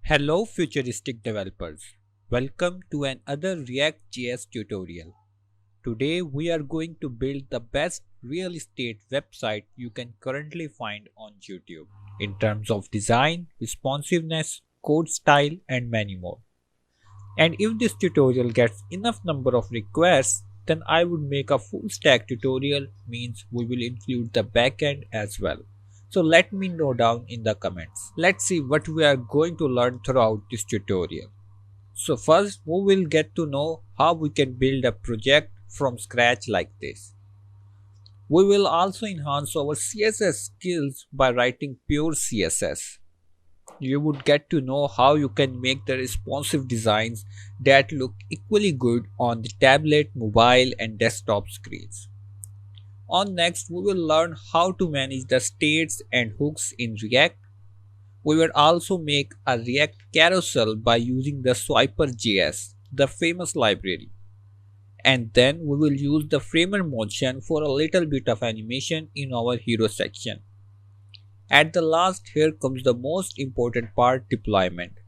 Hello futuristic developers. Welcome to another React.js tutorial. Today we are going to build the best real estate website you can currently find on YouTube in terms of design, responsiveness, code style and many more. And if this tutorial gets enough number of requests, then I would make a full stack tutorial, means we will include the backend as well. So let me know down in the comments. Let's see what we are going to learn throughout this tutorial. So first we will get to know how we can build a project from scratch like this. We will also enhance our CSS skills by writing pure CSS. You would get to know how you can make the responsive designs that look equally good on the tablet, mobile and desktop screens. On next, we will learn how to manage the states and hooks in React. We will also make a React carousel by using the Swiper.js, the famous library. And then we will use the framer motion for a little bit of animation in our hero section. At the last, here comes the most important part, deployment.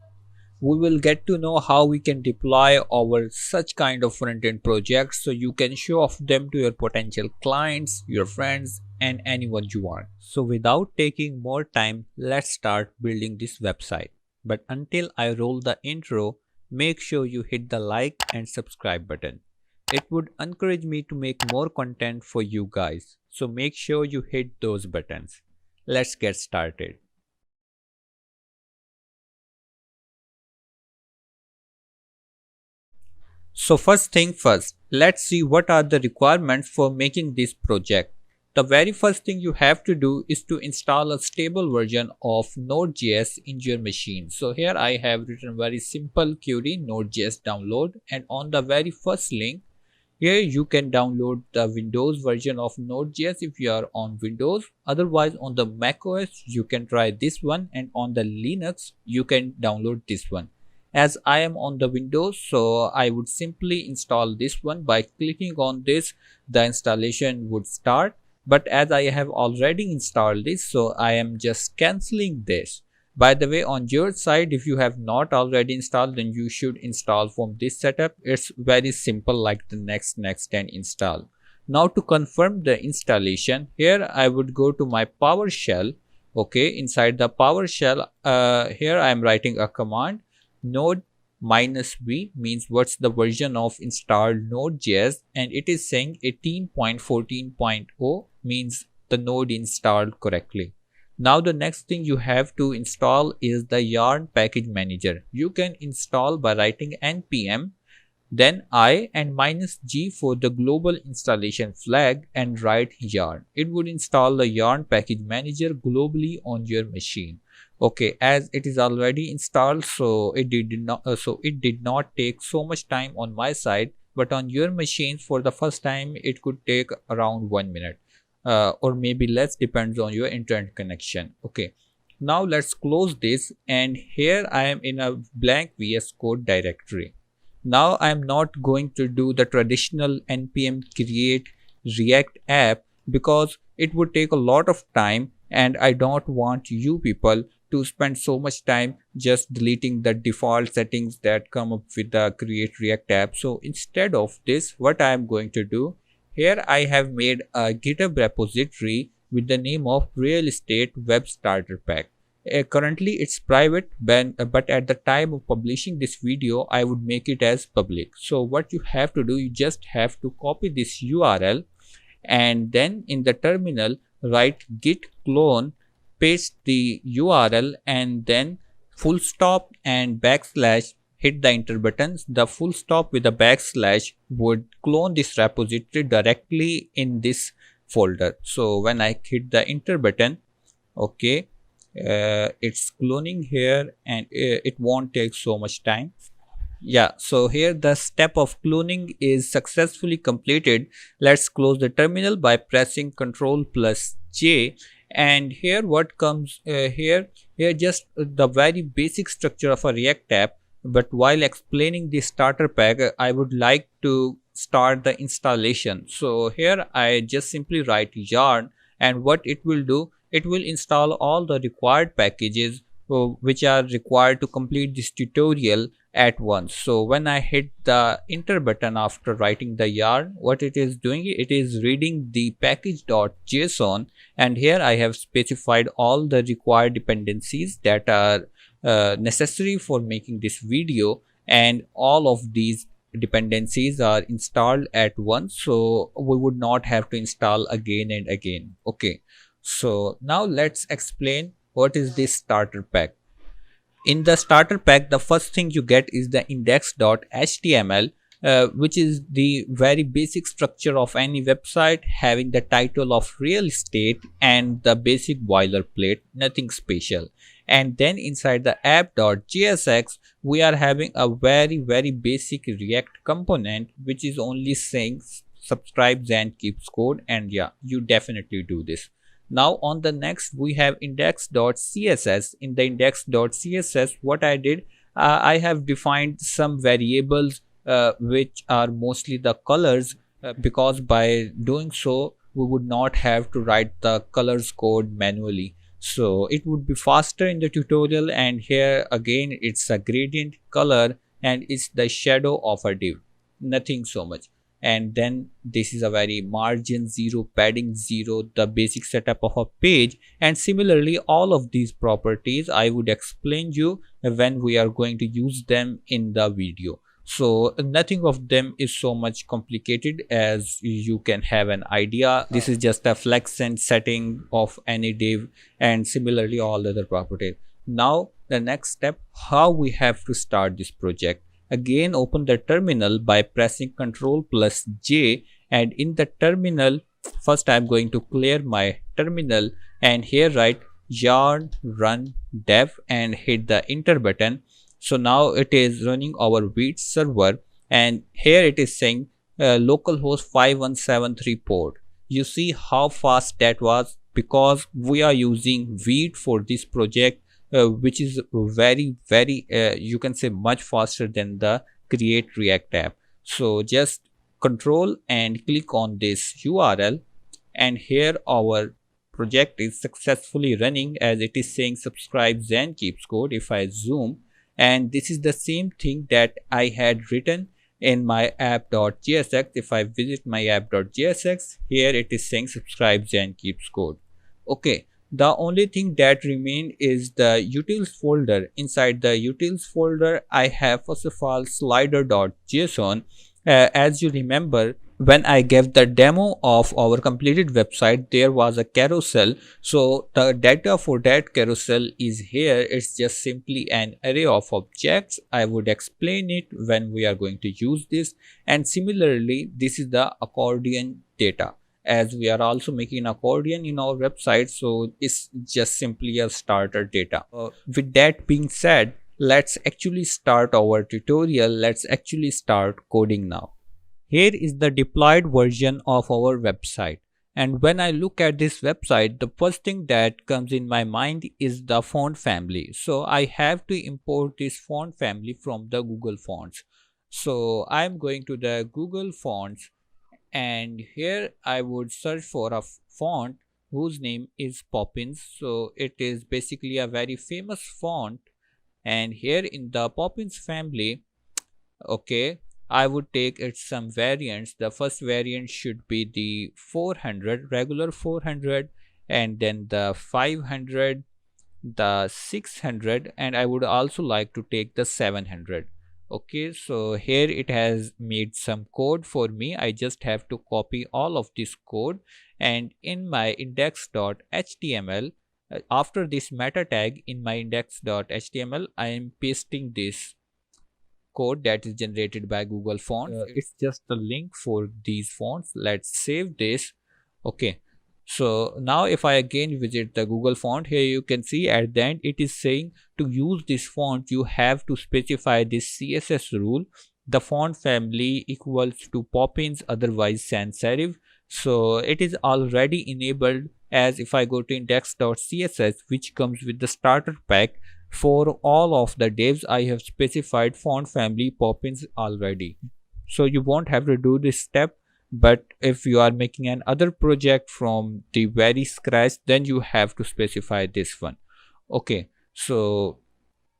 We will get to know how we can deploy our such kind of front-end projects so you can show off them to your potential clients, your friends and anyone you want. So without taking more time, let's start building this website. But until I roll the intro, make sure you hit the like and subscribe button. It would encourage me to make more content for you guys. So make sure you hit those buttons. Let's get started. So first thing first, let's see what are the requirements for making this project. The very first thing you have to do is to install a stable version of Node.js in your machine. So here I have written very simple query Node.js download, and on the very first link, here you can download the Windows version of Node.js if you are on Windows. Otherwise on the macOS you can try this one, and on the Linux you can download this one. As I am on the Windows, so I would simply install this one. By clicking on this, the installation would start. But as I have already installed this, so I am just cancelling this. By the way, on your side, if you have not already installed, then you should install from this setup. It's very simple, like the next and install. Now to confirm the installation, here I would go to my PowerShell. Okay, inside the PowerShell, here I am writing a command node -v, means what's the version of installed Node.js, and it is saying 18.14.0, means the node installed correctly. Now the next thing you have to install is the Yarn package manager. You can install by writing npm then I and -g for the global installation flag and write yarn. It would install the Yarn package manager globally on your machine. Okay, as it is already installed, so it did not take so much time on my side, but on your machine for the first time it could take around 1 minute, or maybe less, depends on your internet connection. Okay, now let's close this, and here I am in a blank VS Code directory. Now I am not going to do the traditional npm create React app because it would take a lot of time, and I don't want you people to spend so much time just deleting the default settings that come up with the create React app. So instead of this, what I am going to do, here I have made a GitHub repository with the name of Real Estate Web Starter Pack. Currently it's private, but at the time of publishing this video I would make it as public. So what you have to do, you just have to copy this URL, and then in the terminal write git clone, paste the URL, and then full stop and backslash, hit the enter buttons. The full stop with the backslash would clone this repository directly in this folder. So when I hit the enter button, okay, it's cloning here, and it won't take so much time. Yeah, so here the step of cloning is successfully completed. Let's close the terminal by pressing Ctrl+J, and here what comes here just the very basic structure of a React app. But while explaining the starter pack, I would like to start the installation. So here I just simply write yarn, and what it will do, it will install all the required packages which are required to complete this tutorial at once. So when I hit the enter button after writing the yarn, what it is doing, it is reading the package.json, and here I have specified all the required dependencies that are necessary for making this video, and all of these dependencies are installed at once, so we would not have to install again and again. Okay, so now let's explain what is this starter pack. In the starter pack, the first thing you get is the index.html, which is the very basic structure of any website, having the title of real estate and the basic boilerplate, nothing special. And then inside the app.jsx, we are having a very basic React component, which is only saying subscribes and keeps code, and yeah, you definitely do this. Now on the next, we have index.css. In the index.css, what I did, I have defined some variables which are mostly the colors, because by doing so we would not have to write the colors code manually, so it would be faster in the tutorial. And here again, it's a gradient color and it's the shadow of a div, nothing so much. And then this is a very margin 0, padding 0, the basic setup of a page. And similarly, all of these properties I would explain you when we are going to use them in the video. So nothing of them is so much complicated, as you can have an idea. This is just a flex and setting of any div, and similarly all other properties. Now the next step, how we have to start this project. Again, open the terminal by pressing Ctrl+J, and in the terminal, first I am going to clear my terminal, and here write yarn run dev and hit the enter button. So now it is running our Vite server, and here it is saying localhost 5173 port. You see how fast that was, because we are using Vite for this project, which is very you can say much faster than the create react app. So just control and click on this URL, and here our project is successfully running, as it is saying subscribes and keeps code. If I zoom, and this is the same thing that I had written in my app.jsx. If I visit my app.jsx, here it is saying subscribes and keeps code. Okay, the only thing that remain is the utils folder. Inside the utils folder, I have first of all slider.json. As you remember, when I gave the demo of our completed website, there was a carousel. So the data for that carousel is here. It's just simply an array of objects. I would explain it when we are going to use this. And similarly, this is the accordion data, as we are also making an accordion in our website, so it's just simply a starter data. With that being said, let's actually start our tutorial. Let's actually start coding now. Here is the deployed version of our website, and when I look at this website, the first thing that comes in my mind is the font family. So I have to import this font family from the Google Fonts. So I'm going to the Google Fonts, and here I would search for a font whose name is Poppins. So it is basically a very famous font, and here in the Poppins family, okay, I would take it some variants. The first variant should be the 400, regular 400, and then the 500, the 600, and I would also like to take the 700. Okay, so here it has made some code for me. I just have to copy all of this code, and in my index.html, after this meta tag in my index.html, I am pasting this code that is generated by Google Fonts. It's just the link for these fonts. Let's save this. Okay, so now if I again visit the Google Font, here you can see at the end it is saying to use this font you have to specify this CSS rule. The font family equals to Poppins, otherwise sans serif. So it is already enabled, as if I go to index.css, which comes with the starter pack, for all of the divs I have specified font family Poppins already. So you won't have to do this step, but if you are making an other project from the very scratch, then you have to specify this one. Okay, So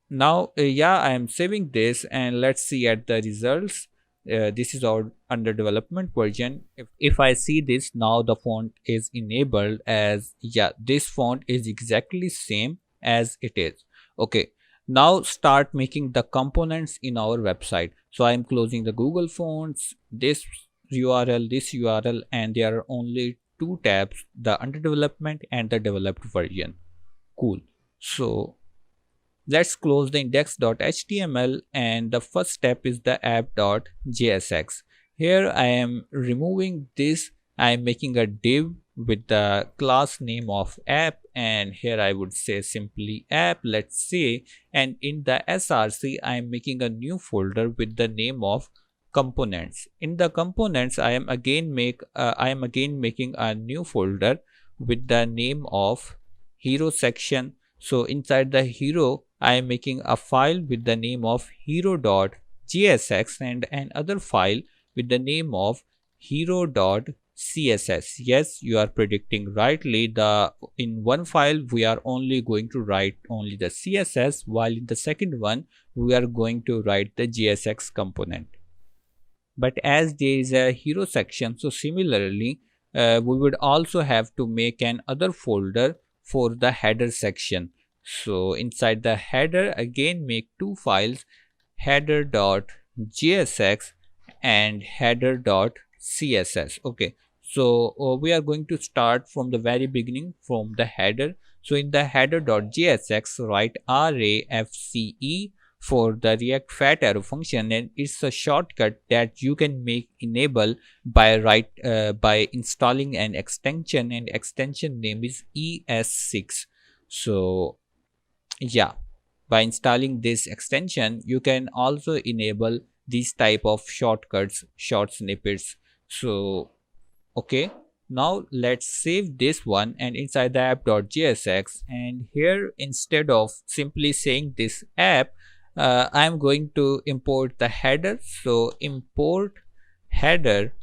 now yeah, I am saving this and let's see at the results. This is our under development version. If I see this now, the font is enabled as, yeah, this font is exactly same as it is. Okay, now start making the components in our website. So I am closing the Google Fonts, this URL, and there are only two tabs, the under development and the developed version. Cool. So let's close the index.html, and the first step is the app.jsx. Here I am removing this. I am making a div with the class name of app, and here I would say simply app, let's say, and in the src I am making a new folder with the name of components. In the components I am again making a new folder with the name of hero section. So inside the hero, I am making a file with the name of hero.jsx and another file with the name of hero.css. Yes, you are predicting rightly. In one file we are only going to write only the CSS, while in the second one we are going to write the JSX component. But as there is a hero section, so similarly we would also have to make an other folder for the header section. So inside the header again make two files, header.jsx and header.css. Okay, so we are going to start from the very beginning, from the header. So in the header.jsx write rafce for the React fat arrow function, and it's a shortcut that you can make enable by installing an extension, and extension name is ES6. So yeah, by installing this extension you can also enable these type of shortcuts, short snippets. So okay, now let's save this one, and inside the app.jsx, and here instead of simply saying this app, I'm going to import the header. So import header.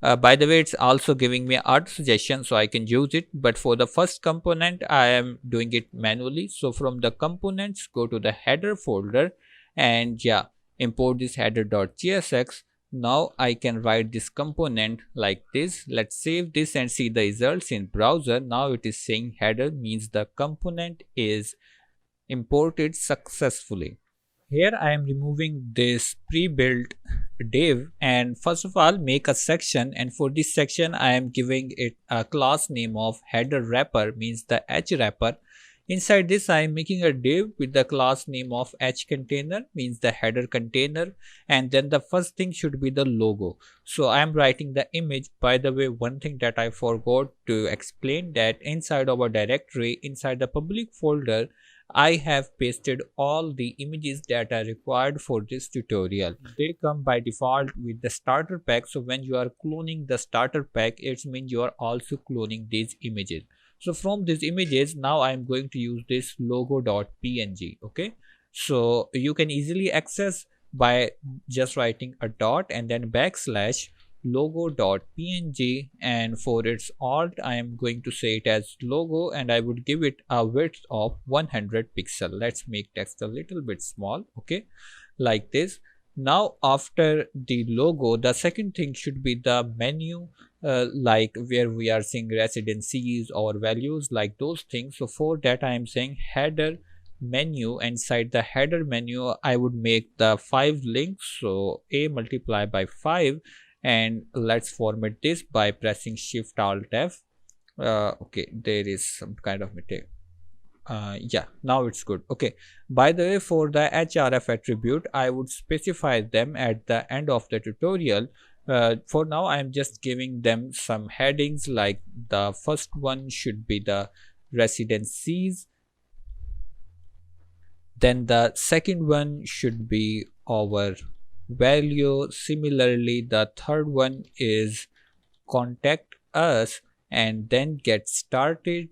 By the way, it's also giving me auto suggestion, so I can use it, but for the first component I am doing it manually. So from the components go to the header folder, and yeah, import this header.jsx. Now I can write this component like this. Let's save this and see the results in browser. Now it is saying header means the component is imported successfully. Here I am removing this pre-built div, and first of all make a section, and for this section I am giving it a class name of header wrapper, means the h wrapper. Inside this I am making a div with the class name of h container, means the header container, and then the first thing should be the logo. So I am writing the image. By the way, one thing that I forgot to explain, that inside our directory, inside the public folder, I have pasted all the images that are required for this tutorial. They come by default with the starter pack. So when you are cloning the starter pack, it means you are also cloning these images. So from these images, now I am going to use this logo.png. Okay, so you can easily access by just writing a dot and then backslash logo.png, and for its alt I am going to say it as logo, and I would give it a width of 100 pixel. Let's make text a little bit small. Okay, like this. Now after the logo, the second thing should be the menu, like where we are seeing residencies or values, like those things. So for that I am saying header menu. Inside the header menu I would make the 5 links, so a multiply by 5, and let's format this by pressing shift alt f. Okay, there is some kind of mistake. Yeah, now it's good. Okay, by the way, for the href attribute I would specify them at the end of the tutorial. For now I am just giving them some headings, like the first one should be the residencies, then the second one should be our value. Similarly, the third one is contact us, and then get started.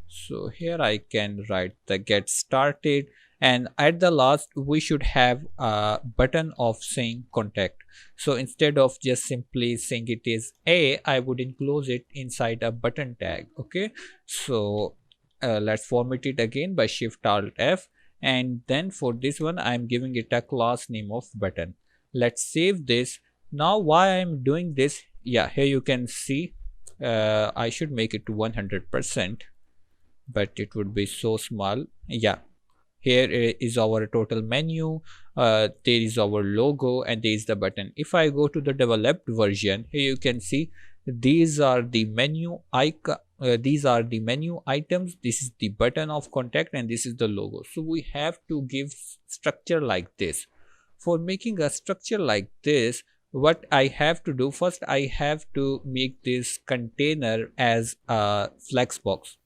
So here I can write the get started, and at the last we should have a button of saying contact. So instead of just simply saying it is a, I would enclose it inside a button tag. Okay, so let's format it again by Shift Alt F, and then for this one I'm giving it a class name of button. Let's save this. Now why I'm doing this, yeah, here you can see I should make it to 100%, but it would be so small. Yeah, here is our total menu, there is our logo, and there is the button. If I go to the developed version, here you can see these are the menu icon, these are the menu items, this is the button of contact, and this is the logo. So we have to give structure like this. For making a structure like this, what I have to do first, I have to make this container as a flexbox.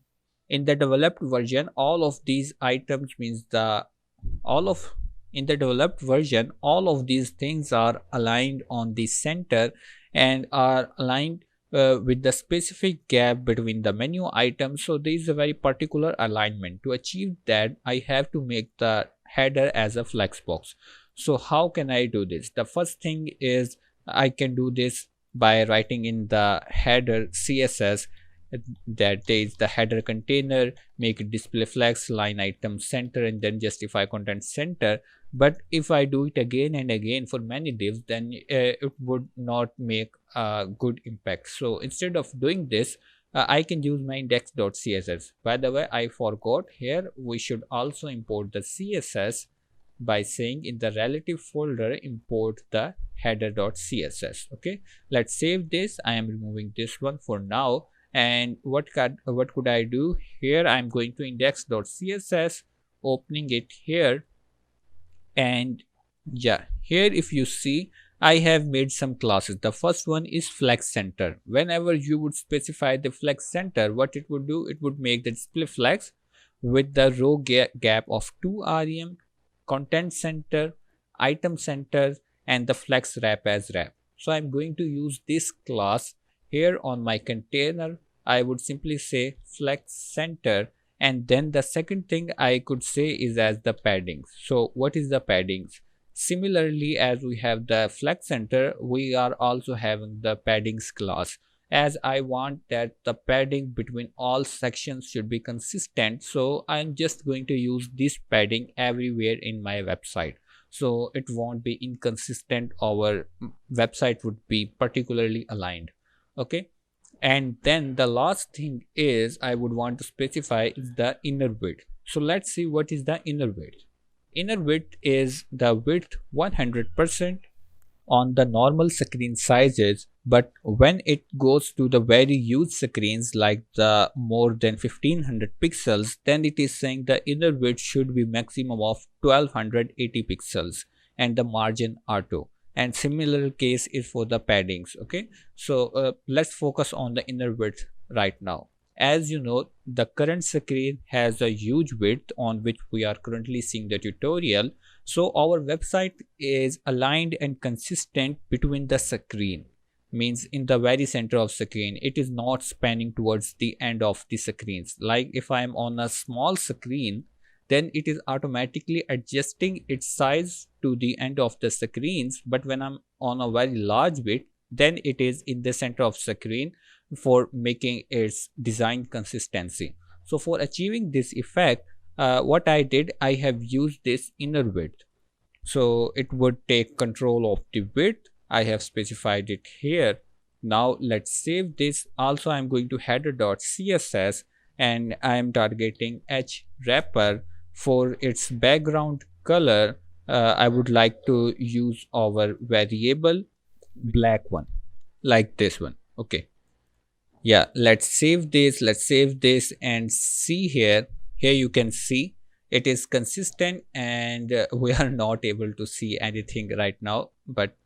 In the developed version, all of these items means all of in the developed version, all of these things are aligned on the center and are aligned with the specific gap between the menu items. So there is a very particular alignment. To achieve that, I have to make the header as a flexbox. So how can I do this? The first thing is I can do this by writing in the header CSS that there is the header container, make it display flex, line item center, and then justify content center. But if I do it again and again for many divs, then it would not make a good impact. So instead of doing this, I can use my index.css. By the way, I forgot, here we should also import the CSS by saying in the relative folder import the header.css. Okay, let's save this. I am removing this one for now. And what could I do here? I'm going to index.css, opening it here, and yeah, here if you see, I have made some classes. The first one is flex center. Whenever you would specify the flex center, what it would do, it would make the display flex with the row gap of 2 rem, content center, item center, and the flex wrap as wrap. So I'm going to use this class here on my container. I would simply say flex center, and then the second thing I could say is as the paddings. So what is the paddings? Similarly, as we have the flex center, we are also having the paddings class. As I want that the padding between all sections should be consistent, so I'm just going to use this padding everywhere in my website, so it won't be inconsistent. Our website would be particularly aligned. Okay, and then the last thing is I would want to specify is the inner width. So let's see what is the inner width. Inner width is the width 100% on the normal screen sizes, but when it goes to the very huge screens like the more than 1500 pixels, then it is saying the inner width should be maximum of 1280 pixels and the margin auto. And similar case is for the paddings. Okay, so let's focus on the inner width right now. As you know, the current screen has a huge width on which we are currently seeing the tutorial. So our website is aligned and consistent between the screen, means in the very center of screen. It is not spanning towards the end of the screens. Like if I am on a small screen, then it is automatically adjusting its size to the end of the screens. But when I'm on a very large width, then it is in the center of screen for making its design consistency. So for achieving this effect, what I did, I have used this inner width. So it would take control of the width. I have specified it here. Now let's save this. Also, I'm going to header.css and I am targeting hrepper. For its background color, I would like to use our variable black one, like this one. Okay, yeah, let's save this. And see here you can see it is consistent, and we are not able to see anything right now, but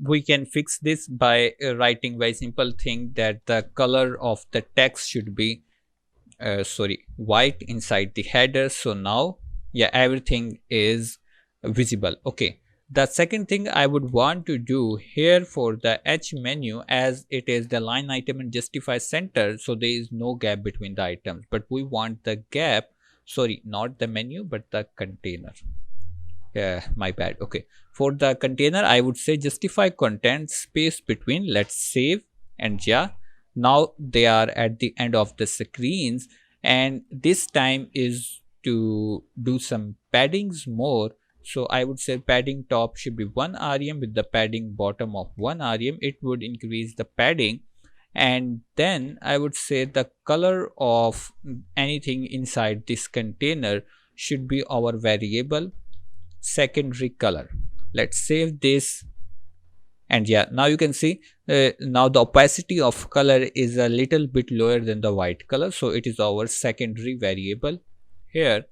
we can fix this by writing very simple thing that the color of the text should be white inside the header. So now, yeah, everything is visible. Okay, the second thing I would want to do here for the H menu, as it is the line item and justify center, so there is no gap between the items, but we want the gap, not the menu but the container. Yeah, my bad. Okay, for the container I would say justify content space between. Let's save, and yeah, now they are at the end of the screens, and this time is to do some paddings more. So I would say padding top should be 1 rem with the padding bottom of 1 rem. It would increase the padding. And then I would say the color of anything inside this container should be our variable secondary color. Let's save this. And yeah, now you can see now the opacity of color is a little bit lower than the white color, so it is our secondary variable here.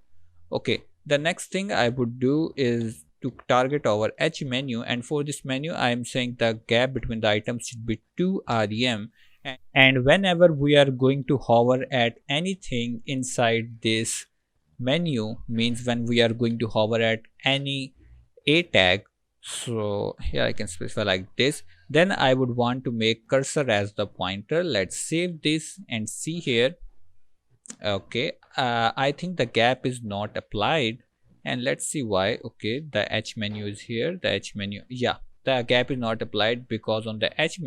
Okay, the next thing I would do is to target our H menu, and for this menu I am saying the gap between the items should be 2 rem. And whenever we are going to hover at anything inside this menu, means when we are going to hover at any a tag, so here I can specify like this, then I would want to make cursor as the pointer. Let's save this and see here. Okay, I think the gap is not applied, and let's see why. Okay, the H menu is here, the H menu, yeah, the gap is not applied because on the H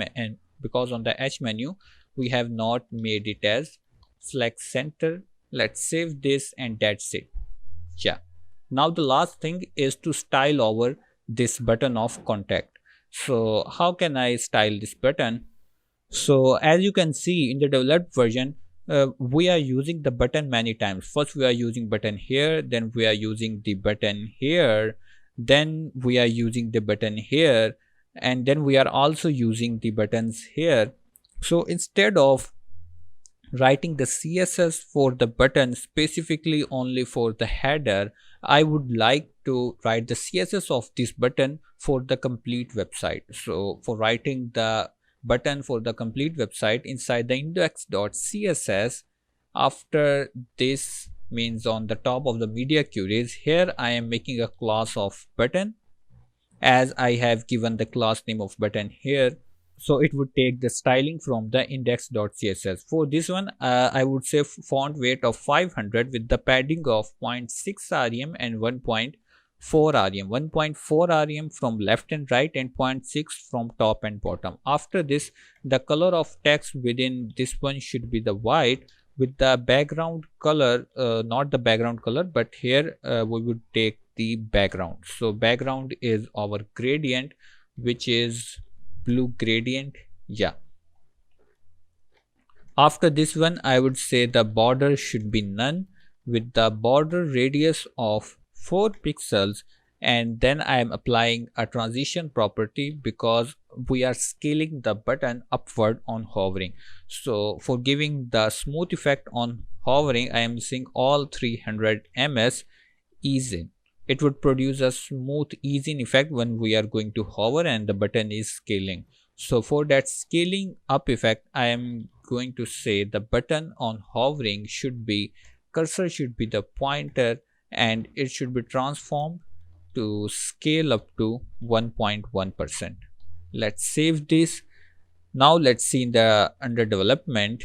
menu we have not made it as select center. Let's save this and that's it. Yeah, now the last thing is to style over this button of contact. So how can I style this button? So as you can see in the developed version, we are using the button many times. First we are using button here, then we are using the button here, then we are using the button here, and then we are also using the buttons here. So instead of writing the CSS for the button specifically only for the header, I would like to write the CSS of this button for the complete website. So for writing the button for the complete website inside the index.css, after this means on the top of the media queries, here I am making a class of button, as I have given the class name of button here. So it would take the styling from the index.css. For this one, I would say font weight of 500 with the padding of 0.6 rem and 1.4 rem. 1.4 rem from left and right and 0.6 from top and bottom. After this, the color of text within this one should be the white with the background color, not the background color, but here we would take the background. So background is our gradient, which is blue gradient. Yeah, after this one I would say the border should be none with the border radius of 4 pixels, and then I am applying a transition property because we are scaling the button upward on hovering. So for giving the smooth effect on hovering, I am using all 300 ms ease in. It would produce a smooth ease in effect when we are going to hover and the button is scaling. So for that scaling up effect, I am going to say the button on hovering should be, cursor should be the pointer, and it should be transformed to scale up to 1.1%. Let's save this. Now let's see in the under development.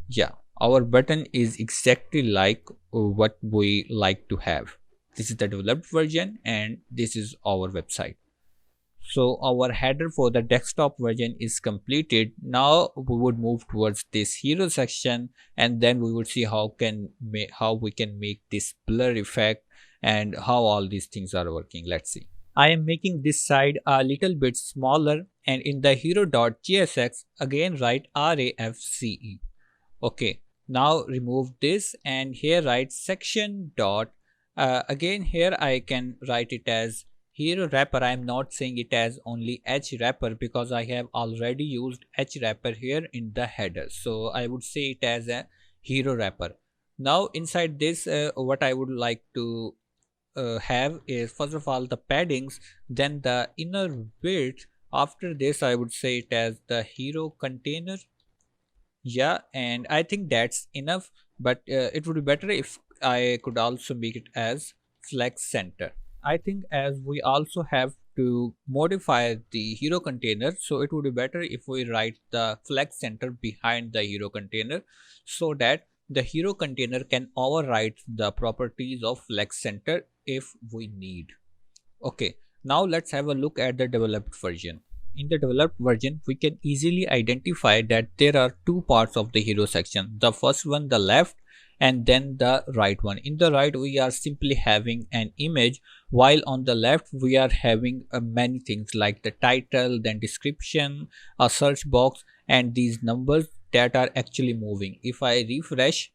Yeah, our button is exactly like what we like to have. This is the developed version and this is our website. So our header for the desktop version is completed. Now we would move towards this hero section, and then we would see how we can make this blur effect and how all these things are working. Let's see. I am making this side a little bit smaller, and in the hero.jsx again write RAFCE. Okay, now remove this and here write section dot. Again here I can write it as hero wrapper. I am not saying it as only H wrapper because I have already used H wrapper here in the header. So I would say it as a hero wrapper. Now inside this what I would like to have is first of all the paddings, then the inner width. After this I would say it as the hero container. Yeah, and I think that's enough, but it would be better if I could also make it as flex center. I think as we also have to modify the hero container, so it would be better if we write the flex center behind the hero container so that the hero container can override the properties of flex center if we need. Okay, now let's have a look at the developed version. In the developed version, we can easily identify that there are two parts of the hero section. The first one, the left, and then the right one. In the right we are simply having an image, while on the left we are having many things like the title, then description, a search box, and these numbers that are actually moving. If I refresh,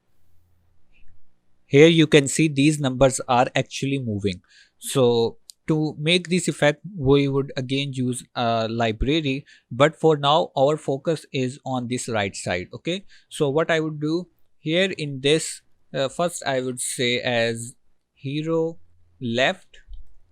here you can see these numbers are actually moving. So to make this effect we would again use a library, but for now our focus is on this right side. Okay, so what I would do here in this, first I would say as hero left,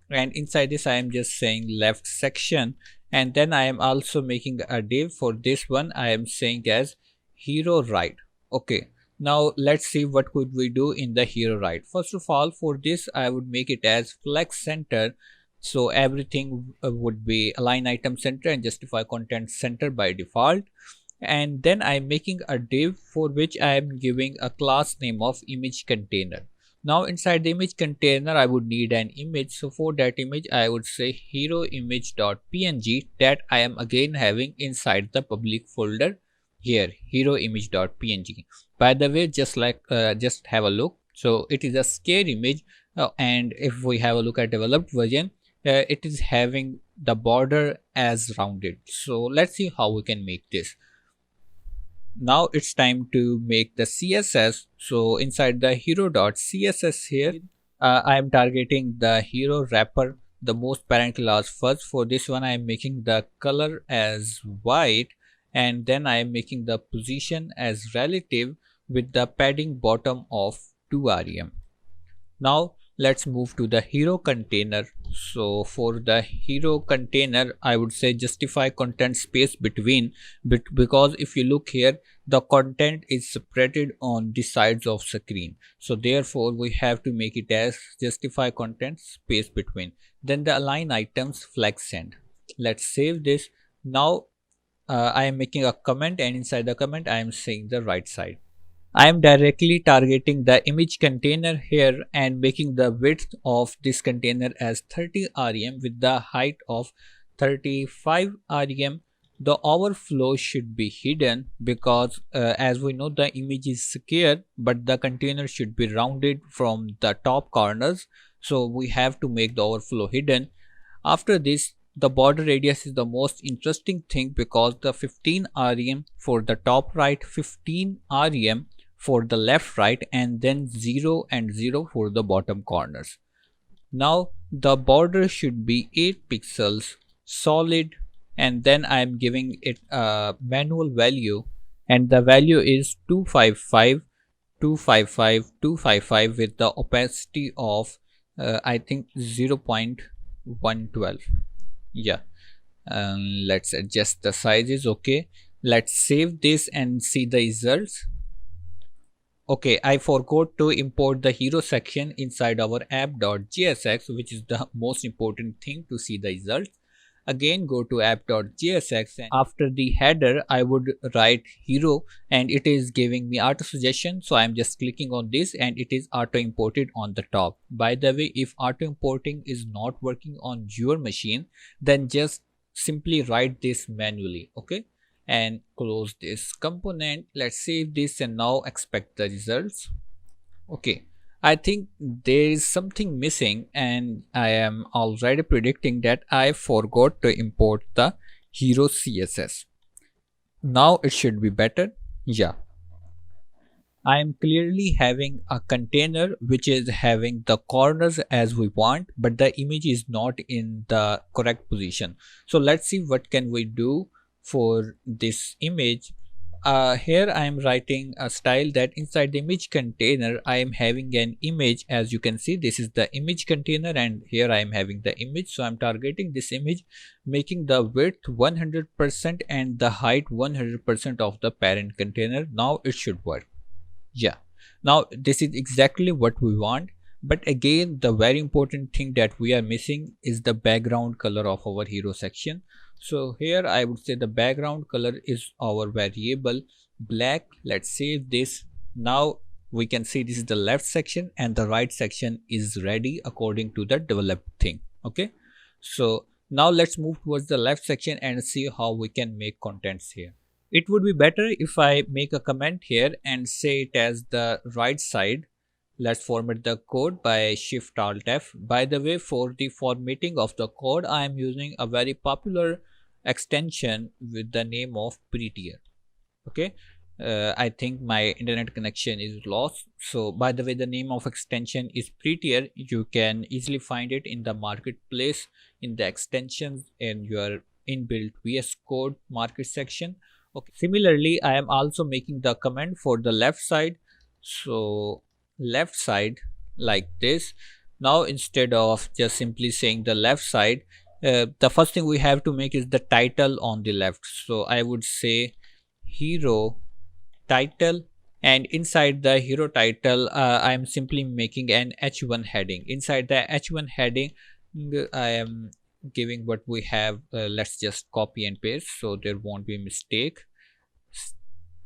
and inside this I am just saying left section, and then I am also making a div for this one. I am saying as hero right. Okay, now let's see what could we do in the hero right. First of all, for this I would make it as flex center, so everything would be align item center and justify content center by default. And then I'm making a div for which I am giving a class name of image container. Now inside the image container I would need an image, so for that image I would say hero image.png, that I am again having inside the public folder here, hero image.png. By the way, just have a look, so it is a scare image, and if we have a look at developed version, it is having the border as rounded. So let's see how we can make this. Now it's time to make the CSS. So inside the hero.css here, I am targeting the hero wrapper, the most parent class first. For this one I am making the color as white, and then I am making the position as relative with the padding bottom of 2 rem. Now let's move to the hero container. So for the hero container I would say justify content space between, because if you look here the content is spreaded on the sides of screen, so therefore we have to make it as justify content space between. Then the align items flex send. Let's save this. Now I am making a comment, and inside the comment I am saying the right side. I am directly targeting the image container here and making the width of this container as 30 rem with the height of 35 rem. The overflow should be hidden because as we know the image is secure, but the container should be rounded from the top corners, so we have to make the overflow hidden. After this, the border radius is the most interesting thing because the 15 rem for the top right, 15 rem for the left right, and then 0 and 0 for the bottom corners. Now the border should be 8 pixels solid, and then I am giving it a manual value, and the value is 255 255 255 with the opacity of I think 0.112. Yeah, let's adjust the sizes. Okay, let's save this and see the results. Okay, I forgot to import the hero section inside our app.jsx, which is the most important thing to see the results. Again, go to app.jsx, and after the header I would write hero, and it is giving me auto suggestion, so I am just clicking on this and it is auto imported on the top. By the way, if auto importing is not working on your machine, then just simply write this manually. Okay, and close this component. Let's save this and now expect the results. Okay, I think there is something missing, and I am already predicting that I forgot to import the hero CSS. Now it should be better. Yeah, I am clearly having a container which is having the corners as we want, but the image is not in the correct position. So let's see what can we do for this image. Here I am writing a style that inside the image container I am having an image. As you can see, this is the image container, and here I am having the image. So I'm targeting this image, making the width 100% and the height 100% of the parent container. Now it should work. Yeah, now this is exactly what we want. But again, the very important thing that we are missing is the background color of our hero section. So here I would say the background color is our variable black. Let's save this. Now we can see this is the left section and the right section is ready according to the developed thing. Okay, so now let's move towards the left section and see how we can make contents here. It would be better if I make a comment here and say it as the right side. Let's format the code by Shift Alt F. By the way, for the formatting of the code, I am using a very popular extension with the name of Prettier. Okay. I think my internet connection is lost. So by the way, the name of extension is Prettier. You can easily find it in the marketplace in the extensions in your inbuilt VS Code market section. Okay. Similarly, I am also making the comment for the left side. So left side like this. Now instead of just simply saying the left side, the first thing we have to make is the title on the left. So I would say hero title, and inside the hero title I am simply making an h1 heading. Inside the h1 heading I am giving what we have. Let's just copy and paste so there won't be a mistake.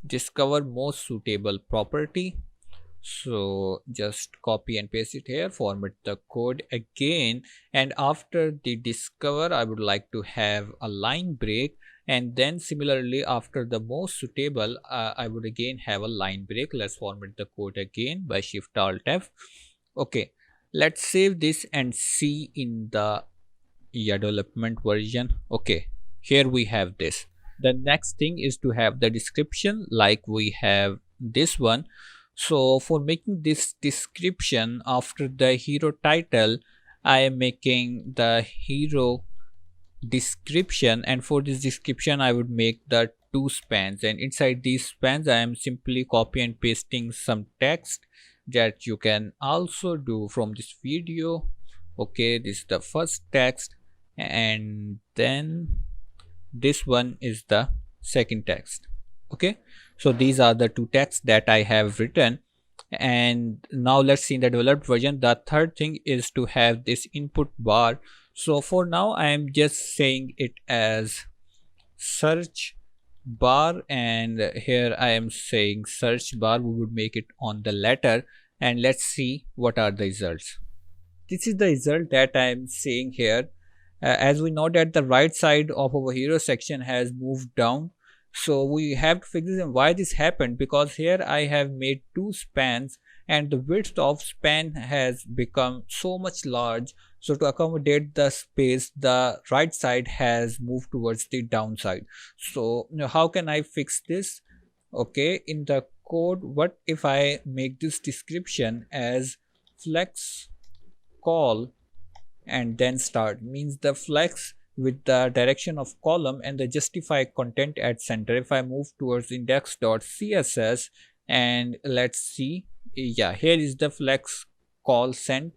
Discover most suitable property. So just copy and paste it here, format the code again, and after the discover I would like to have a line break, and then similarly after the most suitable I would again have a line break. Let's format the code again by Shift Alt F. Okay, let's save this and see in the development version. Okay, here we have this. The next thing is to have the description like we have this one. So for making this description after the hero title, I am making the hero description, and for this description I would make the two spans, and inside these spans I am simply copy and pasting some text that you can also do from this video. Okay, this is the first text, and then this one is the second text. Okay, so these are the two texts that I have written, and now let's see in the developed version. The third thing is to have this input bar. So for now I am just saying it as search bar, and here I am saying search bar. We would make it on the letter, and let's see what are the results. This is the result that I am saying here. As we know that the right side of our hero section has moved down, so we have to figure out why this happened, because here I have made two spans and the width of span has become so much large. So to accommodate the space, the right side has moved towards the downside. So how can I fix this? Okay, in the code, what if I make this description as flex call and then start, means the flex with the direction of column and the justify content at center. If I move towards index.css and let's see, yeah, here is the flex call sent.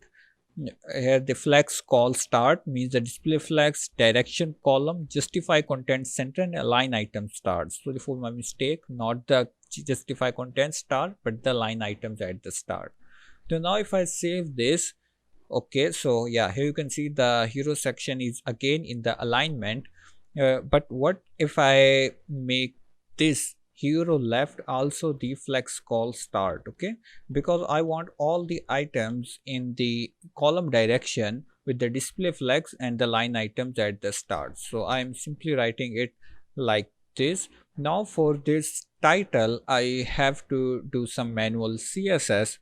Here the flex call start means the display flex direction column justify content center and line item start. So before my mistake, not the justify content start but the line items at the start. So now if I save this, okay, so yeah, here you can see the hero section is again in the alignment. But what if I make this hero left also the flex call start? Okay, because I want all the items in the column direction with the display flex and the line items at the start. So I am simply writing it like this. Now for this title I have to do some manual CSS.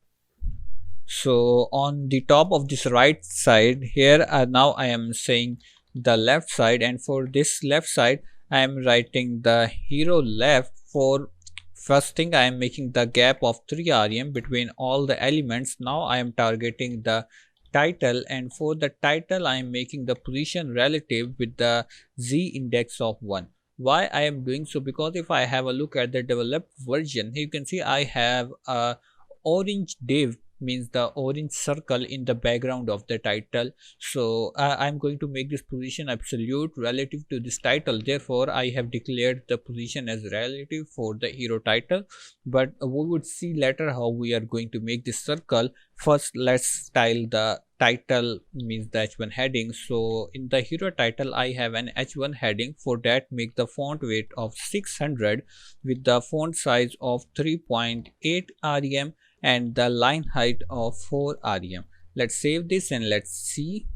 So on the top of this right side here, now I am saying the left side, and for this left side I am writing the hero left. For first thing I am making the gap of 3 rem between all the elements. Now I am targeting the title, and for the title I am making the position relative with the z index of 1. Why I am doing so? Because if I have a look at the developed version, you can see I have a orange div, means the orange circle in the background of the title. So I'm going to make this position absolute relative to this title. Therefore I have declared the position as relative for the hero title, but we would see later how we are going to make this circle. First let's style the title, means the h1 heading. So in the hero title I have an h1 heading. For that, make the font weight of 600 with the font size of 3.8 rem and the line height of 4 rem. Let's save this and let's see.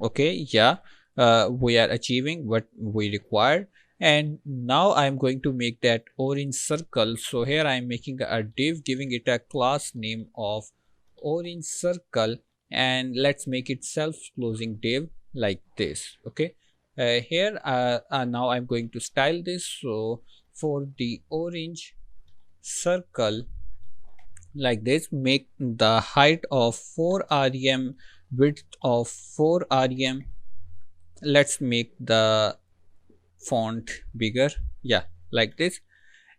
Okay, yeah, we are achieving what we required. And now I'm going to make that orange circle. So here I'm making a div, giving it a class name of orange circle, and let's make it self closing div like this. Okay, here now I'm going to style this. So for the orange circle like this, make the height of 4 rem, width of 4 rem. Let's make the font bigger, yeah, like this.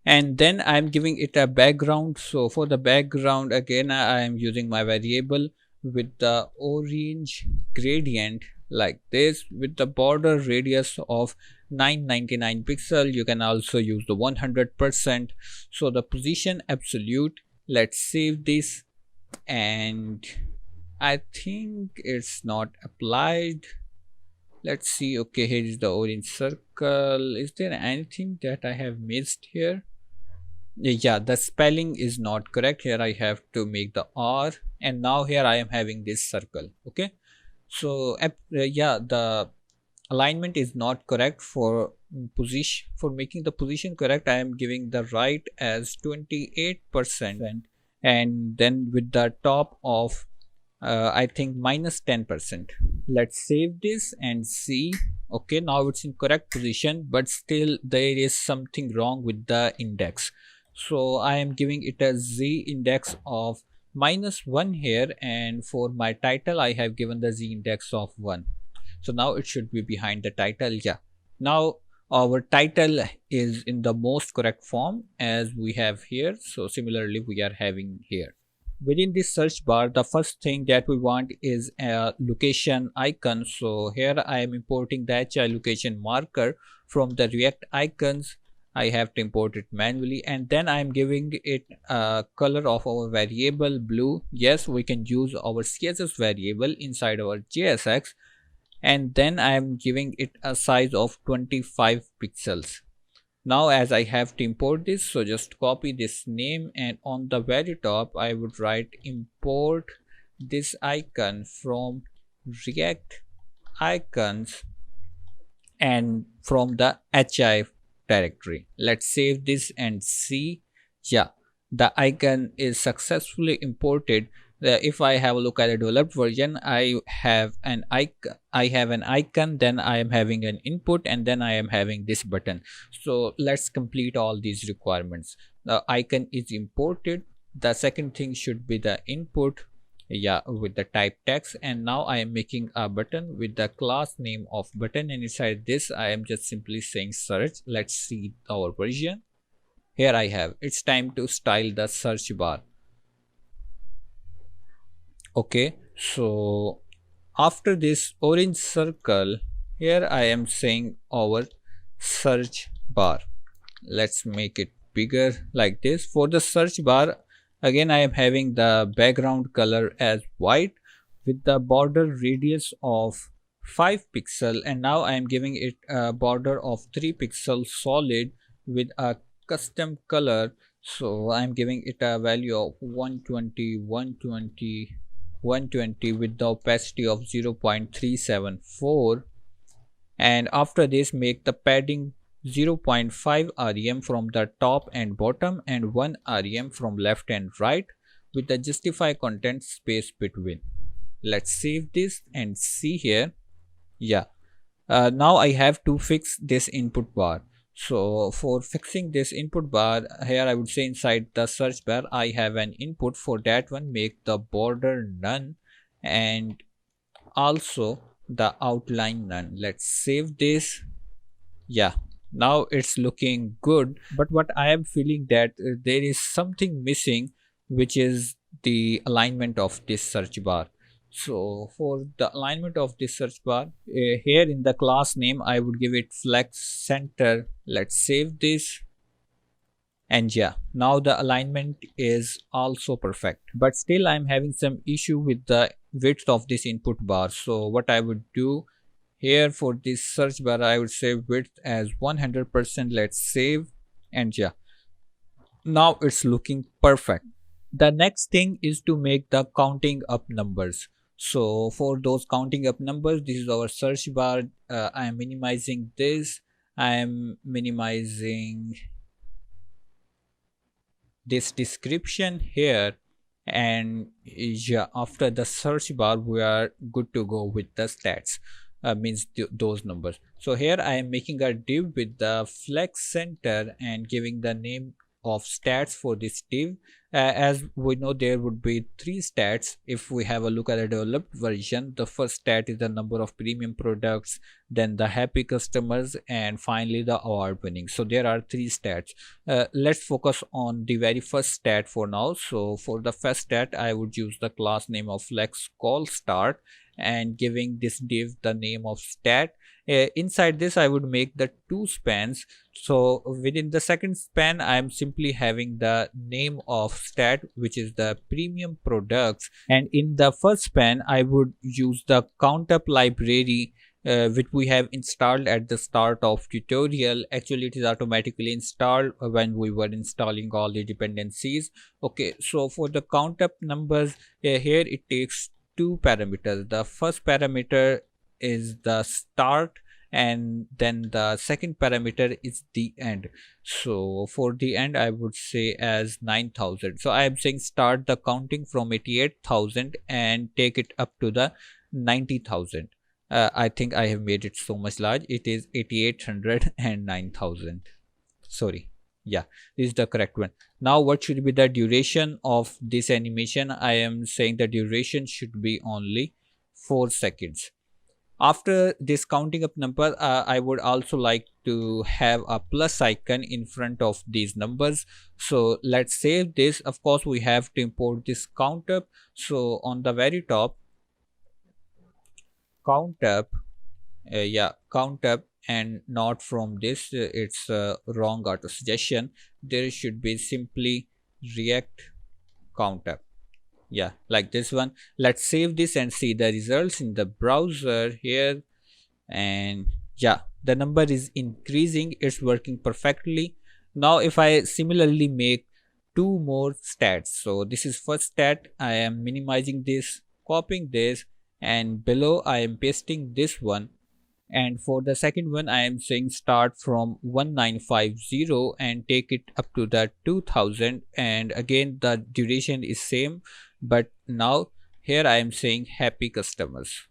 And then I'm giving it a background. So for the background, again I am using my variable with the orange gradient like this, with the border radius of 999 pixel. You can also use the 100%. So the position absolute, let's save this. And I think it's not applied. Let's see. Okay, here is the orange circle. Is there anything that I have missed here? Yeah, the spelling is not correct. Here I have to make the R, and now here I am having this circle. Okay, so yeah, the alignment is not correct for position. For making the position correct, I am giving the right as 28%, and then with the top of I think minus 10%. Let's save this and see. Okay, now it's in correct position, but still there is something wrong with the index. So I am giving it a z index of -1 here, and for my title I have given the z index of 1. So now it should be behind the title. Yeah, now our title is in the most correct form as we have here. So similarly we are having here. Within this search bar, the first thing that we want is a location icon. So here I am importing the HI location marker from the React icons. I have to import it manually, and then I am giving it a color of our variable blue. Yes, we can use our CSS variable inside our JSX, and then I am giving it a size of 25 pixels. Now as I have to import this, so just copy this name, and on the very top I would write import this icon from React icons and from the HI directory. Let's save this and see. Yeah, the icon is successfully imported. If I have a look at the developed version, I have an icon, then I am having an input, and then I am having this button. So let's complete all these requirements. The icon is imported. The second thing should be the input, yeah, with the type text. And now I am making a button with the class name of button, and inside this I am just simply saying search. Let's see our version. Here I have, it's time to style the search bar. Okay, so after this orange circle, here I am saying our search bar. Let's make it bigger like this. For the search bar, again I am having the background color as white with the border radius of 5 pixel, and now I am giving it a border of 3 pixel solid with a custom color. So I am giving it a value of 120 with the opacity of 0.374, and after this make the padding 0.5 rem from the top and bottom and 1 rem from left and right with the justify content space between. Let's save this and see here. Yeah, now I have to fix this input bar. So for fixing this input bar, here I would say inside the search bar I have an input. For that one, make the border none and also the outline none. Let's save this. Yeah, now it's looking good, but what I am feeling that there is something missing, which is the alignment of this search bar. So for the alignment of this search bar, here in the class name I would give it flex center. Let's save this, and yeah, now the alignment is also perfect, but still I'm having some issue with the width of this input bar. So what I would do here, for this search bar I would say width as 100%. Let's save, and yeah, now it's looking perfect. The next thing is to make the counting up numbers. So for those counting up numbers, this is our search bar. I am minimizing this. I am minimizing this description here, and yeah, after the search bar we are good to go with the stats, means those numbers. So here I am making a div with the flex center and giving the name of stats for this div. As we know, there would be three stats. If we have a look at the developed version, the first stat is the number of premium products, then the happy customers, and finally the award winning. So there are three stats. Let's focus on the very first stat for now. So for the first stat, I would use the class name of flex call start and giving this div the name of stat. Inside this I would make the two spans. So within the second span I am simply having the name of stat, which is the premium products, and in the first span I would use the countup library, which we have installed at the start of tutorial. Actually it is automatically installed when we were installing all the dependencies. Okay, so for the countup numbers, here it takes two parameters. The first parameter is the start, and then the second parameter is the end. So for the end I would say as 9,000. So I am saying start the counting from 88,000 and take it up to the 90,000. I think I have made it so much large. It is 8800 and 9,000. Sorry, yeah, this is the correct one. Now what should be the duration of this animation? I am saying the duration should be only 4 seconds. After this counting up number, I would also like to have a plus icon in front of these numbers. So let's save this. Of course we have to import this countup. So on the very top, countup, countup, and not from this, it's a wrong auto suggestion. There should be simply react countup, yeah, like this one. Let's save this and see the results in the browser here, and yeah, the number is increasing, it's working perfectly. Now if I similarly make two more stats, so this is first stat, I am minimizing this, copying this, and below I am pasting this one. And for the second one I am saying start from 1950 and take it up to the 2000, and again the duration is same, but now here I am saying happy customers,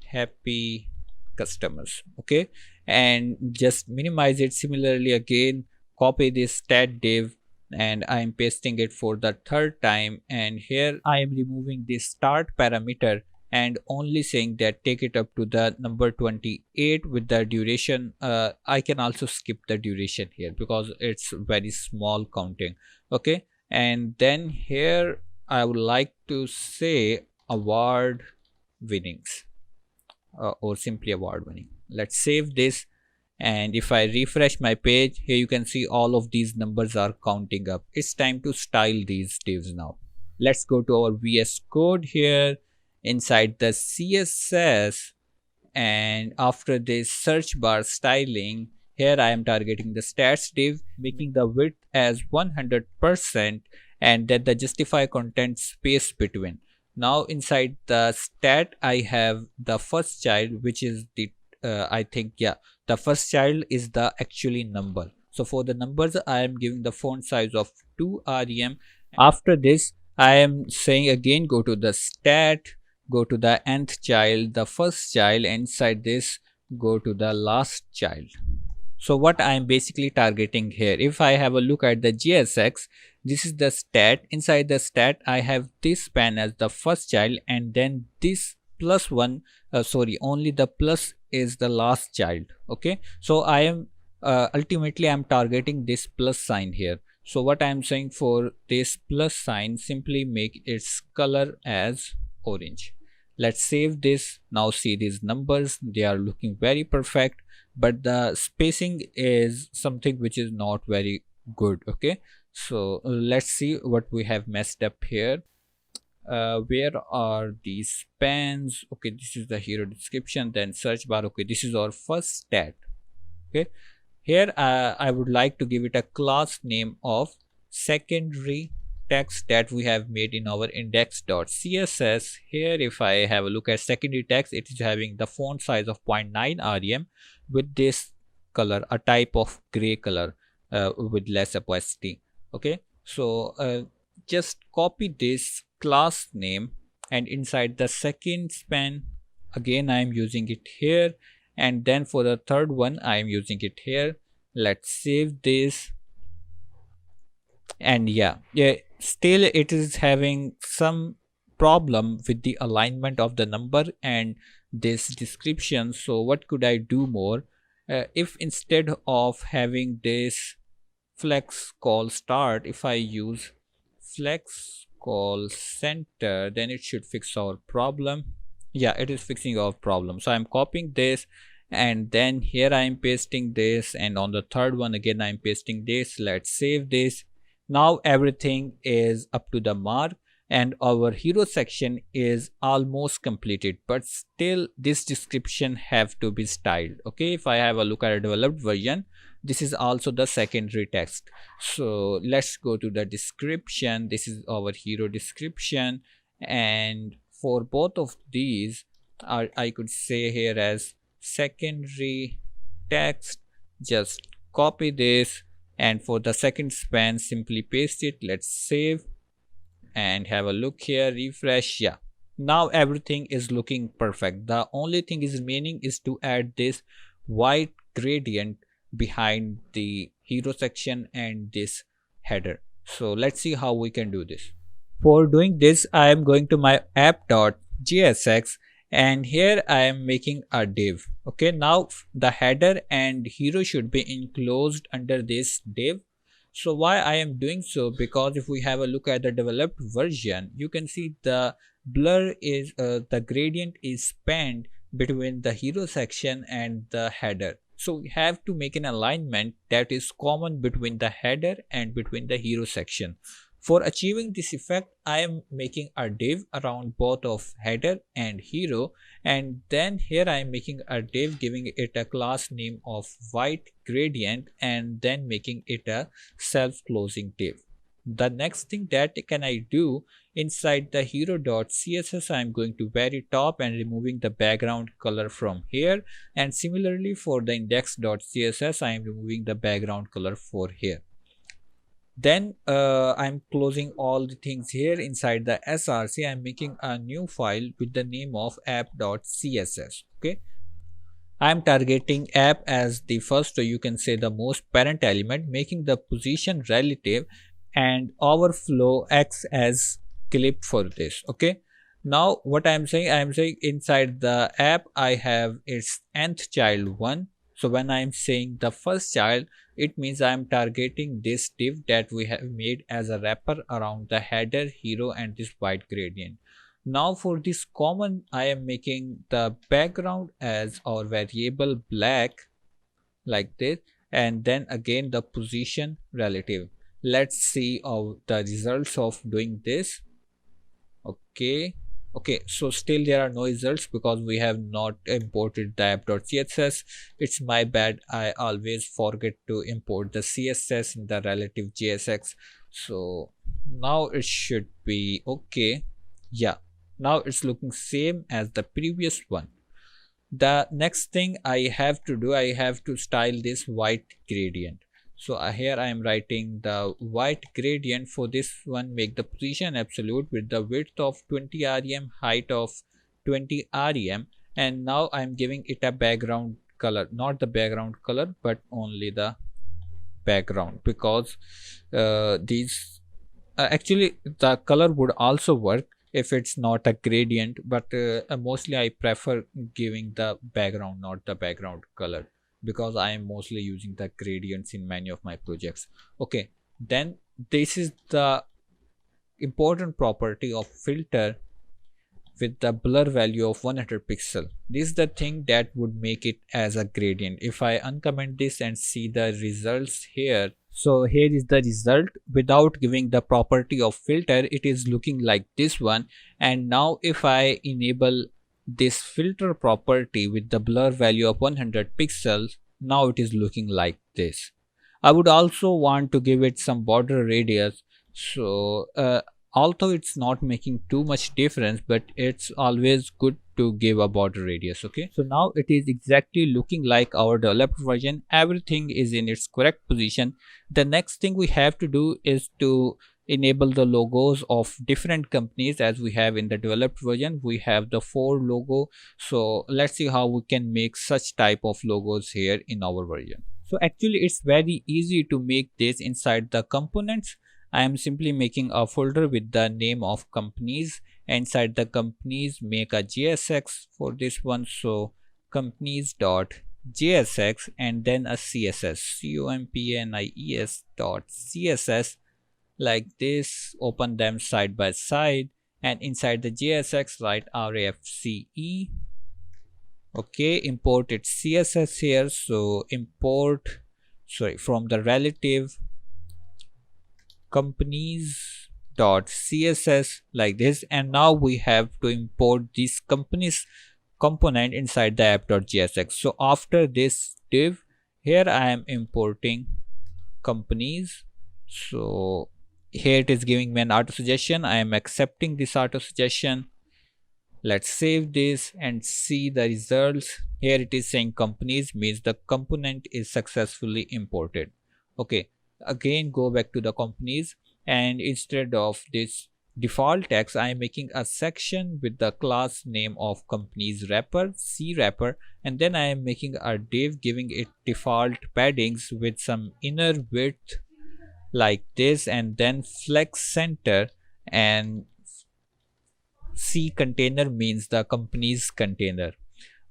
happy customers. Okay, and just minimize it. Similarly again copy this stat div and I am pasting it for the third time, and here I am removing this start parameter and only saying that take it up to the number 28 with the duration. I can also skip the duration here because it's very small counting. Okay, and then here I would like to say award winnings, or simply award winning. Let's save this, and if I refresh my page, here you can see all of these numbers are counting up. It's time to style these divs now. Let's go to our VS Code here inside the CSS, and after this search bar styling, here I am targeting the stats div, making the width as 100% and then the justify content space between. Now inside the stat I have the first child, which is the I think, yeah, the first child is the actually number. So for the numbers I am giving the font size of 2 rem. After this I am saying again go to the stat, go to the nth child, the first child, inside this go to the last child. So what I am basically targeting here, if I have a look at the JSX, this is the stat. Inside the stat I have this span as the first child, and then this plus one, only the plus is the last child. Okay, so I am ultimately I am targeting this plus sign here. So what I am saying, for this plus sign simply make its color as orange. Let's save this. Now see these numbers, they are looking very perfect, but the spacing is something which is not very good. Okay, so let's see what we have messed up here. Where are these spans? Okay, this is the hero description, then search bar. Okay, this is our first stat. Okay, here I would like to give it a class name of secondary text that we have made in our index.css. Here if I have a look at secondary text, it is having the font size of 0.9 rem with this color, a type of gray color with less opacity. Okay, so just copy this class name, and inside the second span again I am using it here, and then for the third one I am using it here. Let's save this. And yeah, still it is having some problem with the alignment of the number and this description. So what could I do more? If instead of having this flex call start, if I use flex call center, then it should fix our problem. Yeah, it is fixing our problem. So I'm copying this, and then here I am pasting this, and on the third one again I am pasting this. Let's save this. Now everything is up to the mark, and our hero section is almost completed, but still this description have to be styled. Okay, if I have a look at a developed version, this is also the secondary text. So let's go to the description. This is our hero description, and for both of these I could say here as secondary text. Just copy this, and for the second span simply paste it. Let's save and have a look here, refresh. Yeah, now everything is looking perfect. The only thing is remaining is to add this white gradient behind the hero section and this header. So let's see how we can do this. For doing this, I am going to my app.jsx, and here I am making a div. Okay, now the header and hero should be enclosed under this div. So why I am doing so? Because if we have a look at the developed version, you can see the blur is the gradient is spanned between the hero section and the header. So we have to make an alignment that is common between the header and between the hero section. For achieving this effect, I am making a div around both of header and hero, and then here I am making a div giving it a class name of white gradient, and then making it a self-closing div. The next thing that can I do, inside the hero.css I am going to very top and removing the background color from here, and similarly for the index.css I am removing the background color for here. Then I'm closing all the things here. Inside the src I'm making a new file with the name of app.css. okay, I'm targeting app as the first, so you can say the most parent element, making the position relative and overflow acts as clip for this. Okay, now what I'm saying inside the app I have its nth child 1. So when I'm saying the first child, it means I'm targeting this div that we have made as a wrapper around the header, hero and this white gradient. Now for this common, I am making the background as our variable black like this, and then again the position relative. Let's see the results of doing this. Okay, so still there are no results because we have not imported the app.css. It's my bad, I always forget to import the css in the relative JSX. So now it should be okay. Yeah, now it's looking same as the previous one. The next thing I have to do, I have to style this white gradient. So here I am writing the white gradient. For this one, make the position absolute with the width of 20 rem, height of 20 rem, and now I am giving it a background color, not the background color but only the background, because these actually the color would also work if it's not a gradient, but mostly I prefer giving the background, not the background color, because I am mostly using the gradients in many of my projects. Okay, then this is the important property of filter with the blur value of 100 pixel. This is the thing that would make it as a gradient. If I uncomment this and see the results here, so here is the result without giving the property of filter. It is looking like this one. And now if I enable this filter property with the blur value of 100 pixels, now it is looking like this. I would also want to give it some border radius. So although it's not making too much difference, but it's always good to give a border radius. Okay, so now it is exactly looking like our developed version. Everything is in its correct position. The next thing we have to do is to enable the logos of different companies. As we have in the developed version, we have the 4 logo. So let's see how we can make such type of logos here in our version. So actually it's very easy to make this inside the components. I am simply making a folder with the name of companies. Inside the companies, make a JSX for this one. So companies.jsx and then a CSS, companies dot CSS, like this. Open them side by side, and inside the JSX write RFCE. Okay, import its CSS here. So import, from the relative companies.css, like this. And now we have to import this companies component inside the app.jsx. So after this div, here I am importing companies. So here it is giving me an auto suggestion. I am accepting this auto suggestion. Let's save this and see the results. Here it is saying companies, means the component is successfully imported. Okay, again go back to the companies, and instead of this default text, I am making a section with the class name of companies wrapper, C wrapper, and then I am making a div giving it default paddings with some inner width like this, and then flex center, and C container means the company's container.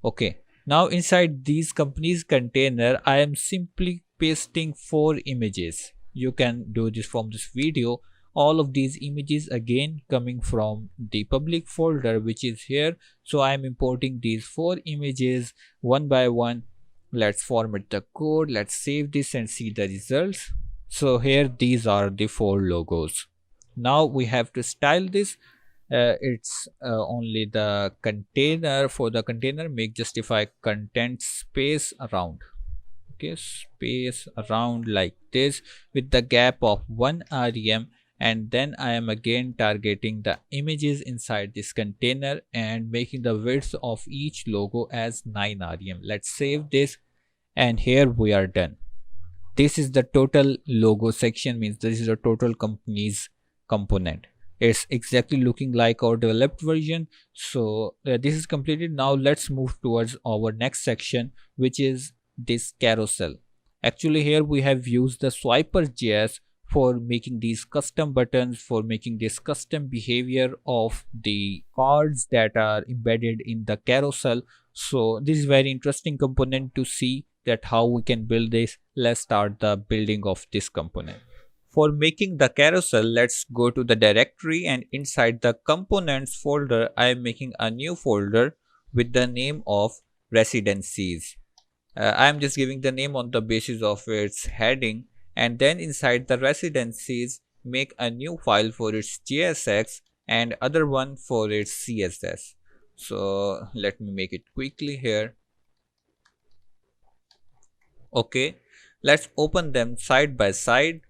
Okay, now inside these companies container, I am simply pasting 4 images. You can do this from this video. All of these images again coming from the public folder which is here. So I am importing these 4 images one by one. Let's format the code. Let's save this and see the results. So here these are the 4 logos. Now we have to style this. It's only the container. For the container, make justify content space around. Okay, space around like this with the gap of 1 rem, and then I am again targeting the images inside this container and making the width of each logo as 9 rem. Let's save this, and here we are done. This is the total logo section, means this is the total company's component. It's exactly looking like our developed version. So this is completed. Now let's move towards our next section, which is this carousel. Actually here we have used the Swiper.js for making these custom buttons, for making this custom behavior of the cards that are embedded in the carousel. So this is very interesting component to see that how we can build this. Let's start the building of this component. For making the carousel, let's go to the directory, and inside the components folder, I am making a new folder with the name of residencies. I am just giving the name on the basis of its heading, and then inside the residencies, make a new file for its JSX and other one for its CSS. So let me make it quickly here. Okay, let's open them side by side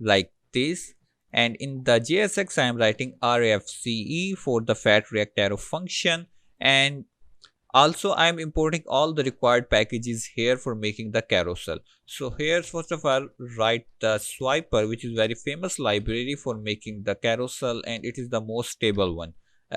like this, and in the JSX I am writing RFCE for the fat react arrow function, and also I am importing all the required packages here for making the carousel. So here first of all write the Swiper, which is very famous library for making the carousel, and it is the most stable one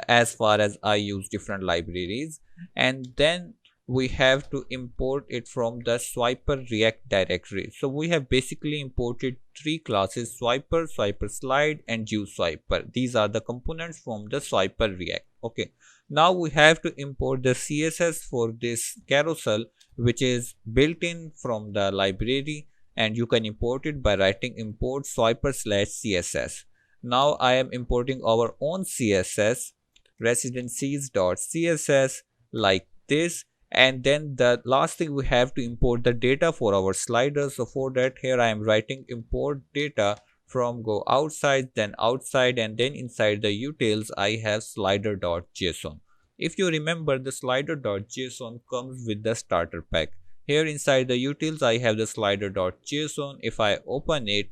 as far as I use different libraries. And then we have to import it from the Swiper React directory. So we have basically imported 3 classes: Swiper, Swiper Slide, and JuiceSwiper. These are the components from the Swiper React. Okay, now we have to import the CSS for this carousel, which is built in from the library, and you can import it by writing import Swiper/CSS. Now I am importing our own CSS, residencies.css, like this. And then the last thing, we have to import the data for our sliders. So for that, here I am writing import data from go outside, then outside, and then inside the utils I have slider.json. If you remember, the slider.json comes with the starter pack. Here inside the utils I have the slider.json. If I open it,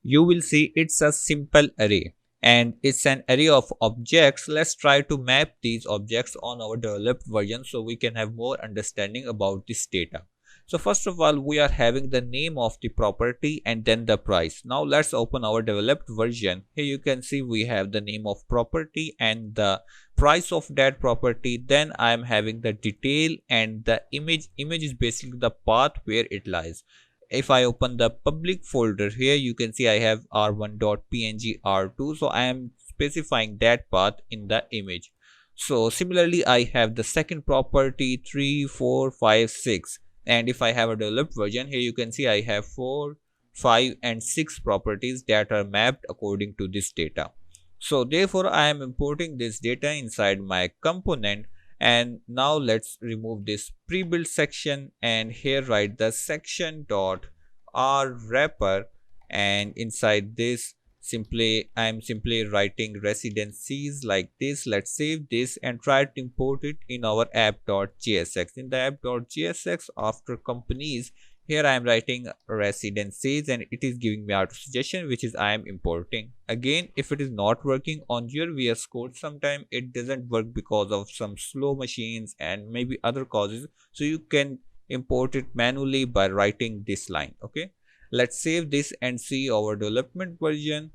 you will see it's a simple array. and it's an array of objects. Let's try to map these objects on our developed version so we can have more understanding about this data. So first of all, we are having the name of the property and then the price. Now let's open our developed version. Here you can see we have the name of property and the price of that property. Then I am having the detail and the image. Image is basically the path where it lies. If I open the public folder, here you can see I have r1.png r2, so I am specifying that path in the image. So similarly, I have the second property 3 4 5 6, and if I have a developed version, here you can see I have 4 5 and 6 properties that are mapped according to this data. So therefore I am importing this data inside my component. And now let's remove this pre-built section and here write the section dot r wrapper, and inside this I am simply writing residencies like this. Let's save this and try to import it in our app.jsx. In the app.jsx, after companies, here I am writing residencies and it is giving me auto suggestion, which is I am importing. Again, if it is not working on your VS Code, sometime it doesn't work because of some slow machines and maybe other causes. So you can import it manually by writing this line. Okay, let's save this and see our development version.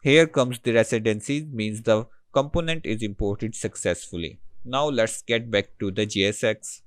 Here comes the residencies, means the component is imported successfully. Now let's get back to the JSX.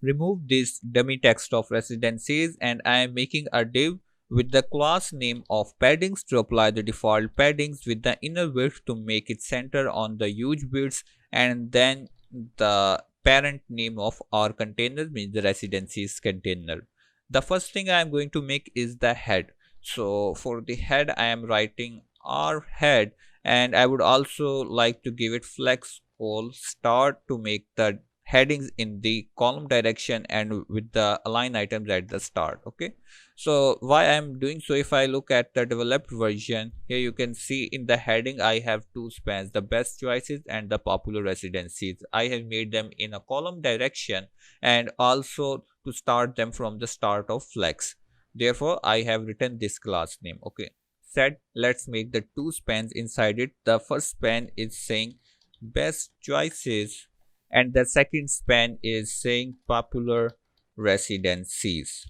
Remove this dummy text of residencies and I am making a div with the class name of paddings to apply the default paddings with the inner width to make it center on the huge widths, and then the parent name of our container, means the residencies container. The first thing I am going to make is the head. So for the head I am writing our head, and I would also like to give it flex all start to make the headings in the column direction and with the align items at the start. Okay, so why I'm doing so, if I look at the developed version, here you can see in the heading I have two spans, the best choices and the popular residencies. I have made them in a column direction and also to start them from the start of flex. Therefore I have written this class name. Okay, said let's make the two spans inside it. The first span is saying best choices and the second span is saying popular residencies.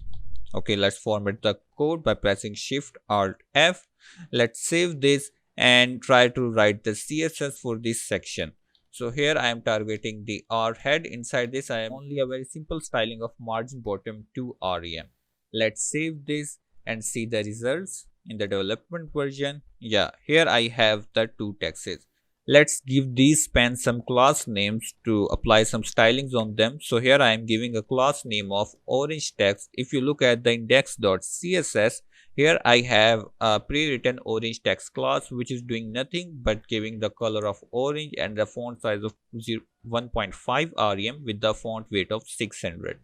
Okay, let's format the code by pressing Shift Alt F. Let's save this and try to write the CSS for this section. So here I am targeting the R head. Inside this I am only a very simple styling of margin bottom to rem. Let's save this and see the results in the development version. Yeah, here I have the two texts. Let's give these spans some class names to apply some stylings on them. So here I am giving a class name of orange text. If you look at the index.css, here I have a pre-written orange text class which is doing nothing but giving the color of orange and the font size of 1.5 rem with the font weight of 600.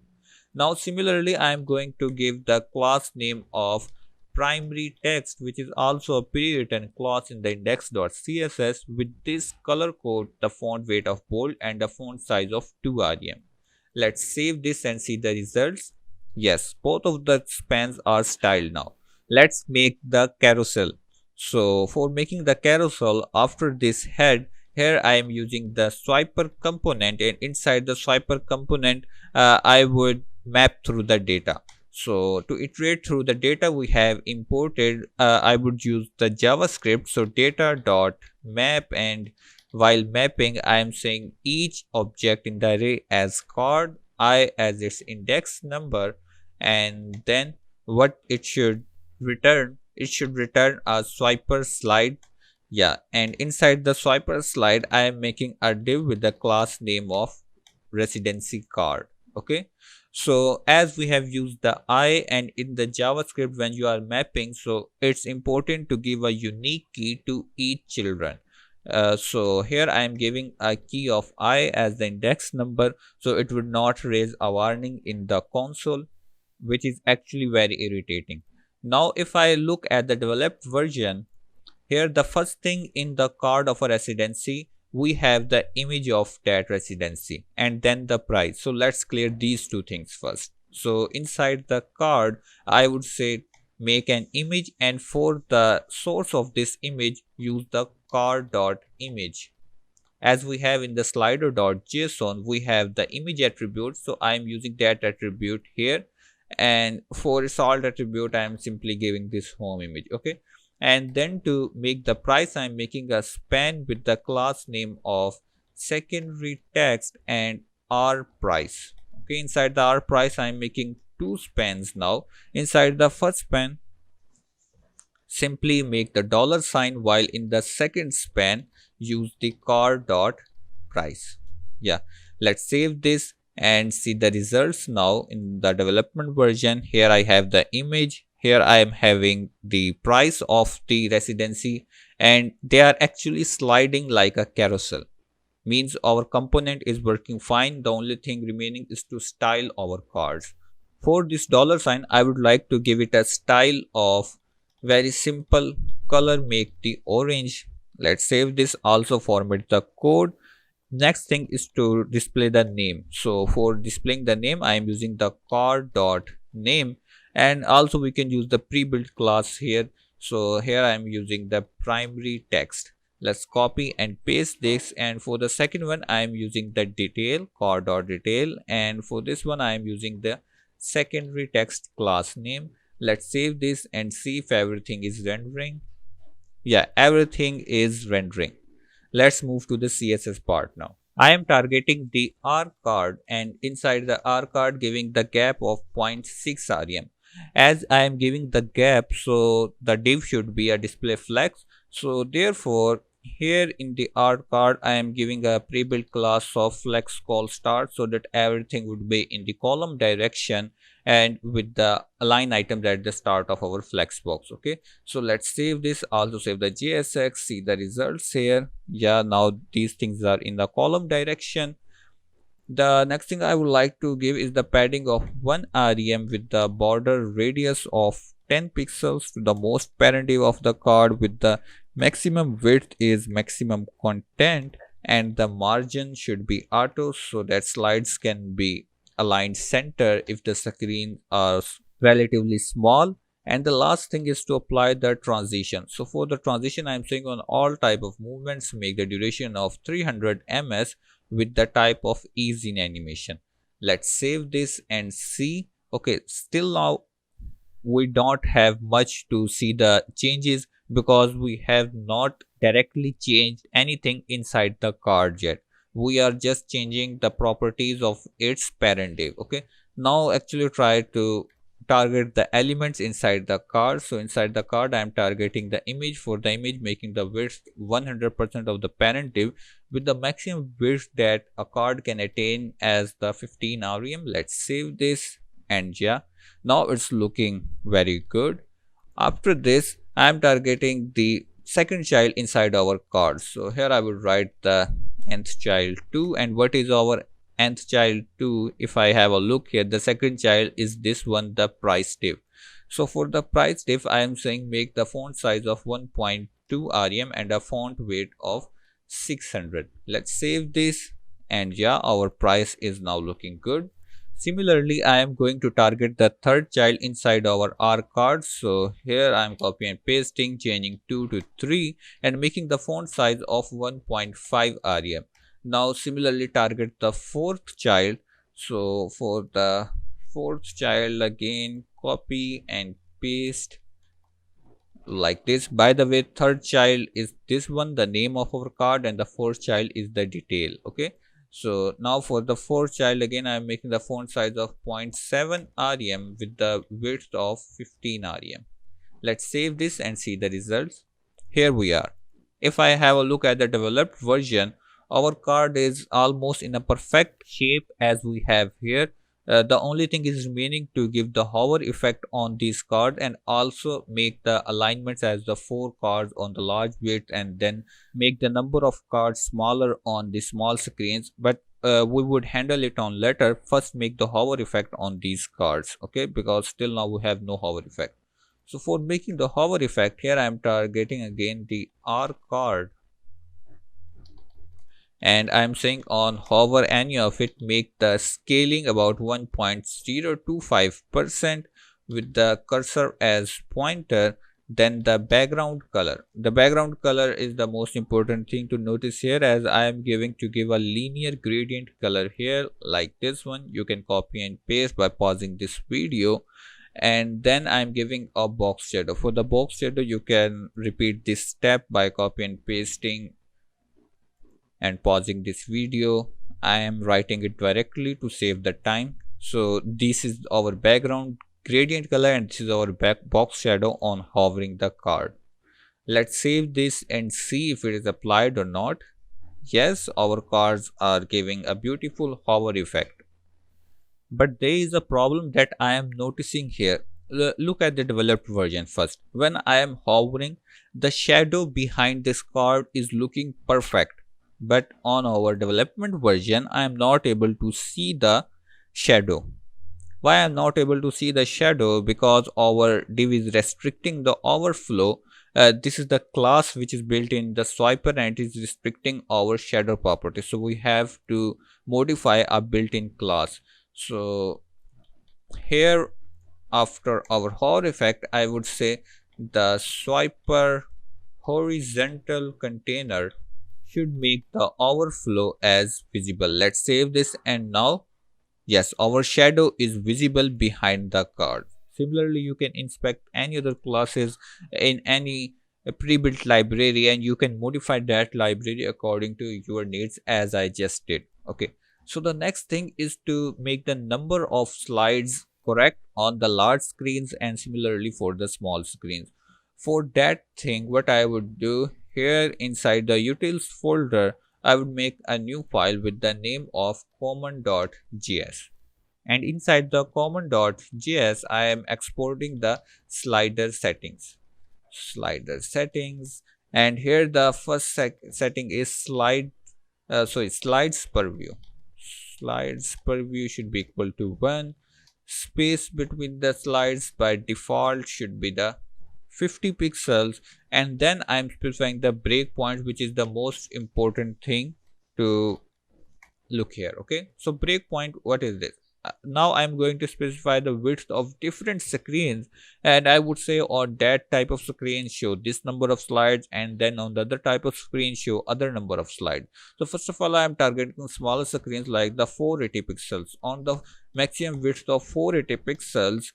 Now similarly I am going to give the class name of primary text, which is also a pre-written class in the index.css with this color code, the font weight of bold and the font size of 2 rem. Let's save this and see the results. Yes, both of the spans are styled now. Let's make the carousel. So for making the carousel, after this head, here I am using the swiper component, and inside the swiper component I would map through the data. So to iterate through the data we have imported, I would use the JavaScript. So data dot map, and while mapping I am saying each object in the array as card, I as its index number, and then what it should return, it should return a swiper slide. Yeah, and inside the swiper slide I am making a div with the class name of residency card. Okay, so as we have used the I, and in the JavaScript when you are mapping, so it's important to give a unique key to each children. So here I am giving a key of I as the index number, so it would not raise a warning in the console, which is actually very irritating. Now if I look at the developed version, here the first thing in the card of a residency, we have the image of that residency and then the price. So let's clear these two things first. So inside the card I would say make an image, and for the source of this image use the card.image. As we have in the slider.json, we have the image attribute, so I am using that attribute here, and for salt attribute I am simply giving this home image. Okay, and then to make the price I am making a span with the class name of secondary text and r price. Okay, inside the r price I am making two spans. Now inside the first span simply make the dollar sign, while in the second span use the car.price. Yeah, let's save this and see the results. Now in the development version, here I have the image, here I am having the price of the residency, and they are actually sliding like a carousel. Means our component is working fine. The only thing remaining is to style our cards. For this dollar sign I would like to give it a style of very simple color, make the orange. Let's save this, also format the code. Next thing is to display the name. So for displaying the name I am using the card.name, and also we can use the pre-built class here. So here I am using the primary text. Let's copy and paste this, and for the second one I am using the detail, card.detail, and for this one I am using the secondary text class name. Let's save this and see if everything is rendering. Yeah, everything is rendering. Let's move to the CSS part now. I am targeting the R card, and inside the R card giving the gap of 0.6 rem. As I am giving the gap, so the div should be a display flex. So therefore here in the R card I am giving a pre-built class of flex call start, so that everything would be in the column direction and with the align items at the start of our flex box. Okay, so let's save this, also save the JSX, see the results here. Yeah, now these things are in the column direction. The next thing I would like to give is the padding of 1 rem with the border radius of 10 pixels to the most parent div of the card, with the maximum width is maximum content, and the margin should be auto, so that slides can be aligned center if the screen are relatively small. And the last thing is to apply the transition. So for the transition I am saying on all type of movements make the duration of 300 ms with the type of ease in animation. Let's save this and see. Okay, still now we don't have much to see the changes because we have not directly changed anything inside the card yet. We are just changing the properties of its parent div. Okay, now actually try to target the elements inside the card. So inside the card I am targeting the image. For the image making the width 100% of the parent div with the maximum width that a card can attain as the 15 rem. Let's save this, and yeah, now it's looking very good. After this I am targeting the second child inside our card. So here I will write the nth child 2, and what is our nth child 2? If I have a look here, the second child is this one, the price div. So for the price div I am saying make the font size of 1.2 rem and a font weight of 600. Let's save this, and yeah, our price is now looking good. Similarly I am going to target the third child inside our R card. So here I am copying and pasting, changing 2 to 3 and making the font size of 1.5 rem. Now similarly target the fourth child. So for the fourth child again copy and paste like this. By the way, third child is this one, the name of our card, and the fourth child is the detail. Okay, so now for the fourth child again I am making the font size of 0.7 rem with the width of 15 rem. Let's save this and see the results. Here we are. If I have a look at the developed version, our card is almost in a perfect shape as we have here. The only thing is remaining to give the hover effect on this card and also make the alignments as the 4 cards on the large width, and then make the number of cards smaller on the small screens, but we would handle it on later. First make the hover effect on these cards, okay, because still now we have no hover effect. So for making the hover effect, here I am targeting again the R card, and I am saying on hover any of it make the scaling about 1.025%, with the cursor as pointer. Then the background color. The background color is the most important thing to notice here, as I am to give a linear gradient color here like this one. You can copy and paste by pausing this video. And then I'm giving a box shadow. For the box shadow, you can repeat this step by copy and pasting and pausing this video. I am writing it directly to save the time. So this is our background gradient color and this is our box shadow on hovering the card. Let's save this and see if it is applied or not. Yes, our cards are giving a beautiful hover effect. But there is a problem that I am noticing here. Look at the developed version first. When I am hovering, the shadow behind this card is looking perfect. But on our development version, I am not able to see the shadow. Why I am not able to see the shadow? Because our div is restricting the overflow. This is the class which is built in the swiper and it is restricting our shadow property. So we have to modify a built-in class. So here, after our hover effect, I would say the swiper horizontal container should make the overflow as visible. Let's save this, and now yes, our shadow is visible behind the card. Similarly, you can inspect any other classes in any pre-built library and you can modify that library according to your needs, as I just did. Okay, so the next thing is to make the number of slides correct on the large screens and similarly for the small screens. For that thing, what I would do here, inside the utils folder, I would make a new file with the name of common.js. And inside the common.js, I am exporting the slider settings. And here the first setting is slides per view. Slides per view should be equal to 1. Space between the slides by default should be the 50 pixels, and then I'm specifying the breakpoint, which is the most important thing to look here. Okay, so breakpoint, what is this? Now I'm going to specify the width of different screens, and I would say on that type of screen show this number of slides, and then on the other type of screen show other number of slides. So first of all, I am targeting smaller screens like the 480 pixels. On the maximum width of 480 pixels,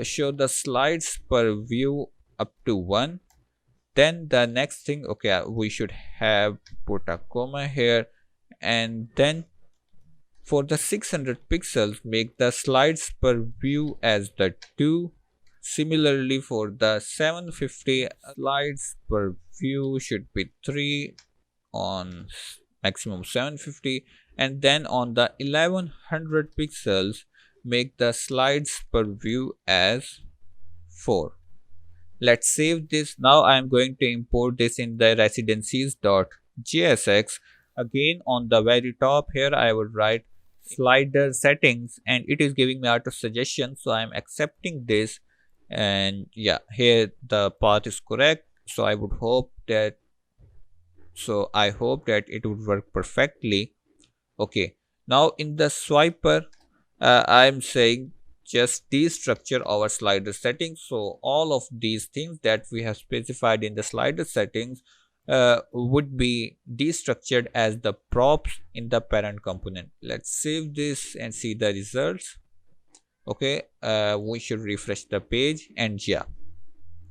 show the slides per view up to 1. Then the next thing, okay, we should have put a comma here, and then for the 600 pixels, make the slides per view as the 2. Similarly, for the 750, slides per view should be 3 on maximum 750, and then on the 1100 pixels, make the slides per view as 4. Let's save this. Now I am going to import this in the residencies.jsx. Again, on the very top here, I would write slider settings, and it is giving me auto suggestion, so I am accepting this. And yeah, here the path is correct, so I hope that it would work perfectly. Okay, now in the swiper, I am saying just destructure our slider settings. So all of these things that we have specified in the slider settings would be destructured as the props in the parent component. Let's save this and see the results. Okay, we should refresh the page, and yeah,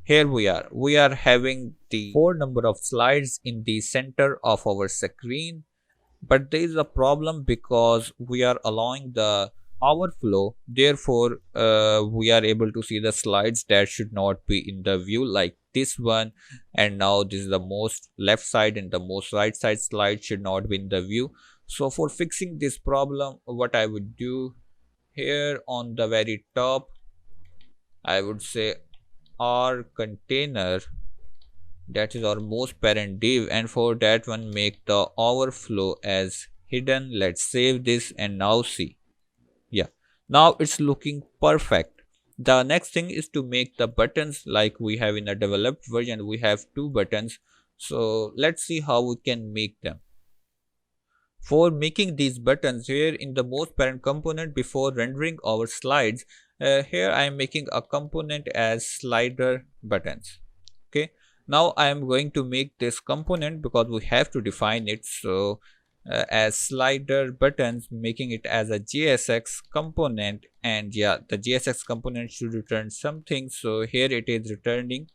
here we are having the 4 number of slides in the center of our screen. But there is a problem because we are allowing the overflow, therefore we are able to see the slides that should not be in the view, like this one. And now this is the most left side and the most right side slide should not be in the view. So for fixing this problem, what I would do here, on the very top, I would say our container, that is our most parent div, and for that one make the overflow as hidden. Let's save this and now see. Yeah, now it's looking perfect. The next thing is to make the buttons like we have in a developed version. We have 2 buttons, so let's see how we can make them. For making these buttons, here in the most parent component, before rendering our slides, Here I am making a component as slider buttons. Okay, now I am going to make this component because we have to define it. So as slider buttons, making it as a JSX component, and yeah, the JSX component should return something. So here it is returning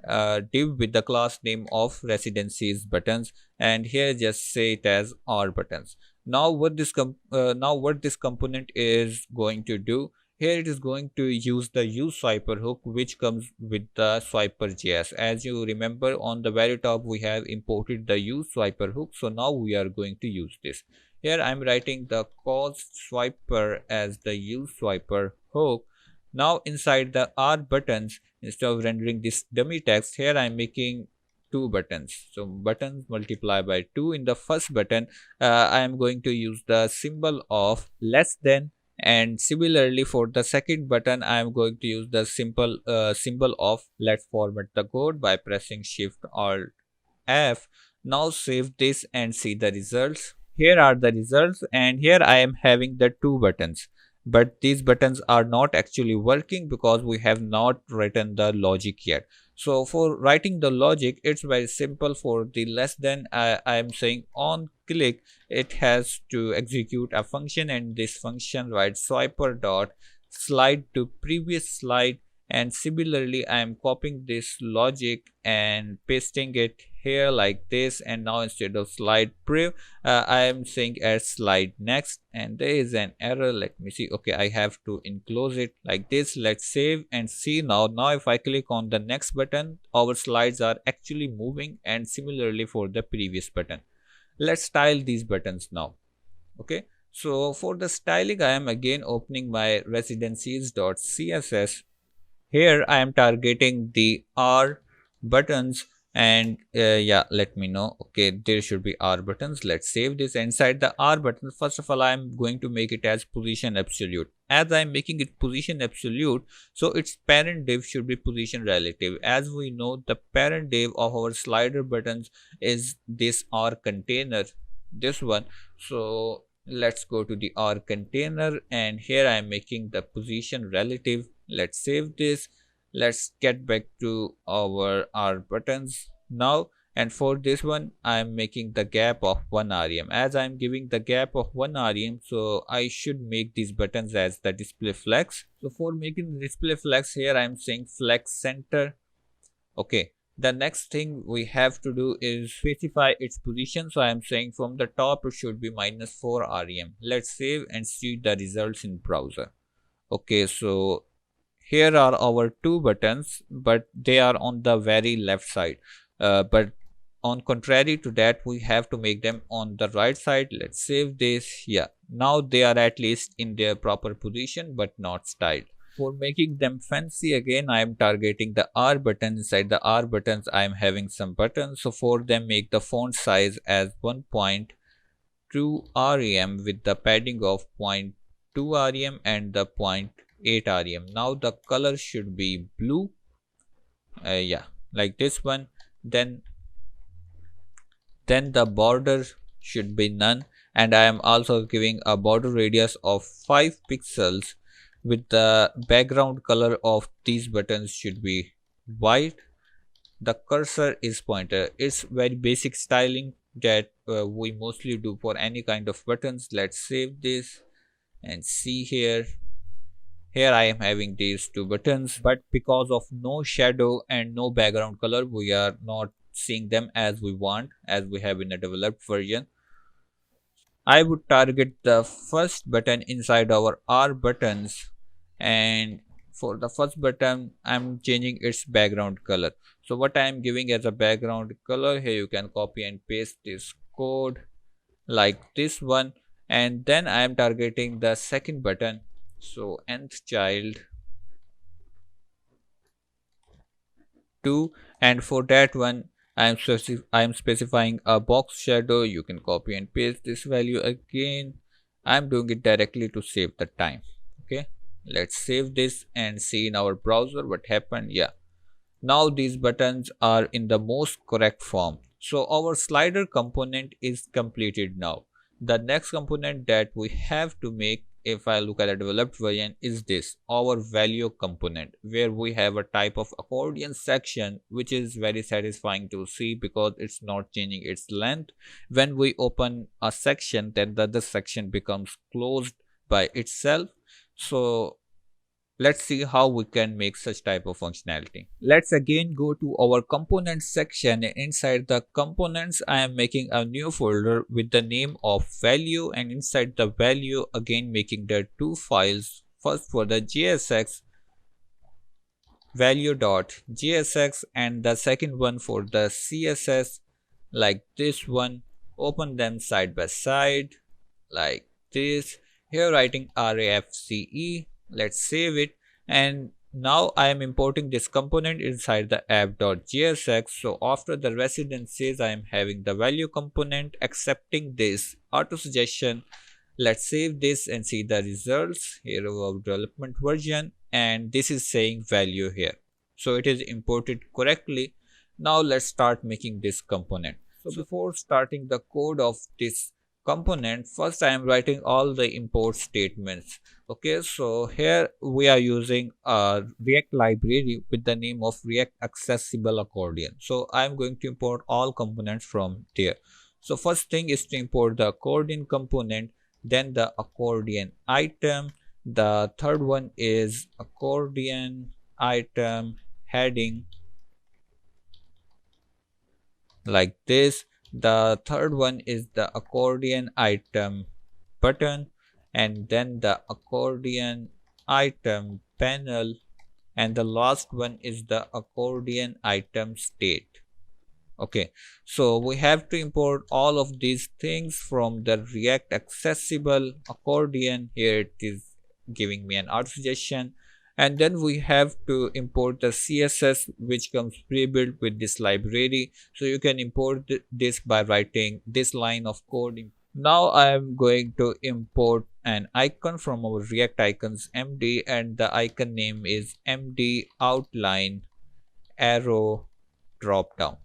div with the class name of residencies buttons, and here just say it as R buttons. Now what this component is going to do, here it is going to use the useSwiper hook which comes with the Swiper.js. As you remember, on the very top we have imported the useSwiper hook, so now we are going to use this. Here I am writing the cause swiper as the useSwiper hook. Now inside the R buttons, instead of rendering this dummy text, here I am making two buttons. So buttons multiply by 2. In the first button, I am going to use the symbol of less than, and similarly for the second button I am going to use the simple symbol of let's format the code by pressing Shift Alt F. Now save this and see the results. Here are the results, and here I am having the two buttons, but these buttons are not actually working because we have not written the logic yet. So for writing the logic, it's very simple. For the less than, I am saying on click it has to execute a function, and this function writes swiper dot slide to previous slide, and similarly I am copying this logic and pasting it here like this, and now instead of slide prev, I am saying as slide next, and there is an error. Let me see. Okay, I have to enclose it like this. Let's save and see. Now if I click on the next button, our slides are actually moving, and similarly for the previous button. Let's style these buttons now. Okay, so for the styling I am again opening my residencies.css. Here I am targeting the R buttons, and yeah, let me know. Okay, there should be R buttons. Let's save this. Inside the R button, first of all I am going to make it as position absolute. As I am making it position absolute, so its parent div should be position relative. As we know, the parent div of our slider buttons is this R container, this one. So let's go to the R container, and here I am making the position relative. Let's save this. Let's get back to our R buttons now, and for this one I am making the gap of 1 rem. As I am giving the gap of 1 rem, so I should make these buttons as the display flex. So for making the display flex, here I am saying flex center. Okay, the next thing we have to do is specify its position. So I am saying from the top it should be -4 rem. Let's save and see the results in browser. Okay, so here are our two buttons, but they are on the very left side. But on contrary to that, we have to make them on the right side. Let's save this. Yeah, now they are at least in their proper position but not styled. For making them fancy, again I am targeting the R button. Inside the R buttons I am having some buttons. So for them, make the font size as 1.2 rem with the padding of 0.2 rem and the 0.8 rem. Now the color should be blue. Yeah, like this one. Then the border should be none, and I am also giving a border radius of 5 pixels. With the background color of these buttons should be white. The cursor is pointer. It's very basic styling that we mostly do for any kind of buttons. Let's save this and see here. Here I am having these two buttons, but because of no shadow and no background color, we are not seeing them as we want, as we have in a developed version. I would target the first button inside our R buttons, and for the first button I'm changing its background color. So what I am giving as a background color, here you can copy and paste this code like this one, and then I am targeting the second button. So nth child 2, and for that one I am specifying a box shadow. You can copy and paste this value again. I am doing it directly to save the time. Okay, let's save this and see in our browser what happened. Yeah, now these buttons are in the most correct form. So our slider component is completed now. The next component that we have to make if I look at the developed version, is this our value component, where we have a type of accordion section, which is very satisfying to see because it's not changing its length. When we open a section, then the other section becomes closed by itself. So let's see how we can make such type of functionality. Let's again go to our components section. Inside the components, I am making a new folder with the name of value, and inside the value again making the two files. First for the JSX value.jsx, and the second one for the CSS, like this one. Open them side by side like this. Here writing RAFCE. Let's save it, and now I am importing this component inside the app.jsx. So after the resident says I am having the value component accepting this auto suggestion, let's save this and see the results. Here our development version, and this is saying value here, so it is imported correctly. Now let's start making this component. So before starting the code of this component, first I am writing all the import statements. Okay, so here we are using a React library with the name of React Accessible Accordion. So I am going to import all components from there. So first thing is to import the accordion component, then the accordion item. The third one is accordion item heading, like this. The third one is the accordion item button, and then the accordion item panel, and the last one is the accordion item state. Okay, so we have to import all of these things from the React Accessible Accordion. Here it is giving me an auto suggestion, and then we have to import the CSS, which comes pre-built with this library. So you can import this by writing this line of code. Now I am going to import an icon from our React Icons MD, and the icon name is MD outline arrow dropdown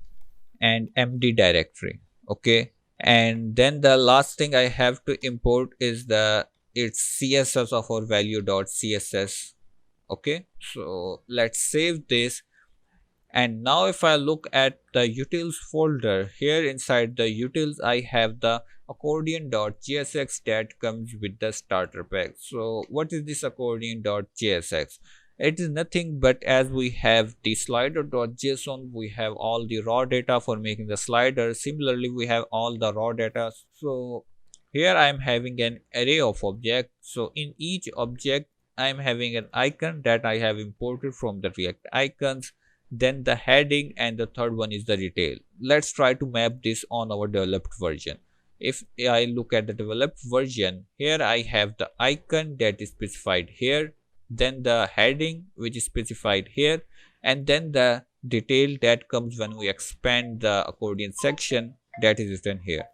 and MD directory. Okay, and then the last thing I have to import is its CSS of our value.css. Okay, so let's save this. And now if I look at the utils folder, here inside the utils I have the accordion.jsx that comes with the starter pack. So what is this accordion.jsx? It is nothing but, as we have the slider.json, we have all the raw data for making the slider. Similarly, we have all the raw data. So here I am having an array of objects. So in each object I am having an icon that I have imported from the React Icons, then the heading, and the third one is the detail. Let's try to map this on our developed version. If I look at the developed version, here I have the icon that is specified here, then the heading which is specified here, and then the detail that comes when we expand the accordion section, that is written here.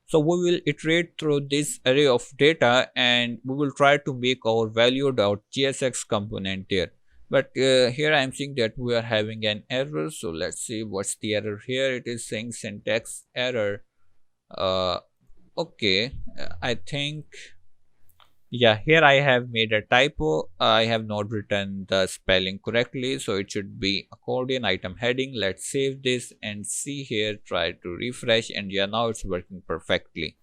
So we will iterate through this array of data, and we will try to make our value.jsx component here. But here I am seeing that we are having an error. So let's see what's the error here. It is saying syntax error. Okay, I think, yeah, here I have made a typo. I have not written the spelling correctly, so it should be accordion item heading. Let's save this and see here, try to refresh, and yeah, now it's working perfectly.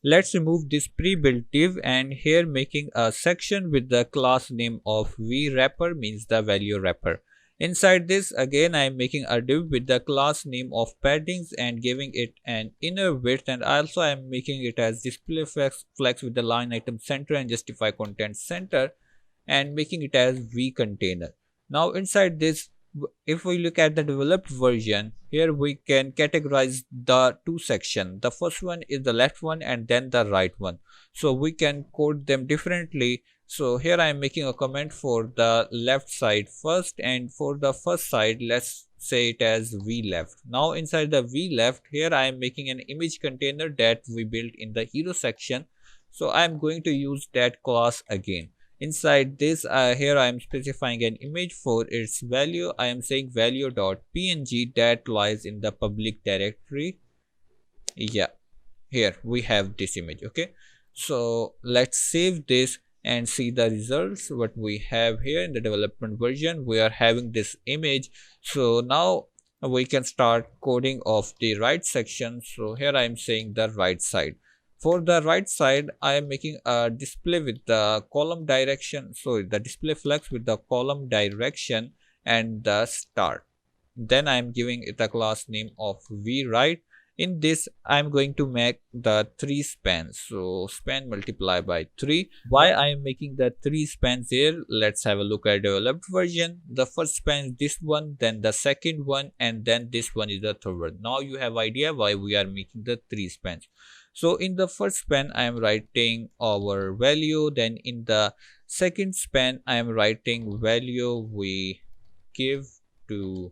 Let's remove this pre-built div, and here making a section with the class name of vWrapper, means the value wrapper. Inside this, again I am making a div with the class name of paddings and giving it an inner width, and also I am making it as display flex with the line item center and justify content center, and making it as vContainer. Now inside this, if we look at the developed version, here we can categorize the two sections. The first one is the left one and then the right one. So we can code them differently. So here I am making a comment for the left side first, and for the first side, let's say it as vLeft. Now inside the vLeft, here I am making an image container that we built in the hero section. So I am going to use that class again. Inside this, here I am specifying an image for its value. I am saying value.png that lies in the public directory. Yeah, here we have this image. Okay, So let's save this and see the results. What we have here in the development version, we are having this image. So now we can start coding of the right section. So here I am saying the right side. For the right side, I am making a display with the column direction. So the display flex with the column direction and the start. Then I am giving it a class name of VWrite. In this, I am going to make the 3 spans. So span multiply by 3. Why I am making the 3 spans here? Let's have a look at developed version. The first span is this one, then the second one, and then this one is the third one. Now you have idea why we are making the 3 spans. So in the first span, I am writing our value. Then in the second span, I am writing value we give to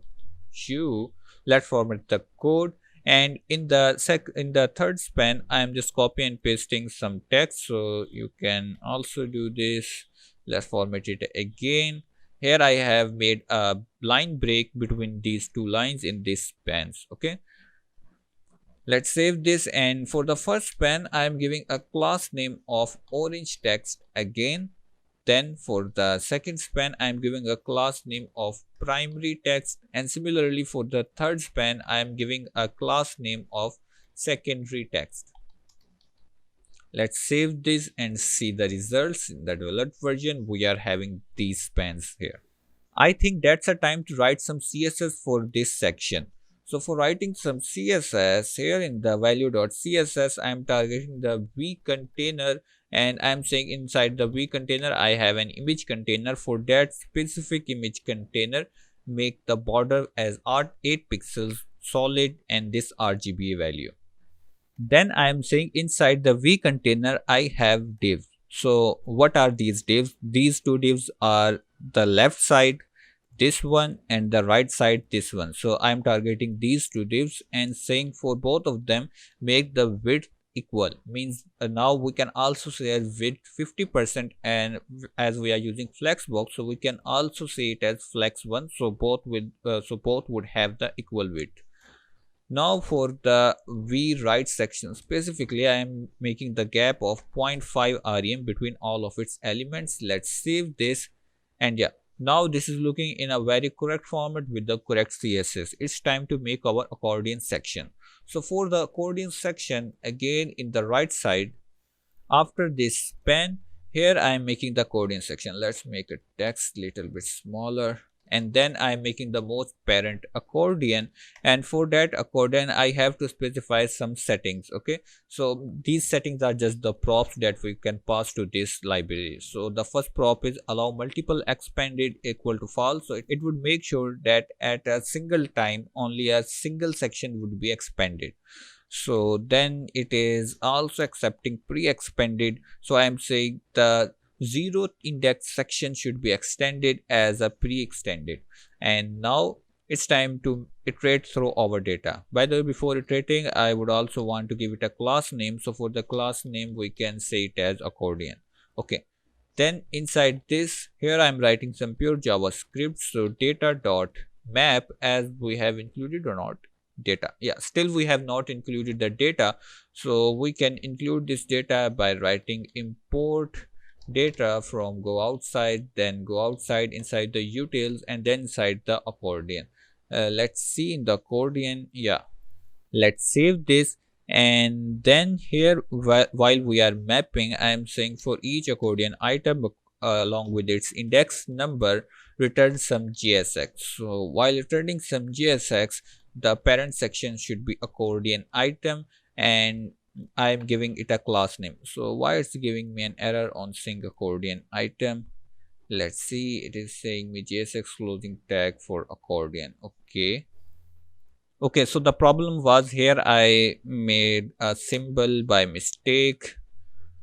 you. Let's format the code. And in the third span, I am just copy and pasting some text. So you can also do this. Let's format it again. Here I have made a line break between these two lines in these spans. Okay. Let's save this, and for the first span, I am giving a class name of orange text again. Then for the second span, I am giving a class name of primary text, and similarly for the third span, I am giving a class name of secondary text. Let's save this and see the results. In the developed version, we are having these spans here. I think that's a time to write some CSS for this section. So for writing some CSS, here in the value.css, I am targeting the v container, and I am saying inside the v container, I have an image container. For that specific image container, make the border as 8 pixels solid and this RGB value. Then I am saying inside the v container, I have divs. So what are these divs? These two divs are the left side, this one, and the right side, this one. So I'm targeting these two divs and saying for both of them, make the width equal. Means now we can also say width 50%, and as we are using flexbox, so we can also say it as flex1. So both would have the equal width. Now for the VWrite section specifically, I am making the gap of 0.5 rem between all of its elements. Let's save this, and yeah, now this is looking in a very correct format with the correct CSS. It's time to make our accordion section. So for the accordion section, again in the right side, after this span, here I am making the accordion section. Let's make the text little bit smaller. And then I am making the most parent accordion, and for that accordion I have to specify some settings. Okay, so these settings are just the props that we can pass to this library. So the first prop is allow multiple expanded equal to false. So it would make sure that at a single time only a single section would be expanded. So then it is also accepting pre-expanded. So I am saying the 0th index section should be extended as a pre-extended. And now it's time to iterate through our data. By the way, before iterating, I would also want to give it a class name. So for the class name, we can say it as accordion. Okay. Then inside this, here I'm writing some pure JavaScript. So data.map, as we have included or not data. Yeah, still we have not included the data. So we can include this data by writing import data from go outside, then go outside inside the utils, and then inside the accordion. Let's see in the accordion. Yeah, let's save this, and then here while we are mapping, I am saying for each accordion item along with its index number, return some JSX. So while returning some JSX, the parent section should be accordion item, and I am giving it a class name. So why it's giving me an error on sync accordion item? Let's see, it is saying me JSX closing tag for accordion. Okay, so the problem was here I made a symbol by mistake.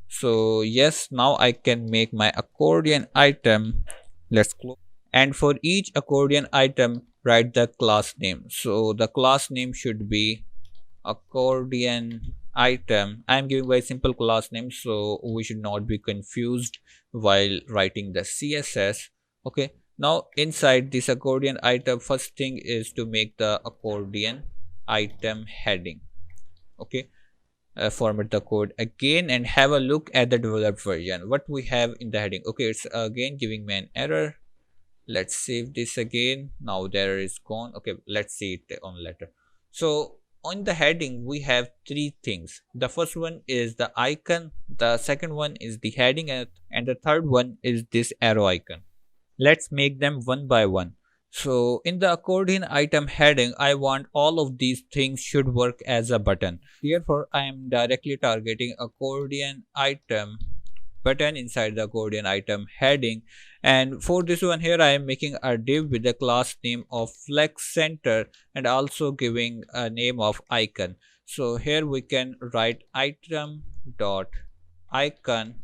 So yes, now I can make my accordion item. Let's close. And for each accordion item, write the class name. So the class name should be accordion item. I am giving very simple class name, so we should not be confused while writing the CSS. Okay, now inside this accordion item, first thing is to make the accordion item heading. Okay, format the code again and have a look at the developed version. What we have in the heading? Okay, it's again giving me an error. Let's save this again. Now the error is gone. Okay, let's see it on later. So on the heading we have three things. The first one is the icon, the second one is the heading, and the third one is this arrow icon. Let's make them one by one. So in the accordion item heading, I want all of these things should work as a button. Therefore, I am directly targeting accordion item button inside the accordion item heading. And for this one here, I am making a div with the class name of flex center and also giving a name of icon. So here we can write item dot icon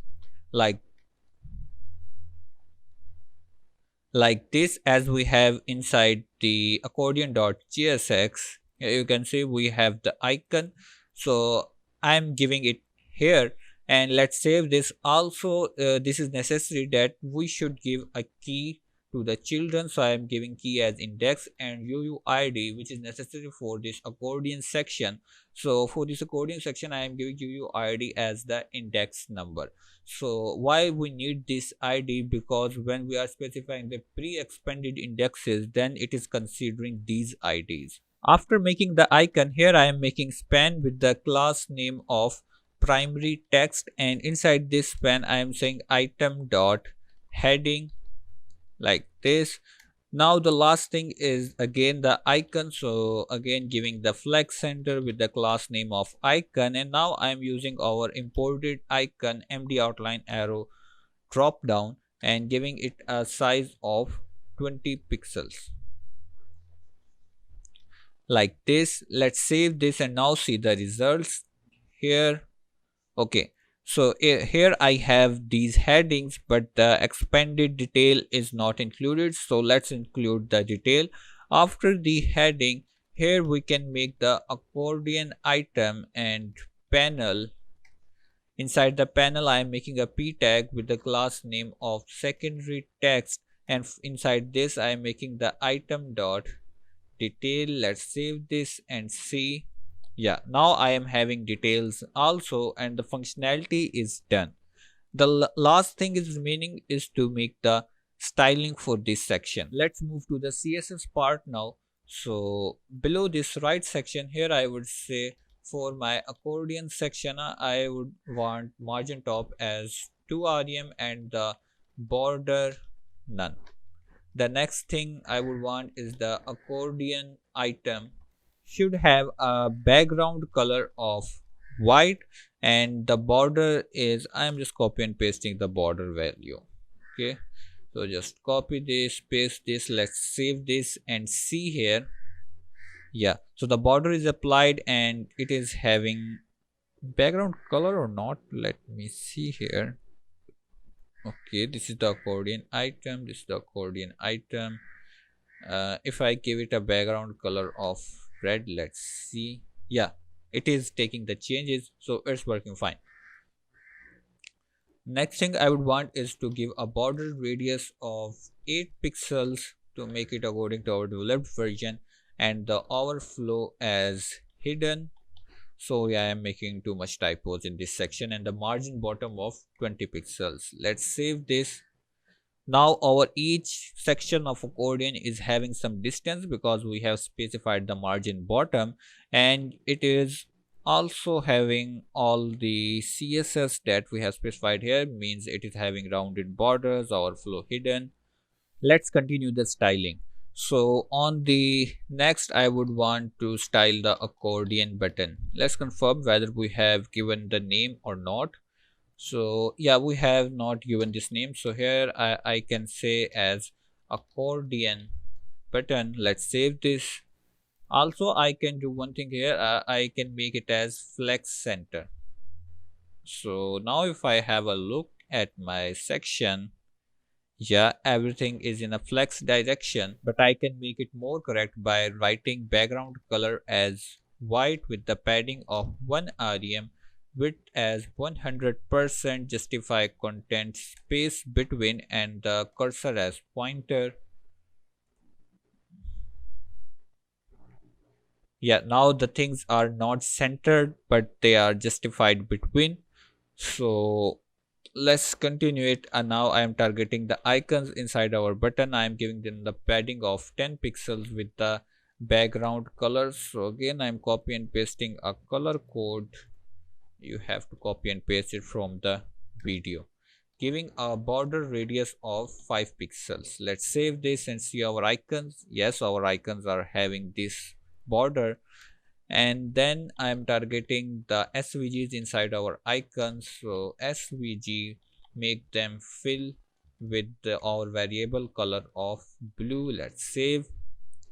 like this, as we have inside the accordion.jsx. You can see we have the icon, so I'm giving it here. And let's save this. Also this is necessary that we should give a key to the children, so I am giving key as index, and UUID, which is necessary for this accordion section. So for this accordion section I am giving UUID as the index number. So why we need this ID? Because when we are specifying the pre-expanded indexes, then it is considering these IDs. After making the icon, here I am making span with the class name of primary text, and inside this span I am saying item dot heading like this. Now the last thing is again the icon, so again giving the flex center with the class name of icon. And now I am using our imported icon MD outline arrow drop down and giving it a size of 20 pixels like this. Let's save this and now see the results here. Okay, so here I have these headings, but the expanded detail is not included. So let's include the detail. After the heading, here we can make the accordion item and panel. Inside the panel, I am making a p tag with the class name of secondary text, and inside this I am making the item dot detail. Let's save this and see. Yeah, now I am having details also, and the functionality is done. The last thing is remaining is to make the styling for this section. Let's move to the CSS part now. So below this right section here, I would say for my accordion section, I would want margin top as 2 rem and the border none. The next thing I would want is the accordion item should have a background color of white, and the border is, I am just copy and pasting the border value. Okay, so just copy this, paste this, let's save this and see here. Yeah, so the border is applied and it is having background color or not. Let me see here. Okay, this is the accordion item, this is the accordion item. If I give it a background color of red, let's see. Yeah, it is taking the changes, so it's working fine. Next thing I would want is to give a border radius of 8 pixels to make it according to our developed version, and the overflow as hidden. So yeah, I am making too much typos in this section, and the margin bottom of 20 pixels. Let's save this. Now our each section of accordion is having some distance because we have specified the margin bottom, and it is also having all the CSS that we have specified here, means it is having rounded borders, overflow hidden. Let's continue the styling. So on the next I would want to style the accordion button. Let's confirm whether we have given the name or not. So yeah, we have not given this name, so here I can say as accordion button. Let's save this. Also I can do one thing here, I can make it as flex center. So now if I have a look at my section, yeah, everything is in a flex direction, but I can make it more correct by writing background color as white with the padding of 1 rem, width as 100%, justify content space between, and the cursor as pointer. Yeah, now the things are not centered, but they are justified between. So let's continue it. And now I am targeting the icons inside our button. I am giving them the padding of 10 pixels with the background colors. So again, I'm copy and pasting a color code. You have to copy and paste it from the video, giving a border radius of 5 pixels. Let's save this and see our icons. Yes, our icons are having this border. And then I'm targeting the SVGs inside our icons. So SVG, make them fill with our variable color of blue. Let's save.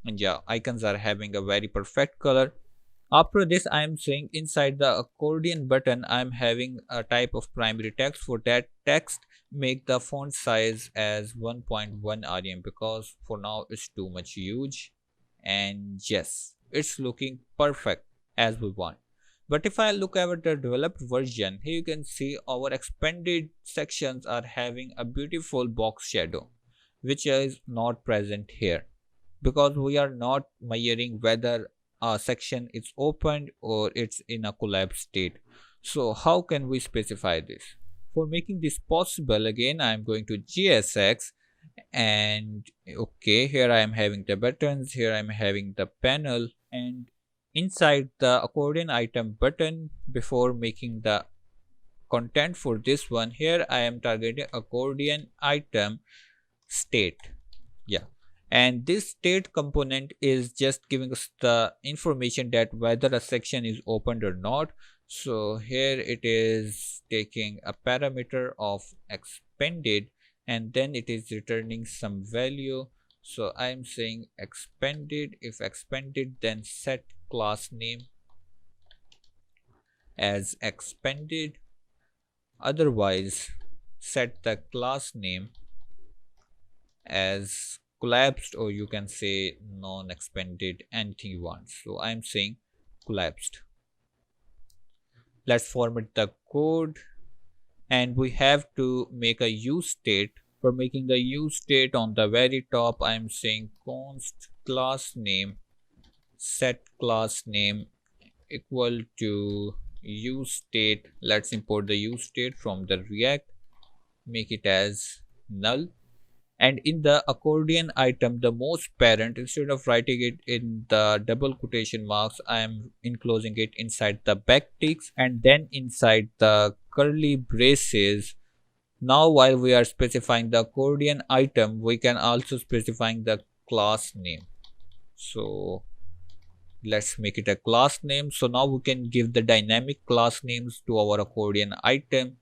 And yeah, icons are having a very perfect color. After this, I am saying inside the accordion button, I am having a type of primary text. For that text, make the font size as 1.1 rem, because for now it's too much huge. And yes, it's looking perfect as we want. But if I look at the developed version, here you can see our expanded sections are having a beautiful box shadow, which is not present here, because we are not measuring whether a section is opened or it's in a collapsed state. So how can we specify this? For making this possible, again I am going to JSX, and okay, here I am having the buttons, here I am having the panel, and inside the accordion item button, before making the content for this one, here I am targeting accordion item state. Yeah, and this state component is just giving us the information that whether a section is opened or not. So here it is taking a parameter of expanded, and then it is returning some value. So I am saying expanded. If expanded, then set class name as expanded. Otherwise, set the class name as collapsed, or you can say non-expanded, anything you want. So I'm saying collapsed. Let's format the code, and we have to make a use state. For making the use state, on the very top I'm saying const class name set class name equal to use state. Let's import the use state from the React, make it as null. And in the accordion item, the most parent, instead of writing it in the double quotation marks, I am enclosing it inside the backticks and then inside the curly braces. Now while we are specifying the accordion item, we can also specifying the class name. So let's make it a class name. So now we can give the dynamic class names to our accordion item,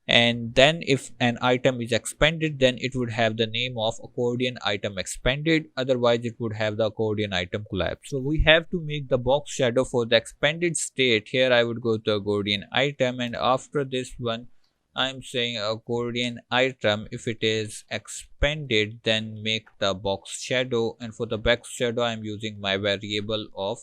and then if an item is expanded, then it would have the name of accordion item expanded, otherwise it would have the accordion item collapse. So we have to make the box shadow for the expanded state. Here I would go to accordion item, and after this one I'm saying accordion item, if it is expanded, then make the box shadow, and for the box shadow I'm using my variable of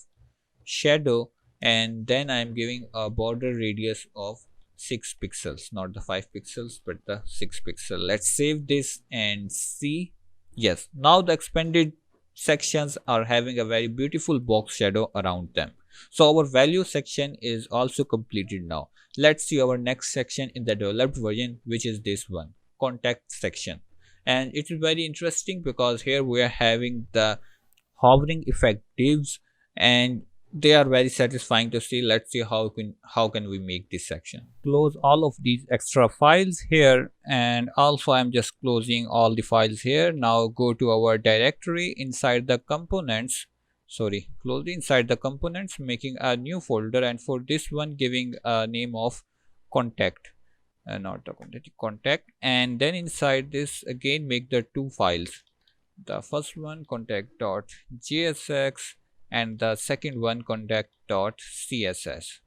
shadow, and then I'm giving a border radius of 6 pixels, not the 5 pixels but the 6 pixel. Let's save this and see. Yes, now the expanded sections are having a very beautiful box shadow around them. So our value section is also completed. Now let's see our next section in the developed version, which is this one, contact section. And it is very interesting because here we are having the hovering effect divs, and they are very satisfying to see. Let's see how can we make this section. Close all of these extra files here, and also I'm just closing all the files here. Now go to our directory inside the components. Sorry, close inside the components, making a new folder, and for this one giving a name of contact, not the contact. And then inside this again make the two files. The first one contact.jsx and the second one contact.css.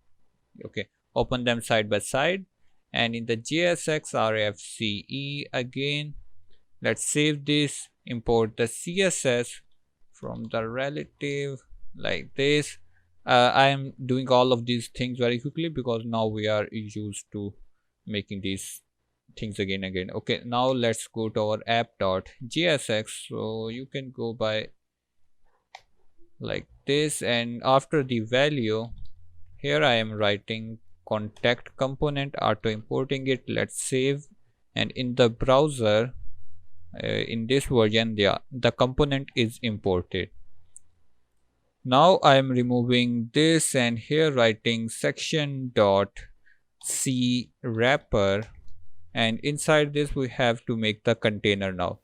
Okay, open them side by side, and in the JSX RFCE again, let's save this, import the CSS from the relative like this. I am doing all of these things very quickly because now we are used to making these things again. Okay, now let's go to our app.jsx. So you can go by like this, and after the value here I am writing contact component, auto importing it. Let's save, and in the browser in this version the component is imported. Now I am removing this and here writing section dot c wrapper, and inside this we have to make the container. Now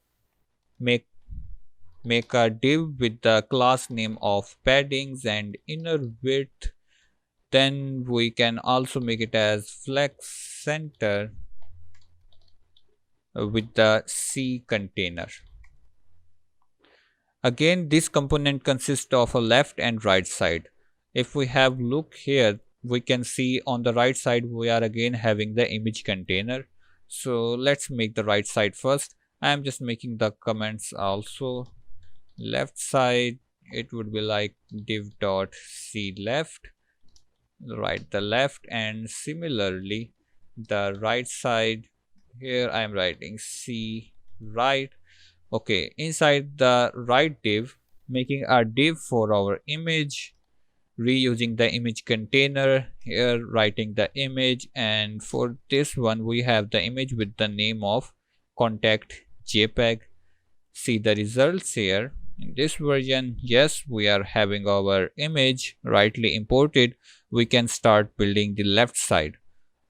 make a div with the class name of paddings and inner width. Then we can also make it as flex center with the C container. Again, this component consists of a left and right side. If we have look here, we can see on the right side we are again having the image container. So let's make the right side first. I am just making the comments also. Left side, it would be like div dot c left, right the left, and similarly the right side, here I am writing c right. Okay, inside the right div, making a div for our image, reusing the image container, here writing the image, and for this one we have the image with the name of contact jpeg. See the results here. In this version, yes, we are having our image rightly imported. We can start building the left side.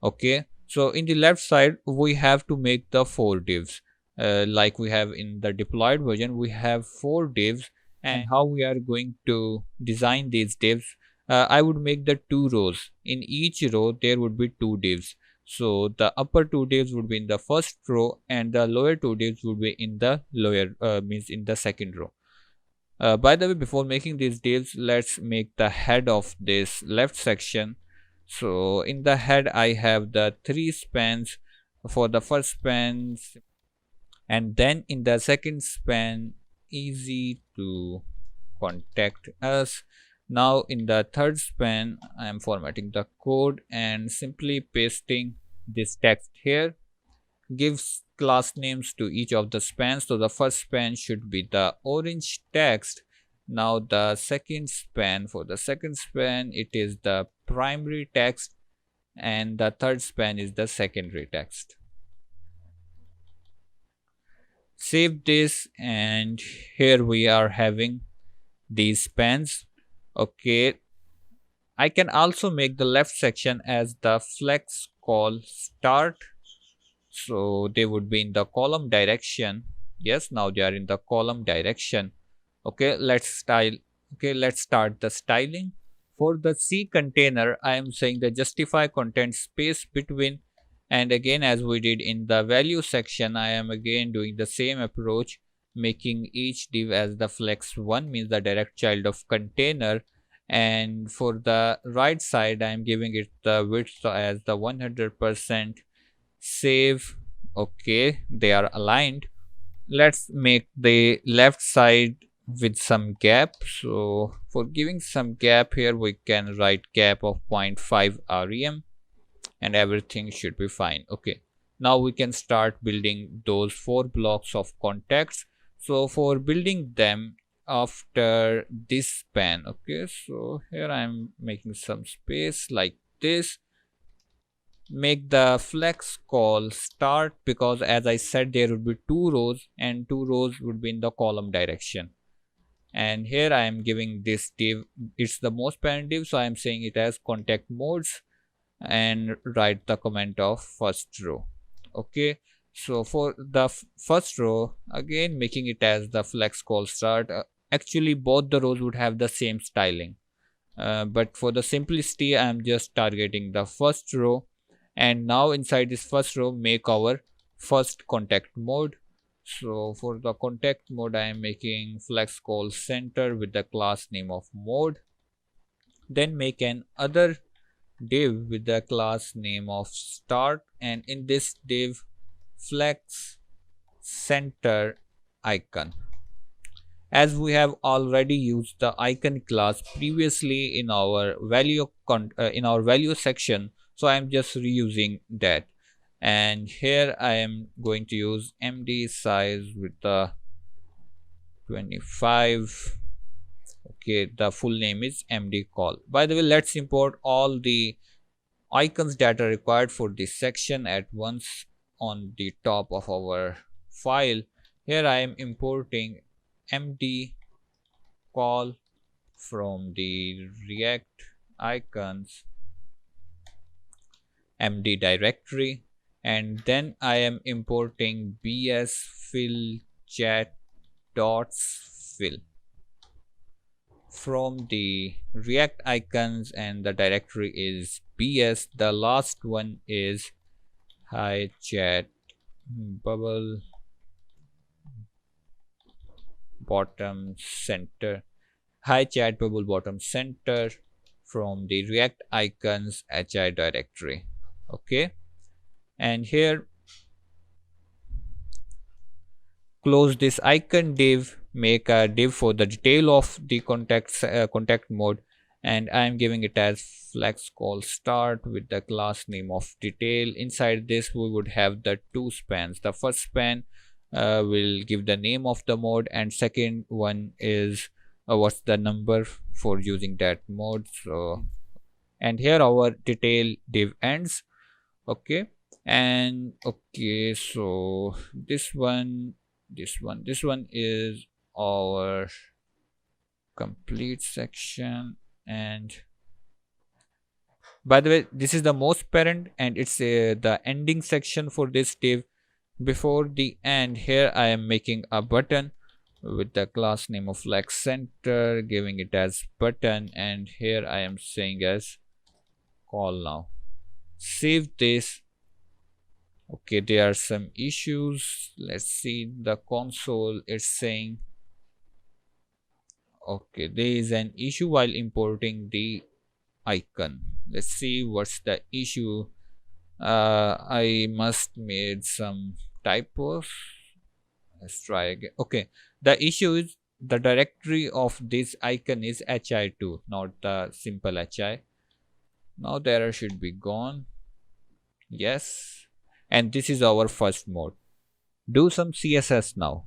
Okay, so in the left side we have to make the 4 divs. Like we have in the deployed version, we have 4 divs, and how we are going to design these divs, I would make the 2 rows. In each row there would be 2 divs. So the upper 2 divs would be in the first row and the lower 2 divs would be in the lower means in the second row. By the way, before making these divs, let's make the head of this left section. So in the head I have the 3 spans. For the first span, and then in the second span, easy to contact us. Now in the third span I am formatting the code and simply pasting this text here. Gives class names to each of the spans. So the first span should be the orange text. Now the second span, for the second span it is the primary text, and the third span is the secondary text. Save this, and here we are having these spans. Okay, I can also make the left section as the flex call start, so they would be in the column direction. Yes, now they are in the column direction. Okay, let's start the styling. For the C container, I am saying the justify content space between, and again as we did in the value section, I am again doing the same approach, making each div as the flex 1, means the direct child of container. And for the right side I am giving it the width as the 100%. Save. Okay, they are aligned. Let's make the left side with some gap. So for giving some gap here, we can write gap of 0.5 rem and everything should be fine. Okay, now we can start building those 4 blocks of contacts. So for building them after this span, okay, so here I am making some space like this. Make the flex call start, because as I said there would be 2 rows and 2 rows would be in the column direction. And here I am giving this div, it's the most parent div, so I am saying it as contact modes, and write the comment of first row. Okay, so for the first row, again making it as the flex call start. Actually both the rows would have the same styling, but for the simplicity I am just targeting the first row. And now inside this first row, make our first contact mode. So for the contact mode, I am making flex call center with the class name of mode. Then make an other div with the class name of start, and in this div flex center icon. As we have already used the icon class previously in our value section, so I am just reusing that. And here I am going to use MD size with the 25. Okay, the full name is MD call. By the way, let's import all the icons that are required for this section at once on the top of our file. Here I am importing MD call from the React icons MD directory, and then I am importing bs fill chat dots fill from the React icons, and the directory is bs. The last one is hi chat bubble bottom center, hi chat bubble bottom center from the React icons hi directory. Okay, and here close this icon div, make a div for the detail of the contact mode, and I am giving it as flex call start with the class name of detail. Inside this we would have the two spans. The first span will give the name of the mode, and second one is what's the number for using that mode. So, and here our detail div ends. Okay, and okay, so this one is our complete section. And by the way, this is the most parent, and it's the ending section for this div. Before the end, here I am making a button with the class name of flex center, giving it as button, and here I am saying as call now. Save this. Okay, there are some issues. Let's see the console. It's saying okay, there is an issue while importing the icon. Let's see what's the issue. I must made some typos. Let's try again. Okay, the issue is the directory of this icon is hi2, not the simple hi. Now the error should be gone. Yes, and this is our first mode. Do some CSS now.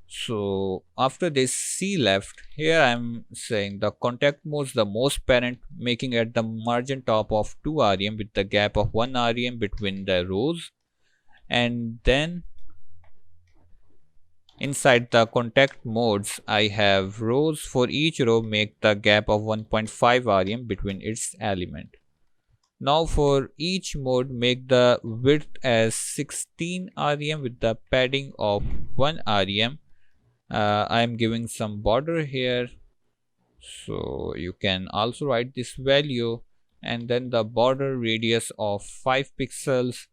So after this C left, here I'm saying the contact mode is the most parent, making it the margin top of 2 rem with the gap of 1 rem between the rows, and then inside the contact modes I have rows. For each row make the gap of 1.5 rem between its element. Now for each mode make the width as 16 rem with the padding of 1 rem. I am giving some border here, so you can also write this value, and then the border radius of 5 pixels,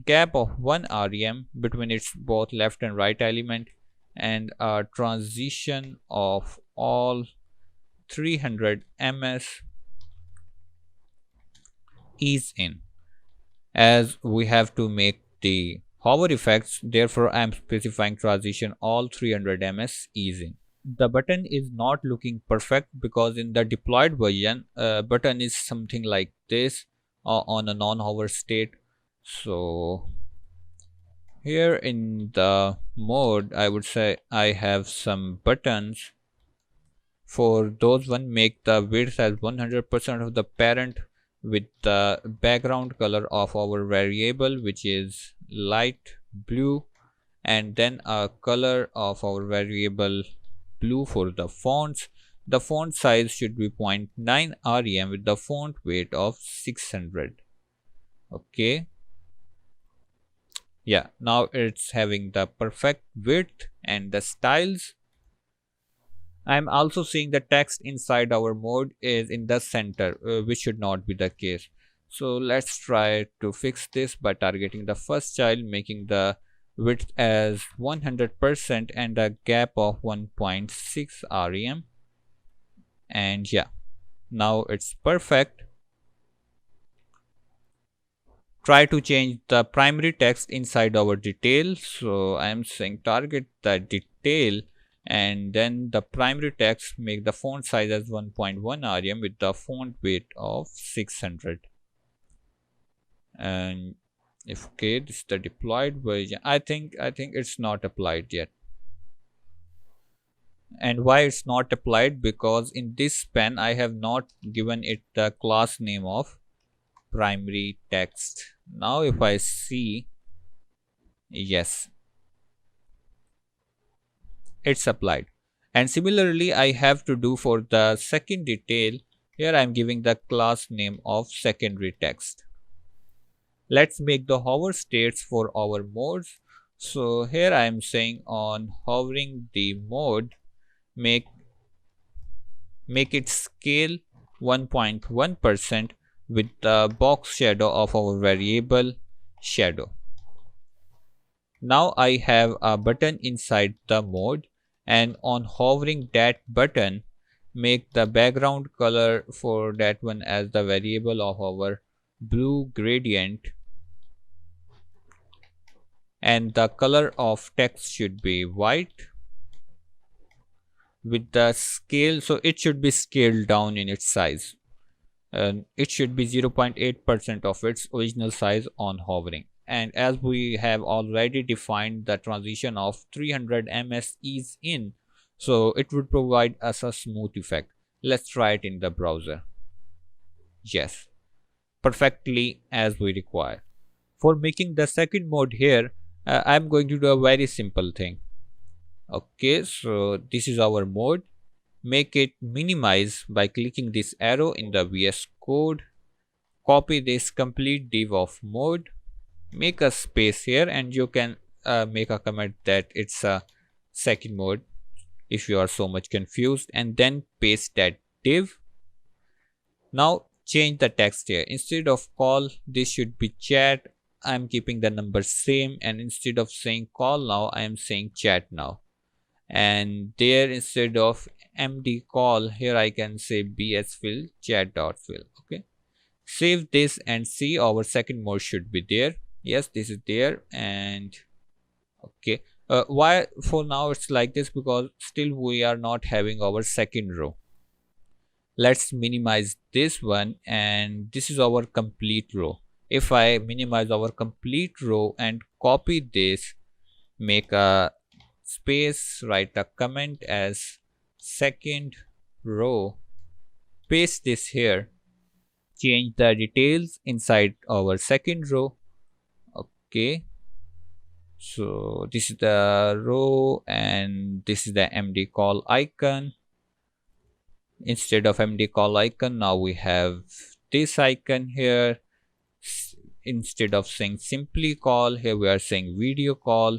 gap of 1 rem between its both left and right element, and a transition of all 300 ms ease in, as we have to make the hover effects. Therefore I am specifying transition all 300 ms ease in. The button is not looking perfect because in the deployed version button is something like this on a non-hover state. So here in the mode I would say I have some buttons. For those one, make the width as 100% of the parent with the background color of our variable, which is light blue, and then a color of our variable blue for the fonts. The font size should be 0.9 rem with the font weight of 600. Okay, yeah, now it's having the perfect width. And the styles, I'm also seeing the text inside our mode is in the center, which should not be the case. So let's try to fix this by targeting the first child, making the width as 100% and a gap of 1.6 rem. And yeah, now it's perfect. Try to change the primary text inside our detail. So I'm saying target the detail, and then the primary text, make the font size as 1.1 rem with the font weight of 600. And if okay, this is the deployed version. I think it's not applied yet. And why it's not applied? Because in this pen I have not given it the class name of primary text. Now if I see, yes, it's applied. And similarly I have to do for the second detail. Here I am giving the class name of secondary text. Let's make the hover states for our modes. So here I am saying on hovering the mode, make it scale 1.1% with the box shadow of our variable shadow. Now I have a button inside the mode, and on hovering that button, make the background color for that one as the variable of our blue gradient, and the color of text should be white with the scale, so it should be scaled down in its size, and it should be 0.8% of its original size on hovering. And as we have already defined the transition of 300 ms ease in, so it would provide us a smooth effect. Let's try it in the browser. Yes, perfectly as we require. For making the second mode here, I'm going to do a very simple thing. Okay, so this is our mode. Make it minimize by clicking this arrow in the VS Code. Copy this complete div of mode. Make a space here, and you can make a comment that it's a second mode if you are so much confused, and then paste that div. Now change the text here. Instead of call, this should be chat. I'm keeping the number same, and instead of saying call now, I am saying chat now. And there, instead of md call, here I can say bsfill chat.fill. Okay, save this and see our second mode should be there. Yes, this is there. And okay, why for now it's like this? Because still we are not having our second row. Let's minimize this one, and this is our complete row. If I minimize our complete row and copy this, make a space, write a comment as second row, paste this here, change the details inside our second row. Okay, so this is the row, and this is the md call icon. Instead of md call icon, now we have this icon here. Instead of saying simply call, here we are saying video call.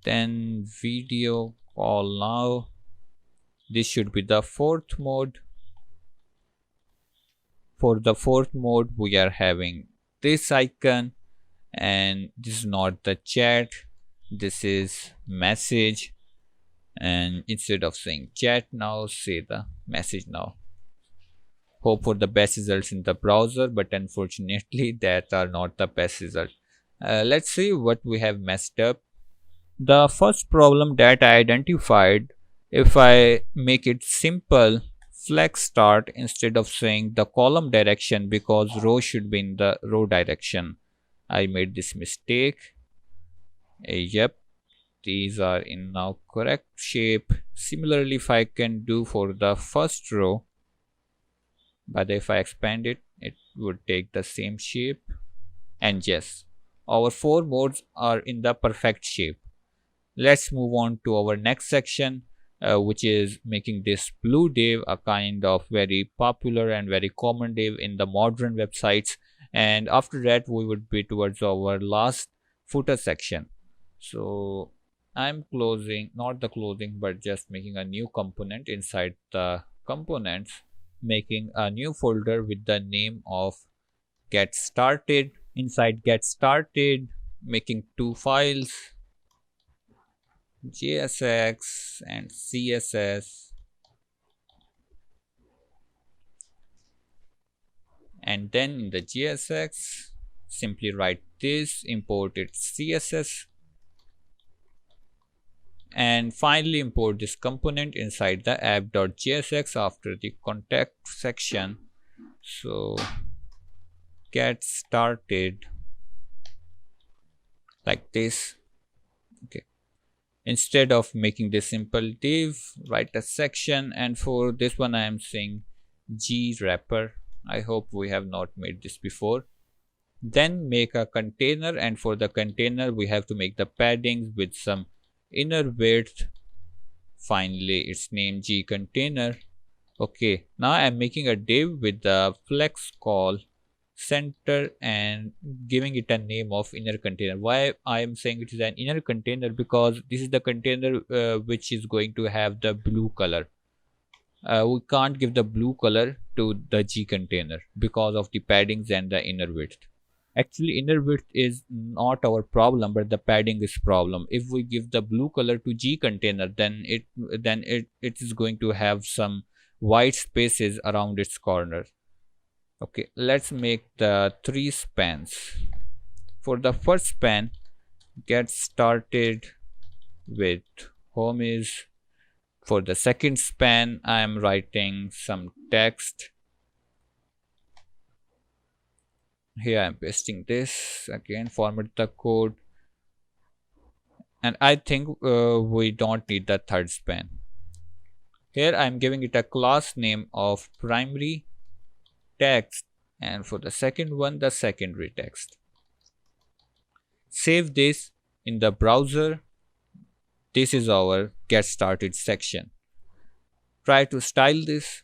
Then video call now. This should be the fourth mode. For the fourth mode, we are having this icon, and this is not the chat, this is message. And instead of saying chat now, say the message now. Hope for the best results in the browser, but unfortunately that are not the best result. Let's see what we have messed up. The first problem that I identified, if I make it simple, flex start instead of saying the column direction, because row should be in the row direction. I made this mistake. Yep, these are in now correct shape. Similarly, if I can do for the first row, but if I expand it, it would take the same shape. And yes, our four modes are in the perfect shape. Let's move on to our next section, which is making this blue div a kind of very popular and very common div in the modern websites. And after that, we would be towards our last footer section. So I'm closing, not the closing, but just making a new component inside the components, making a new folder with the name of get started. Inside get started, making two files, JSX and CSS, and then in the JSX simply write this, import its CSS, and finally import this component inside the app.jsx after the contact section. So get started like this. Okay, Instead of making this simple div, write a section, and for this one I am saying G wrapper. I hope we have not made this before. Then make a container, and for the container we have to make the paddings with some inner width. Finally its name G container. Okay, now I am making a div with the flex call center and giving it a name of inner container. Why I am saying it is an inner container? Because this is the container which is going to have the blue color. We can't give the blue color to the G container because of the paddings and the inner width. Actually inner width is not our problem, but the padding is problem. If we give the blue color to G container, then it is going to have some white spaces around its corner. Okay, let's make the 3 spans. For the first span, get started with home is. For the second span, I am writing some text. Here I am pasting this again, format the code, and I think we don't need the third span. Here I am giving it a class name of primary text, and for the second one the secondary text. Save this in the browser. This is our get started section. Try to style this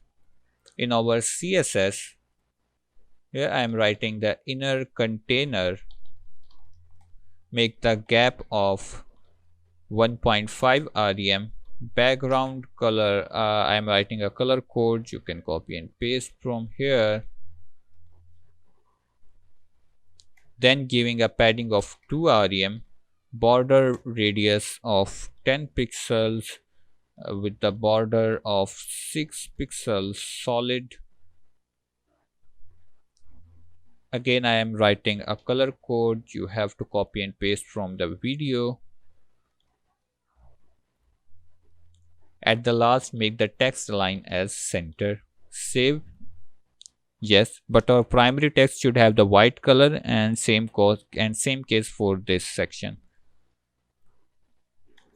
in our CSS. Here I am writing the inner container, make the gap of 1.5 rem. Background color, I am writing a color code, you can copy and paste from here. Then giving a padding of 2 rem, border radius of 10 pixels with the border of 6 pixels solid. Again I am writing a color code, you have to copy and paste from the video. At the last make the text line as center. Save. Yes, but our primary text should have the white color, and same case for this section.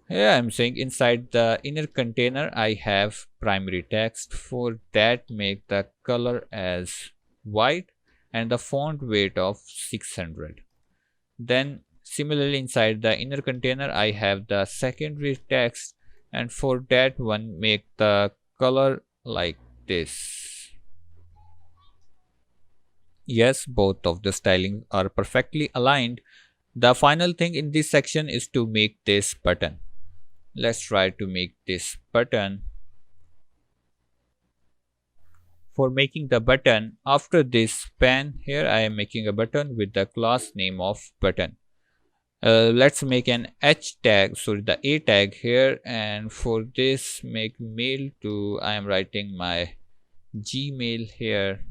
Here I am saying inside the inner container I have primary text. For that make the color as white and the font weight of 600. Then similarly inside the inner container I have the secondary text, and for that one make the color like this. Yes, both of the styling are perfectly aligned. The final thing in this section is to make this button. Let's try to make this button. For making the button, after this span, here I am making a button with the class name of button. Let's make an H tag, sorry, the A tag here, and for this make mail to, I am writing my Gmail here.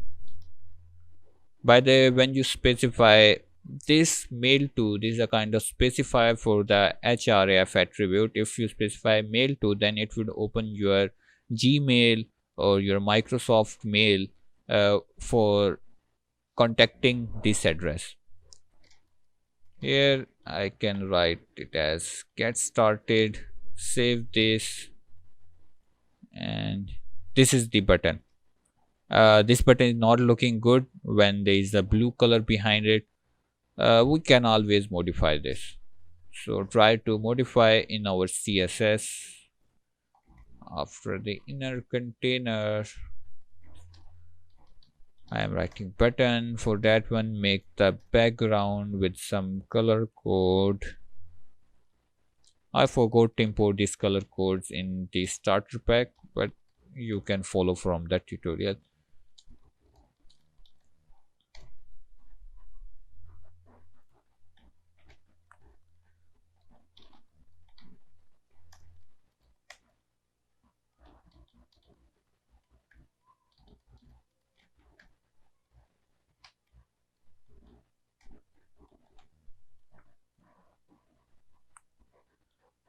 By the way, when you specify this mail to, this is a kind of specifier for the href attribute. If you specify mail to, then it would open your Gmail or your Microsoft mail for contacting this address. Here I can write it as get started, save this, and this is the button. This button is not looking good when there is a blue color behind it. We can always modify this. So try to modify in our CSS. After the inner container, I am writing button. For that one, make the background with some color code. I forgot to import these color codes in the starter pack, but you can follow from that tutorial.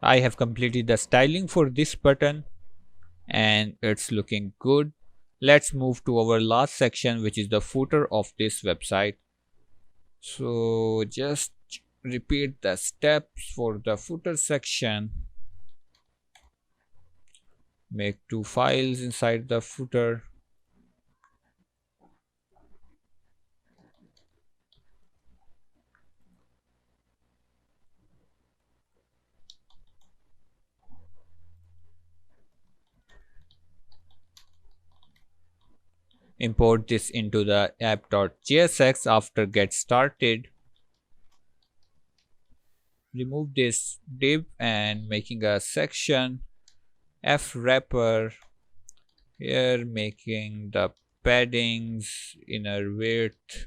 I have completed the styling for this button and it's looking good. Let's move to our last section, which is the footer of this website. So just repeat the steps for the footer section. make two files inside the footer. Import this into the app.jsx after get started. Remove this div and making a section f wrapper here, making the paddings inner width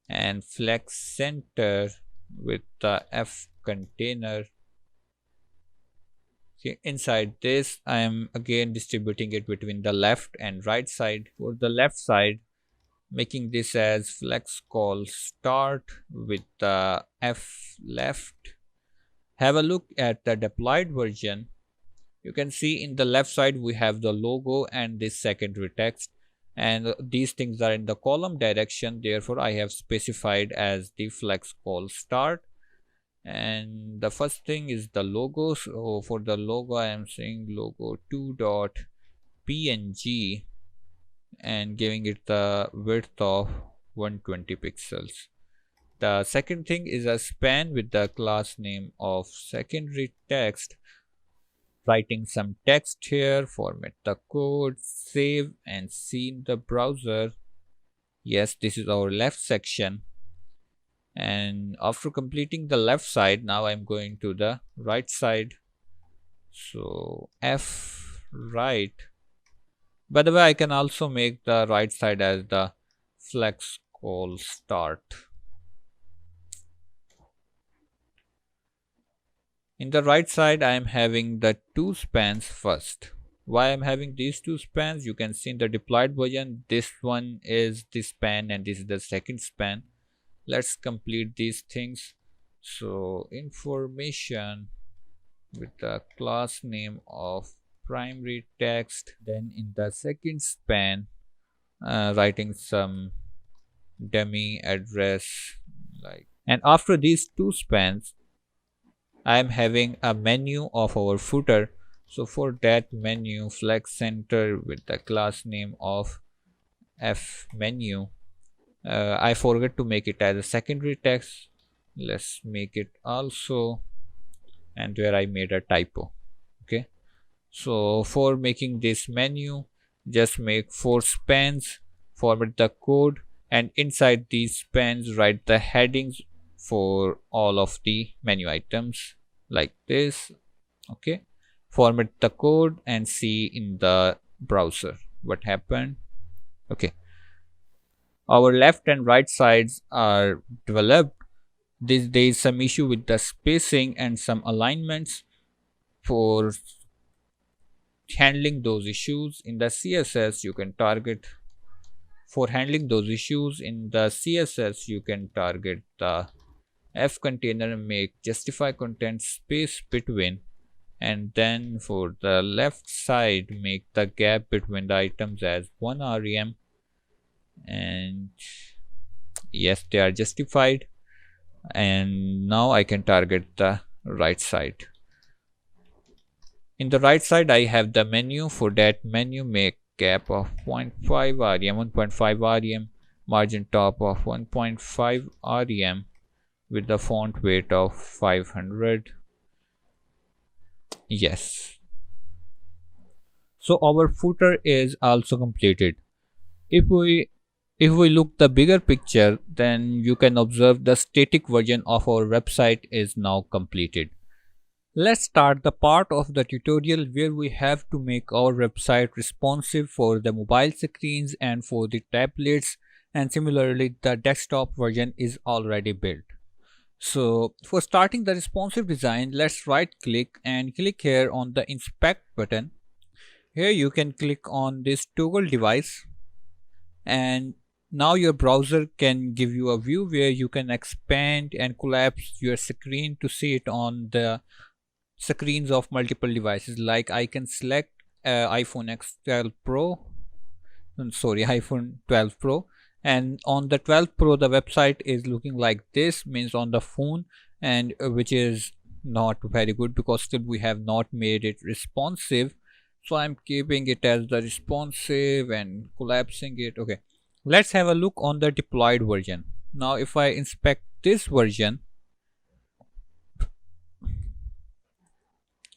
and flex center with the f container. Okay, inside this I am again distributing it between the left and right side. For the left side, making this as flex call start with the f left. Have a look at the deployed version. You can see in the left side we have the logo and this secondary text, and these things are in the column direction, therefore I have specified as the flex call start. And the first thing is the logo. So for the logo I am saying logo 2.png and giving it the width of 120 pixels. The second thing is a span with the class name of secondary text. Writing some text here, format the code, save and see in the browser. Yes, this is our left section. And after completing the left side, now I'm going to the right side. So F right. By the way, I can also make the right side as the flex call start. In the right side, I am having the two spans first. Why I'm having these two spans? You can see in the deployed version, this one is the span and this is the second span. Let's complete these things. So information with the class name of primary text. Then in the second span, writing some dummy address like. And after these two spans, I am having a menu of our footer. So for that menu, flex center with the class name of f menu. I forgot to make it as a secondary text. Let's make it also, and where I made a typo. Okay, so for making this menu, just make 4 spans, format the code, and inside these spans write the headings for all of the menu items like this. Okay, format the code and see in the browser what happened. Okay, our left and right sides are developed. There is some issue with the spacing and some alignments. For handling those issues in the CSS, you can target. For handling those issues in the CSS, you can target the f container and make justify content space between, and then for the left side make the gap between the items as 1 rem, and yes, they are justified. And now I can target the right side. In the right side I have the menu. For that menu, make gap of 0.5 rem, 1.5 rem, margin top of 1.5 rem with the font weight of 500. Yes, so our footer is also completed. If we look the bigger picture, then you can observe the static version of our website is now completed. Let's start the part of the tutorial where we have to make our website responsive for the mobile screens and for the tablets, and similarly the desktop version is already built. So for starting the responsive design, let's right click and click here on the inspect button. Here you can click on this toggle device, and now your browser can give you a view where you can expand and collapse your screen to see it on the screens of multiple devices. Like I can select iPhone X12 Pro, iPhone 12 Pro, and on the 12 Pro the website is looking like this, means on the phone, and which is not very good because still we have not made it responsive. So I'm keeping it as the responsive and collapsing it. Okay, let's have a look on the deployed version. Now if I inspect this version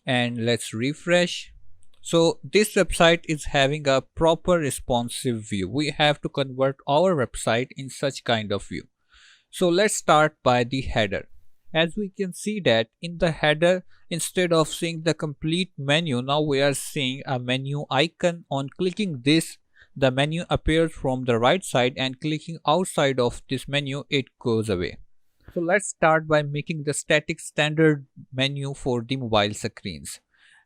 and let's refresh. So this website is having a proper responsive view. We have to convert our website in such kind of view. So let's start by the header. As we can see that in the header, instead of seeing the complete menu, now we are seeing a menu icon. On clicking this, the menu appears from the right side, and clicking outside of this menu, it goes away. So let's start by making the static standard menu for the mobile screens.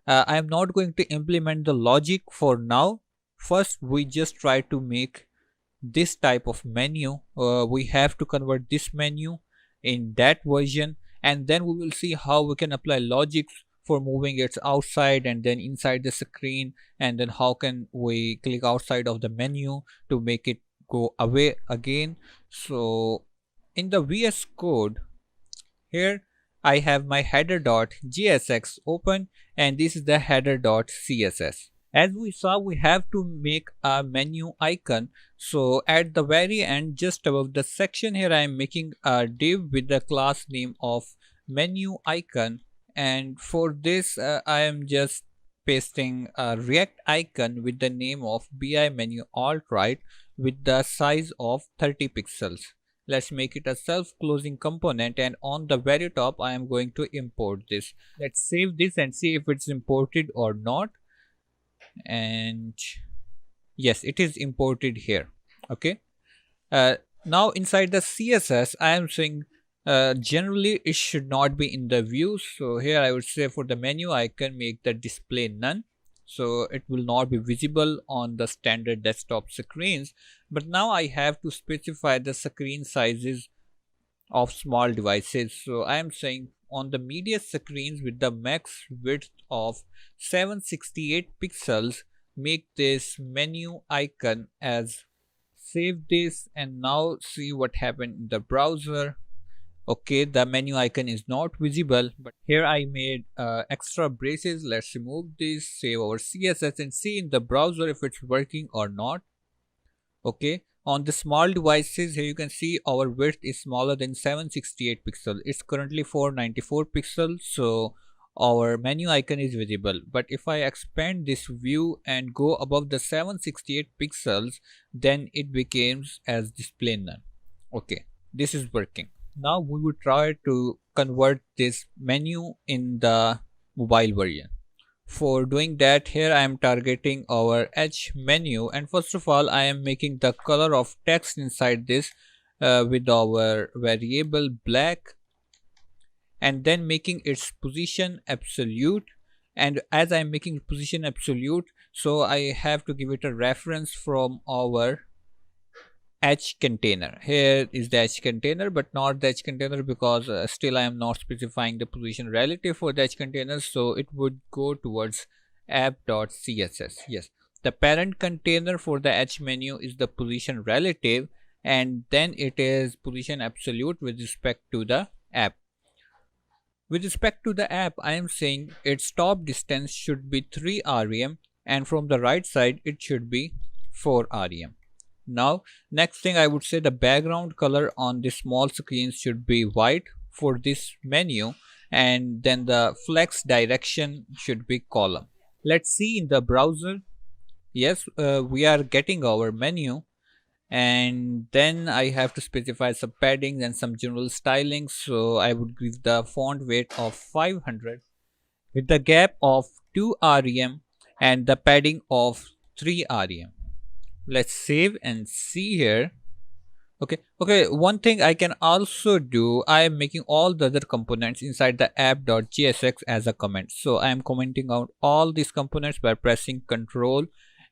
I am not going to implement the logic for now. First, we just try to make this type of menu. We have to convert this menu in that version, and then we will see how we can apply logic for moving it outside and then inside the screen, and then how can we click outside of the menu to make it go away again. So in the VS Code, here I have my header.jsx open, and this is the header.css. As we saw, we have to make a menu icon. So at the very end, just above the section here, I am making a div with the class name of menu icon, and for this I am just pasting a React icon with the name of bi menu alt right with the size of 30 pixels. Let's make it a self-closing component, and on the very top I am going to import this. Let's save this and see if it's imported or not. And yes, it is imported here. Okay, now inside the CSS I am saying generally it should not be in the view. So here I would say for the menu icon, make the display none, so it will not be visible on the standard desktop screens. But now I have to specify the screen sizes of small devices. So I am saying on the media screens with the max width of 768 pixels, make this menu icon as. Save this and now see what happened in the browser. Okay, the menu icon is not visible, but here I made extra braces. Let's remove this, save our CSS and see in the browser if it's working or not. Okay, on the small devices here you can see our width is smaller than 768 pixels. It's currently 494 pixels, so our menu icon is visible. But if I expand this view and go above the 768 pixels, then it becomes as display none. Okay, this is working. Now we will try to convert this menu in the mobile version. For doing that, here I am targeting our H menu, and first of all I am making the color of text inside this with our variable black, and then making its position absolute. And as I am making position absolute, so I have to give it a reference from our H container. Here is the H container, but not the H container because still I am not specifying the position relative for the H container, so it would go towards app.css. Yes, the parent container for the H menu is the position relative, and then it is position absolute with respect to the app. With respect to the app, I am saying its top distance should be 3 rem, and from the right side it should be 4 rem. Now next thing I would say, the background color on the small screens should be white for this menu, and then the flex direction should be column. Let's see in the browser. Yes, we are getting our menu, and then I have to specify some padding and some general styling. So I would give the font weight of 500 with the gap of 2 rem and the padding of 3 rem. Let's save and see here. Okay, one thing I can also do, I am making all the other components inside the app.jsx as a comment. So I am commenting out all these components by pressing Ctrl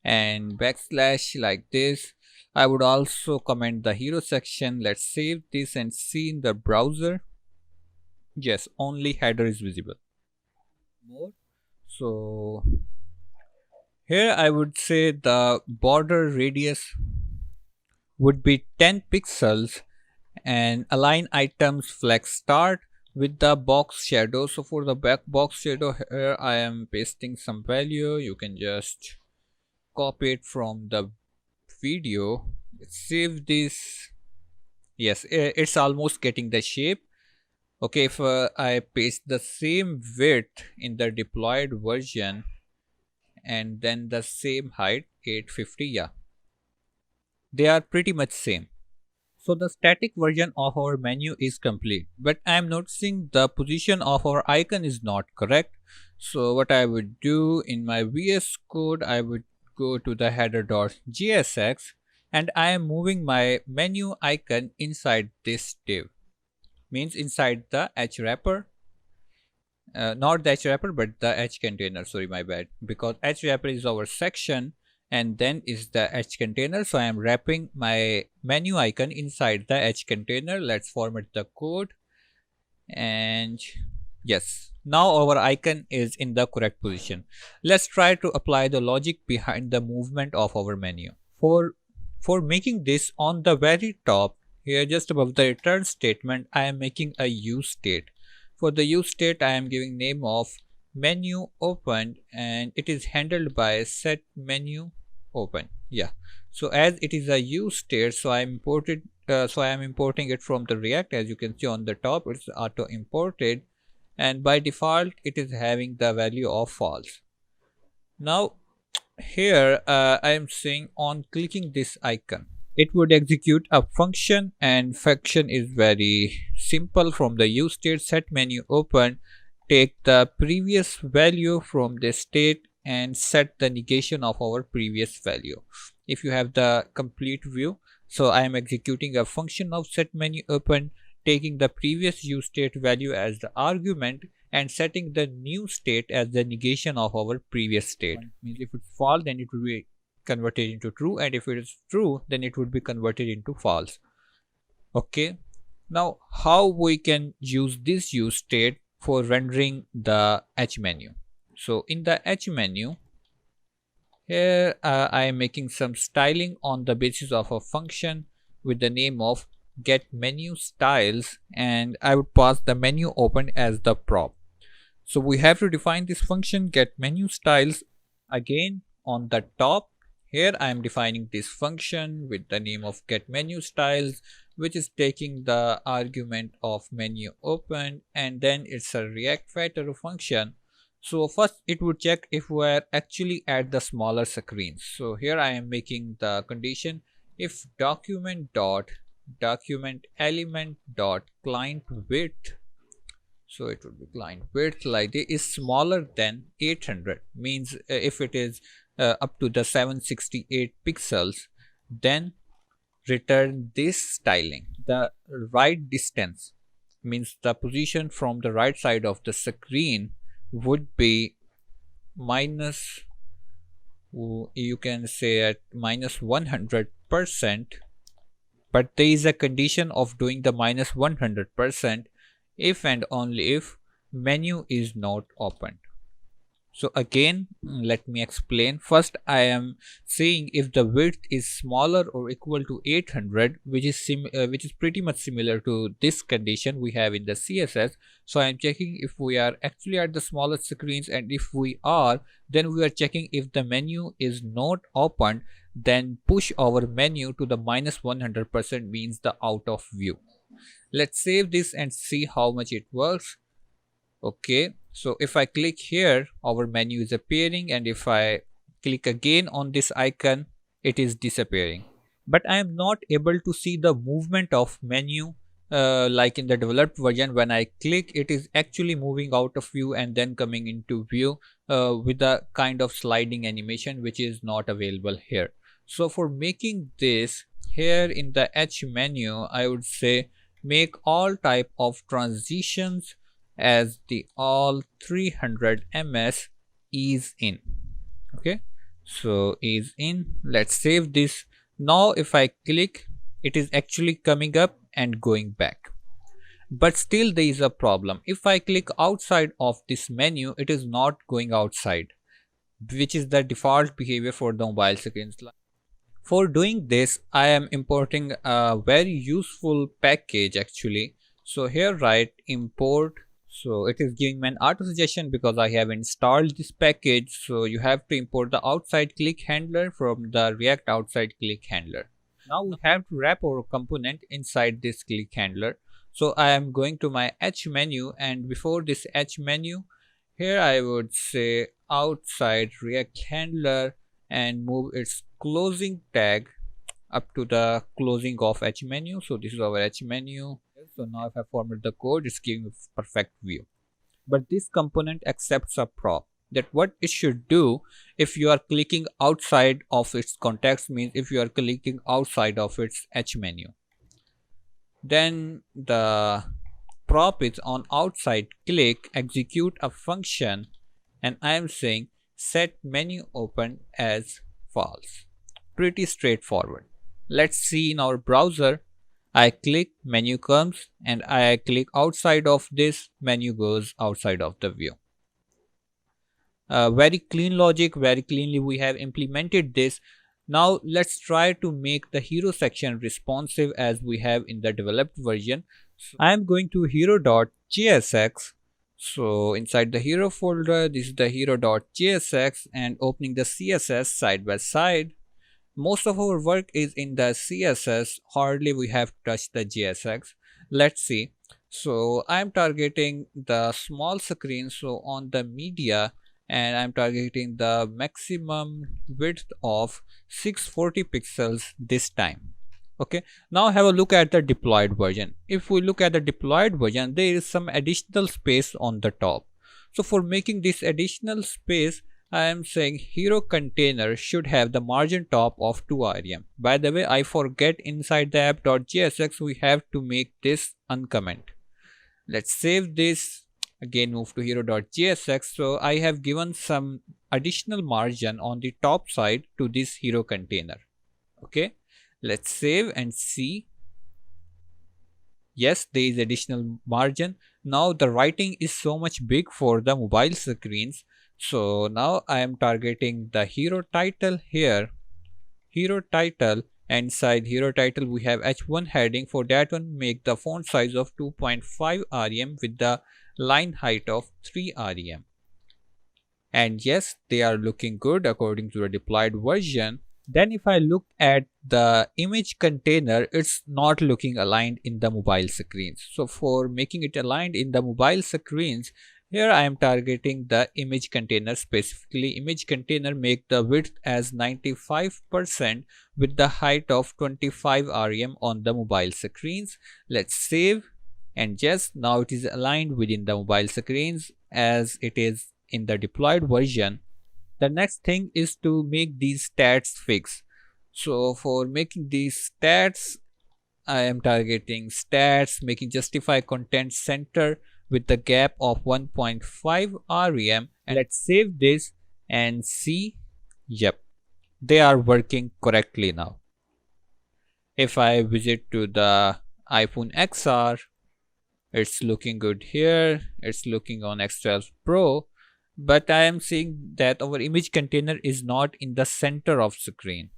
and backslash like this. I would also comment the hero section. Let's save this and see in the browser. Yes, only header is visible. More. So here I would say the border radius would be 10 pixels, and align items flex start with the box shadow. So for the back box shadow here I am pasting some value. You can just copy it from the video, save this. Yes, it's almost getting the shape. Okay, if I paste the same width in the deployed version and then the same height 850, yeah, they are pretty much same. So the static version of our menu is complete, but I am noticing the position of our icon is not correct. So what I would do in my VS Code, I would go to the header.jsx and I am moving my menu icon inside this div, means inside the h wrapper. Not the h wrapper but the h container, sorry, my bad, because h wrapper is our section and then is the h container. So I am wrapping my menu icon inside the h container. Let's format the code, and yes, now our icon is in the correct position. Let's try to apply the logic behind the movement of our menu. For making this, on the very top here just above the return statement, I am making a use state. For the use state I am giving name of menu opened and it is handled by set menu open. Yeah, so as it is a use state, so I am importing it from the React. As you can see on the top, it's auto imported and by default it is having the value of false. Now here I am saying on clicking this icon it would execute a function, and function is very simple. From the use state set menu open, take the previous value from the state and set the negation of our previous value. If you have the complete view, so I am executing a function of set menu open, taking the previous use state value as the argument and setting the new state as the negation of our previous state. Means if it's false then it will be converted into true, and if it is true then it would be converted into false. Okay, now how we can use this use state for rendering the h menu? So in the h menu here I am making some styling on the basis of a function with the name of get menu styles, and I would pass the menu open as the prop. So we have to define this function get menu styles. Again on the top here I am defining this function with the name of get menu styles, which is taking the argument of menu open, and then it's a React Factor function. So first it would check if we are actually at the smaller screens. So here I am making the condition if document element dot client width, so it would be client width like this, is smaller than 800, means if it is up to the 768 pixels, then return this styling. The right distance, means the position from the right side of the screen, would be minus, you can say at minus 100%, but there is a condition of doing the minus 100% if and only if menu is not opened. So again let me explain. First I am saying if the width is smaller or equal to 800, which is pretty much similar to this condition we have in the CSS. So I am checking if we are actually at the smallest screens, and if we are, then we are checking if the menu is not opened, then push our menu to the minus 100%, means the out of view. Let's save this and see how much it works. Okay, so if I click here our menu is appearing, and if I click again on this icon it is disappearing, but I am not able to see the movement of menu like in the developed version. When I click it is actually moving out of view and then coming into view with a kind of sliding animation, which is not available here. So for making this, here in the H menu I would say make all type of transitions as the all 300 ms ease in. Okay, so ease in, let's save this. Now if I click it is actually coming up and going back, but still there is a problem. If I click outside of this menu it is not going outside, which is the default behavior for the mobile screens. For doing this I am importing a very useful package actually. So here write import. So it is giving me an auto suggestion because I have installed this package. So you have to import the outside click handler from the React outside click handler. Now we have to wrap our component inside this click handler. So I am going to my H menu, and before this H menu, here I would say outside React handler and move its closing tag up to the closing of H menu. So this is our H menu. So now if I format the code, it's giving a perfect view. But this component accepts a prop, that what it should do if you are clicking outside of its context, means if you are clicking outside of its H menu, then the prop is on outside click execute a function, and I am saying set menu open as false. Pretty straightforward. Let's see in our browser. I click, menu comes, and I click outside of this, menu goes outside of the view. Very clean logic, very cleanly we have implemented this. Now let's try to make the hero section responsive as we have in the developed version. So I am going to hero.jsx. So inside the hero folder, this is the hero.jsx, and opening the CSS side by side. Most of our work is in the CSS, hardly we have touched the JSX. Let's see. So I'm targeting the small screen, so on the media, and I'm targeting the maximum width of 640 pixels this time. Okay, now have a look at the deployed version. If we look at the deployed version, there is some additional space on the top. So for making this additional space, I am saying hero container should have the margin top of 2 rem. By the way, I forget inside the app.jsx we have to make this uncomment. Let's save this. Again move to hero.jsx. So I have given some additional margin on the top side to this hero container. Okay, let's save and see. Yes, there is additional margin. Now the writing is so much big for the mobile screens. So now I am targeting the hero title here, hero title, and inside hero title we have h1 heading. For that one, make the font size of 2.5 rem with the line height of 3 rem. And yes, they are looking good according to the deployed version. Then if I look at the image container, it's not looking aligned in the mobile screens. So for making it aligned in the mobile screens, here I am targeting the image container, specifically image container, make the width as 95% with the height of 25 rem on the mobile screens. Let's save, and yes, now it is aligned within the mobile screens as it is in the deployed version. The next thing is to make these stats fix. So for making these stats, I am targeting stats, making justify content center with the gap of 1.5 rem. And let's save this and see. Yep, they are working correctly now. If I visit to the iPhone XR, it's looking good here. It's looking on X12 Pro. But I am seeing that our image container is not in the center of screen.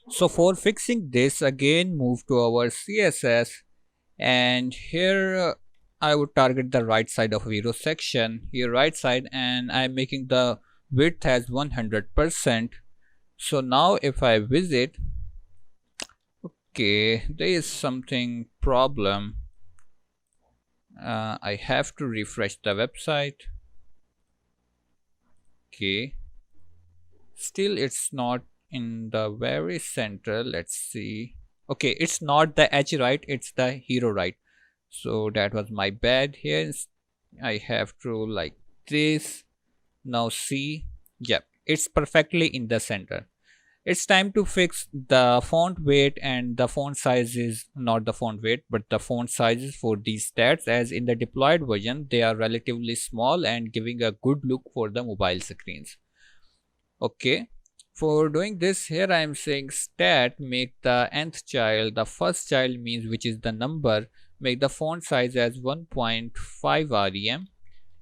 So for fixing this, again move to our CSS, and here I would target the right side of hero section, here right side, and I'm making the width as 100%. So now if I visit, okay, there is something problem. I have to refresh the website. Okay, still it's not in the very center. Let's see. Okay, it's not the H right, it's the hero right. So that was my bad. Here I have to like this. Now see, yep, it's perfectly in the center. It's time to fix the font weight and the font sizes, not the font weight but the font sizes for these stats, as in the deployed version they are relatively small and giving a good look for the mobile screens. Okay, for doing this, here I am saying stat make the nth child, the first child means which is the number, make the font size as 1.5 rem.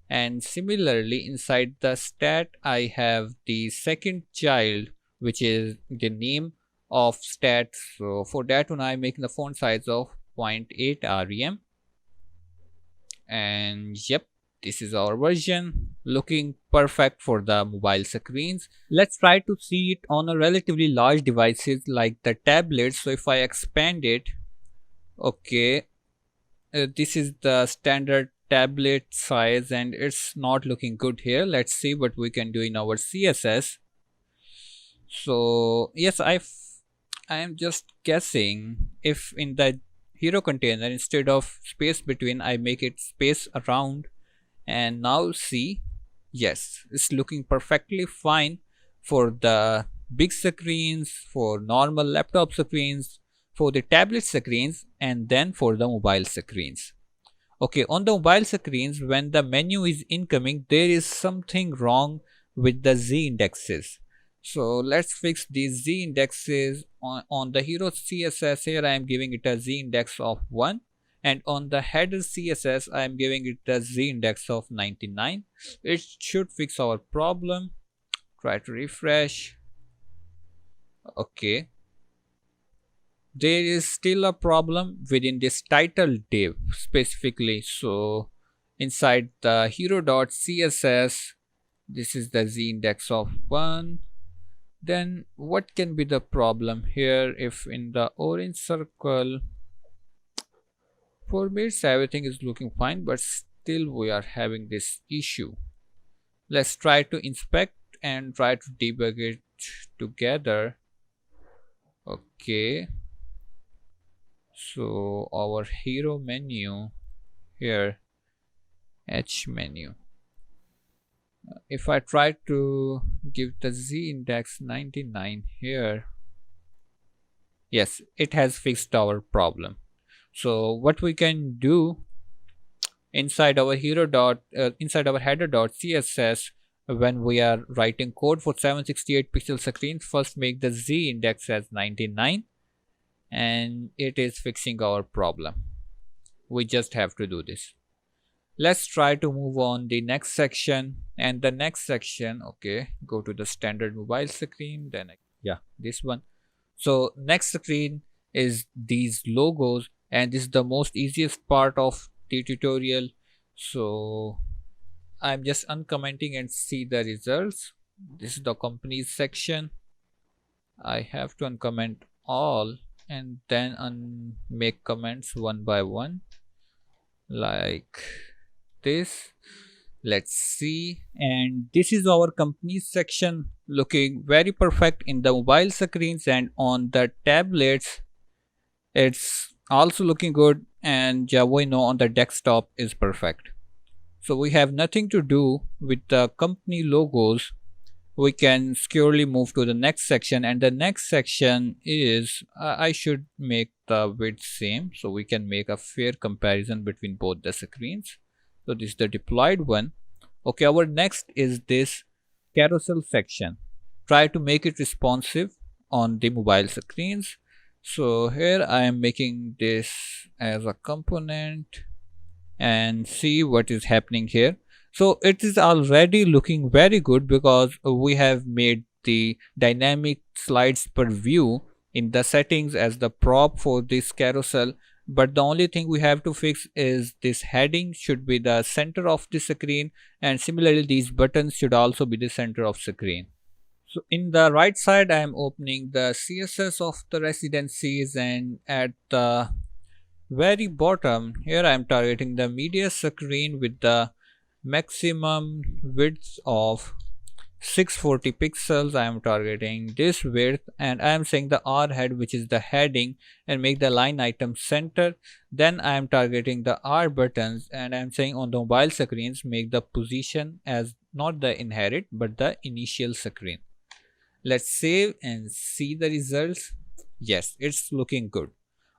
And similarly inside the stat I have the second child, which is the name of stat. So for that one I am making the font size of 0.8 rem. and yep, this is our version, looking perfect for the mobile screens. Let's try to see it on a relatively large devices like the tablets. So if I expand it, okay, this is the standard tablet size and it's not looking good here. Let's see what we can do in our CSS. So yes, I am just guessing if in the hero container, instead of space between, I make it space around, and now see, yes, it's looking perfectly fine for the big screens, for normal laptop screens, for the tablet screens, and then for the mobile screens. Okay, on the mobile screens, when the menu is incoming, there is something wrong with the z indexes. So let's fix these z indexes on the hero CSS. Here I am giving it a z index of 1, and on the header CSS I am giving it a z index of 99. It should fix our problem. Try to refresh. Okay, there is still a problem within this title div specifically. So inside the hero.css, this is the z index of 1. Then what can be the problem here? If in the orange circle, for me everything is looking fine, but still we are having this issue. Let's try to inspect and try to debug it together. Okay, so our hero menu here, H menu, if I try to give the z index 99 here, yes, it has fixed our problem. So what we can do inside our inside our header.css, when we are writing code for 768 pixel screens, first make the z index as 99, and it is fixing our problem. We just have to do this. Let's try to move on the next section, and the next section, okay, go to the standard mobile screen, then yeah, this one. So next screen is these logos, and this is the most easiest part of the tutorial. So I'm just uncommenting and see the results. This is the companies section. I have to uncomment all and then make comments one by one like this. Let's see, and this is our companies section, looking very perfect in the mobile screens, and on the tablets it's also looking good, and Javoino on the desktop is perfect. So we have nothing to do with the company logos. We can securely move to the next section, and the next section is I should make the width same so we can make a fair comparison between both the screens. So this is the deployed one. Okay, our next is this carousel section. Try to make it responsive on the mobile screens. So here I am making this as a component and see what is happening here. So it is already looking very good because we have made the dynamic slides per view in the settings as the prop for this carousel. But the only thing we have to fix is this heading should be the center of the screen, and similarly these buttons should also be the center of screen. So in the right side I am opening the CSS of the residencies, and at the very bottom here I am targeting the media screen with the maximum width of 640 pixels. I am targeting this width, and I am saying the R head, which is the heading, and make the line item center. Then I am targeting the R buttons, and I am saying on the mobile screens make the position as not the inherit but the initial screen. Let's save and see the results. Yes, it's looking good.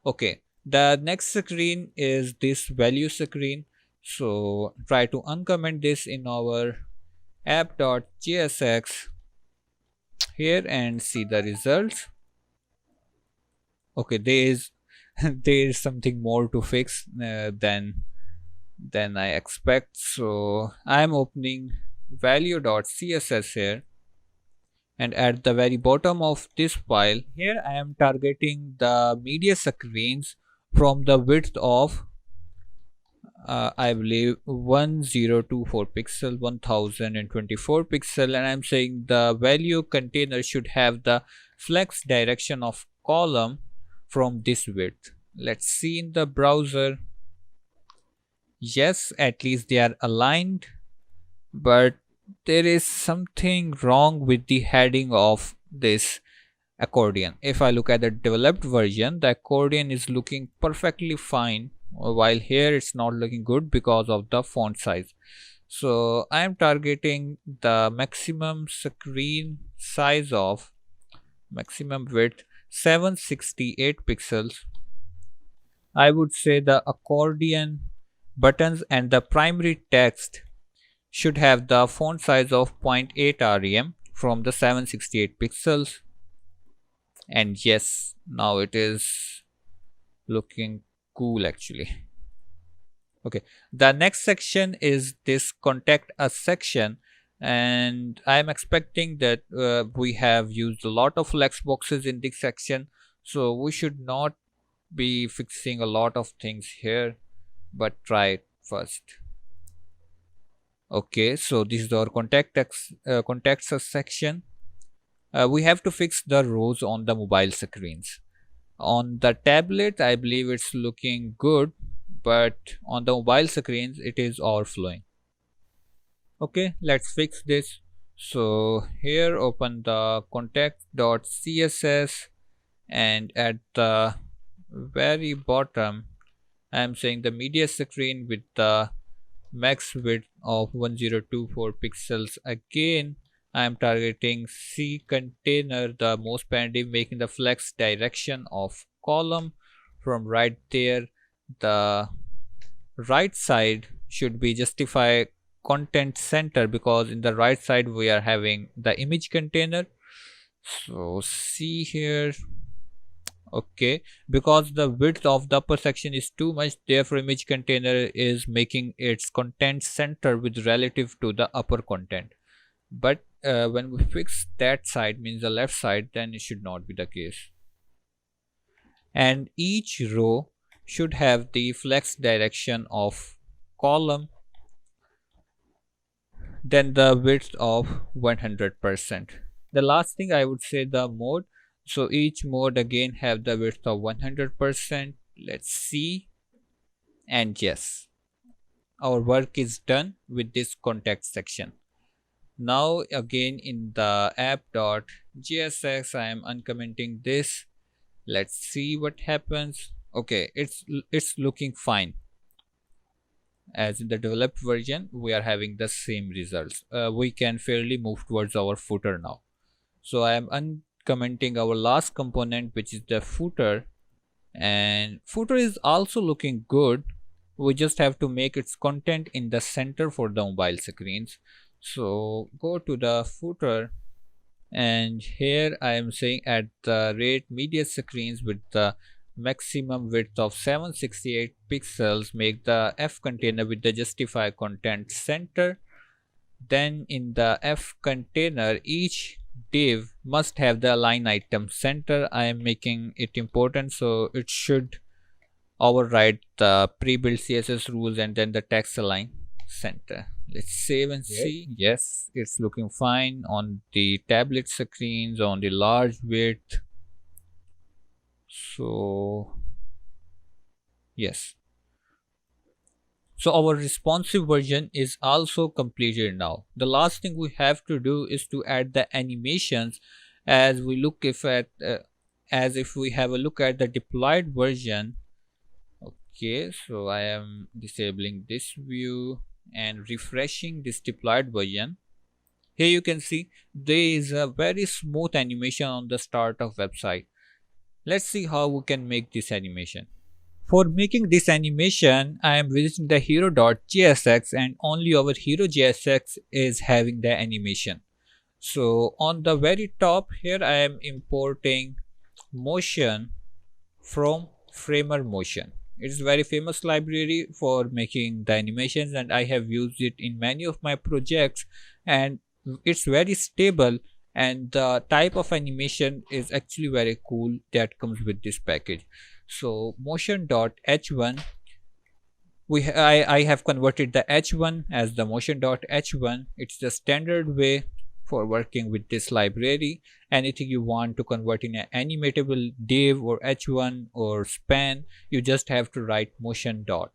Okay, the next screen is this value screen. So try to uncomment this in our app.jsx here and see the results. Okay, there is there is something more to fix than I expect. So I am opening value.css here, and at the very bottom of this file here I am targeting the media screens from the width of I believe 1024 pixel, 1024 pixel, and I'm saying the value container should have the flex direction of column from this width. Let's see in the browser. Yes, at least they are aligned, but there is something wrong with the heading of this accordion. If I look at the developed version, the accordion is looking perfectly fine, while here it's not looking good because of the font size. So I am targeting the maximum screen size of maximum width 768 pixels. I would say the accordion buttons and the primary text should have the font size of 0.8 rem from the 768 pixels. And yes, now it is looking cool actually. Okay, the next section is this contact us section, and I am expecting that we have used a lot of flex boxes in this section, so we should not be fixing a lot of things here, but try it first. Okay, so this is our contacts us section. We have to fix the rows on the mobile screens. On the tablet, I believe it's looking good, but on the mobile screens, it is overflowing. Okay, let's fix this. So here, open the contact.css, and at the very bottom, I am saying the media screen with the max width of 1024 pixels. Again, I am targeting C container, the most pending, making the flex direction of column from right there. The right side should be justify content center, because in the right side we are having the image container. So see here. Okay, because the width of the upper section is too much, therefore image container is making its content center with relative to the upper content. But when we fix that side, means the left side, then it should not be the case. And each row should have the flex direction of column, then the width of 100%. The last thing I would say, the mode. So each mode again have the width of 100%. Let's see. And yes, our work is done with this contact section. Now again in the app.jsx, I am uncommenting this. Let's see what happens. Okay, it's looking fine. As in the developed version, we are having the same results. We can fairly move towards our footer now. So I am uncommenting our last component, which is the footer, and footer is also looking good. We just have to make its content in the center for the mobile screens. So go to the footer, and here I am saying at the rate media screens with the maximum width of 768 pixels, make the F container with the justify content center. Then in the F container, each div must have the align item center. I am making it important, so it should override the pre-built CSS rules and then the text align center. Let's save and see. Yes, it's looking fine on the tablet screens, on the large width. So yes, so our responsive version is also completed now. The last thing we have to do is to add the animations, as we look if at as if we have a look at the deployed version. Okay, so I am disabling this view and refreshing this deployed version. Here you can see there is a very smooth animation on the start of website. Let's see how we can make this animation. For making this animation, I am visiting the hero.jsx, and only our hero.jsx is having the animation. So on the very top here, I am importing motion from Framer Motion. It is a very famous library for making the animations, and I have used it in many of my projects, and it's very stable, and the type of animation is actually very cool that comes with this package. So motion.h1 I have converted the h1 as the motion.h1. It's the standard way for working with this library. Anything you want to convert in an animatable div or h1 or span, you just have to write motion dot.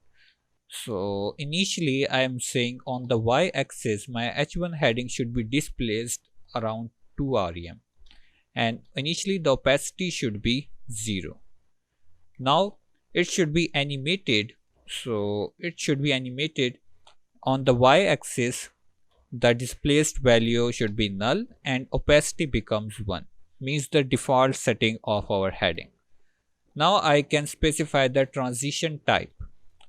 So initially I am saying on the y-axis my h1 heading should be displaced around 2 rem, and initially the opacity should be 0. Now it should be animated, so it should be animated on the y-axis. The displaced value should be null and opacity becomes 1, means the default setting of our heading. Now I can specify the transition type.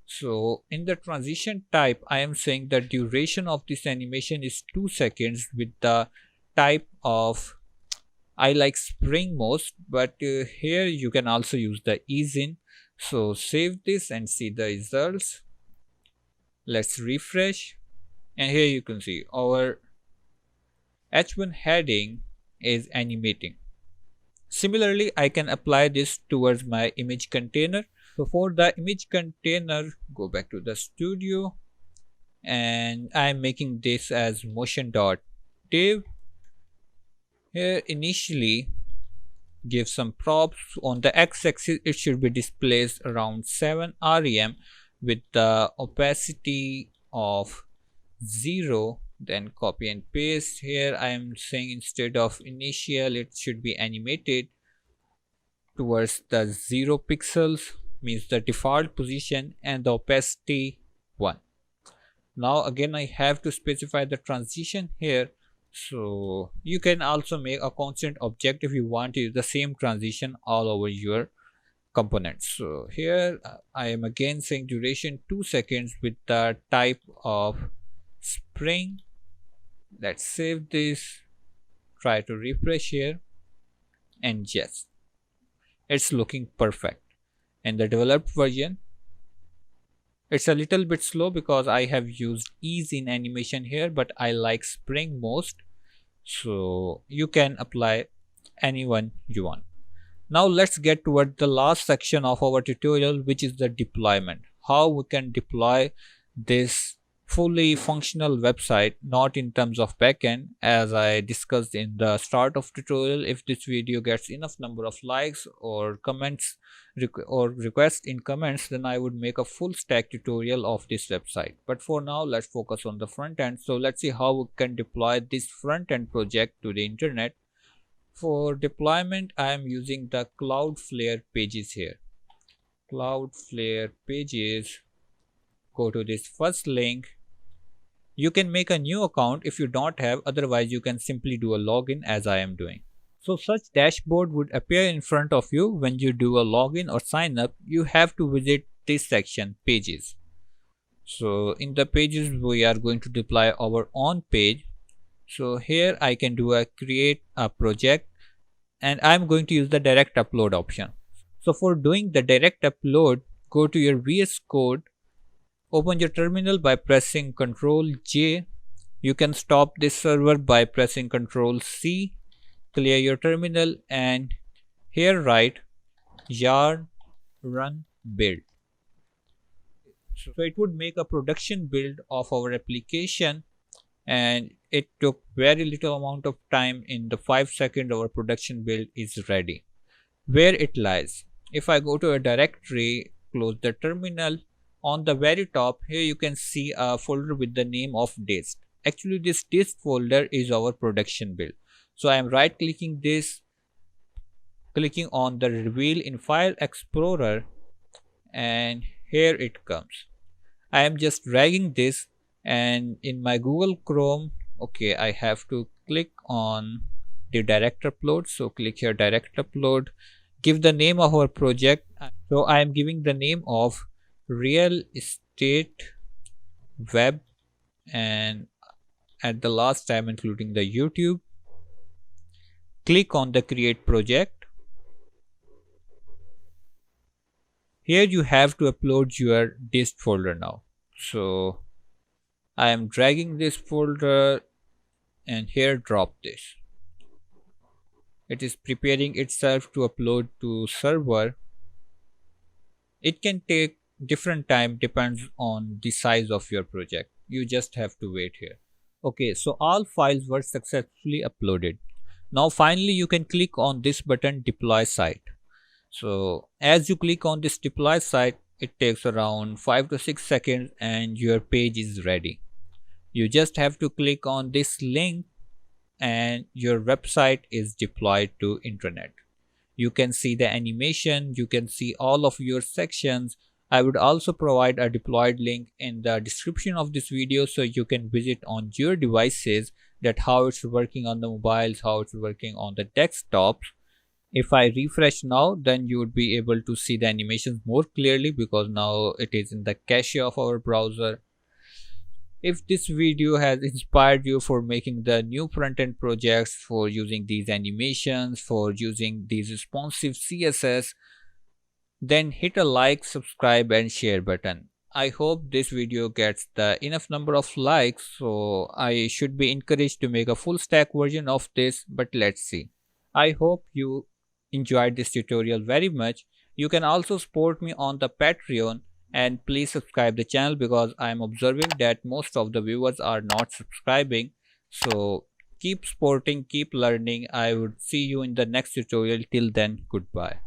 So in the transition type, I am saying the duration of this animation is 2 seconds with the type of, I like spring most, but here you can also use the ease in. So save this and see the results. Let's refresh, and here you can see our h1 heading is animating. Similarly, I can apply this towards my image container. So for the image container, go back to the studio, and I'm making this as motion.div. Here initially give some props. On the x-axis it should be displaced around 7 rem with the opacity of 0. Then copy and paste. Here I am saying instead of initial it should be animated towards the 0 pixels, means the default position, and the opacity 1. Now again I have to specify the transition here. So you can also make a constant object if you want to use the same transition all over your components. So here I am again saying duration 2 seconds with the type of spring. Let's save this, try to refresh here, and yes, it's looking perfect. In the developed version, it's a little bit slow because I have used ease in animation here, but I like spring most. So you can apply any one you want. Now let's get toward the last section of our tutorial, which is the deployment. How we can deploy this fully functional website, not in terms of backend, as I discussed in the start of tutorial. If this video gets enough number of likes or comments or requests in comments, then I would make a full stack tutorial of this website. But for now, let's focus on the front end. So let's see how we can deploy this front end project to the internet. For deployment, I am using the Cloudflare pages here. Cloudflare pages. Go to this first link. You can make a new account if you don't have, otherwise you can simply do a login as I am doing. So such dashboard would appear in front of you when you do a login or sign up. You have to visit this section, pages. So in the pages we are going to deploy our own page. So here I can do a create a project, and I'm going to use the direct upload option. So for doing the direct upload, go to your VS Code. Open your terminal by pressing Ctrl J. You can stop this server by pressing Ctrl C. Clear your terminal and here write yarn run build. So it would make a production build of our application, and it took very little amount of time. In the 5 seconds our production build is ready. Where it lies, if I go to a directory, close the terminal, on the very top here you can see a folder with the name of dist. Actually this dist folder is our production build. So I am right clicking this, clicking on the reveal in file explorer, and here it comes. I am just dragging this, and in my Google Chrome, okay, I have to click on the direct upload. So click here direct upload, give the name of our project. So I am giving the name of real estate web, and at the last I am including the YouTube. Click on the create project. Here you have to upload your dist folder now. So I am dragging this folder and here drop this. It is preparing itself to upload to server. It can take different time, depends on the size of your project. You just have to wait here. Okay, so all files were successfully uploaded. Now finally you can click on this button, deploy site. So as you click on this deploy site, it takes around 5 to 6 seconds and your page is ready. You just have to click on this link and your website is deployed to internet. You can see the animation, you can see all of your sections. I would also provide a deployed link in the description of this video so you can visit on your devices that how it's working on the mobiles, how it's working on the desktops. If I refresh now, then you would be able to see the animations more clearly because now it is in the cache of our browser. If this video has inspired you for making the new front-end projects, for using these animations, for using these responsive CSS, then hit a like, subscribe and share button. I hope this video gets the enough number of likes, so I should be encouraged to make a full stack version of this, but let's see. I hope you enjoyed this tutorial very much. You can also support me on the Patreon, and please subscribe the channel because I am observing that most of the viewers are not subscribing. So keep supporting, keep learning. I would see you in the next tutorial. Till then, goodbye.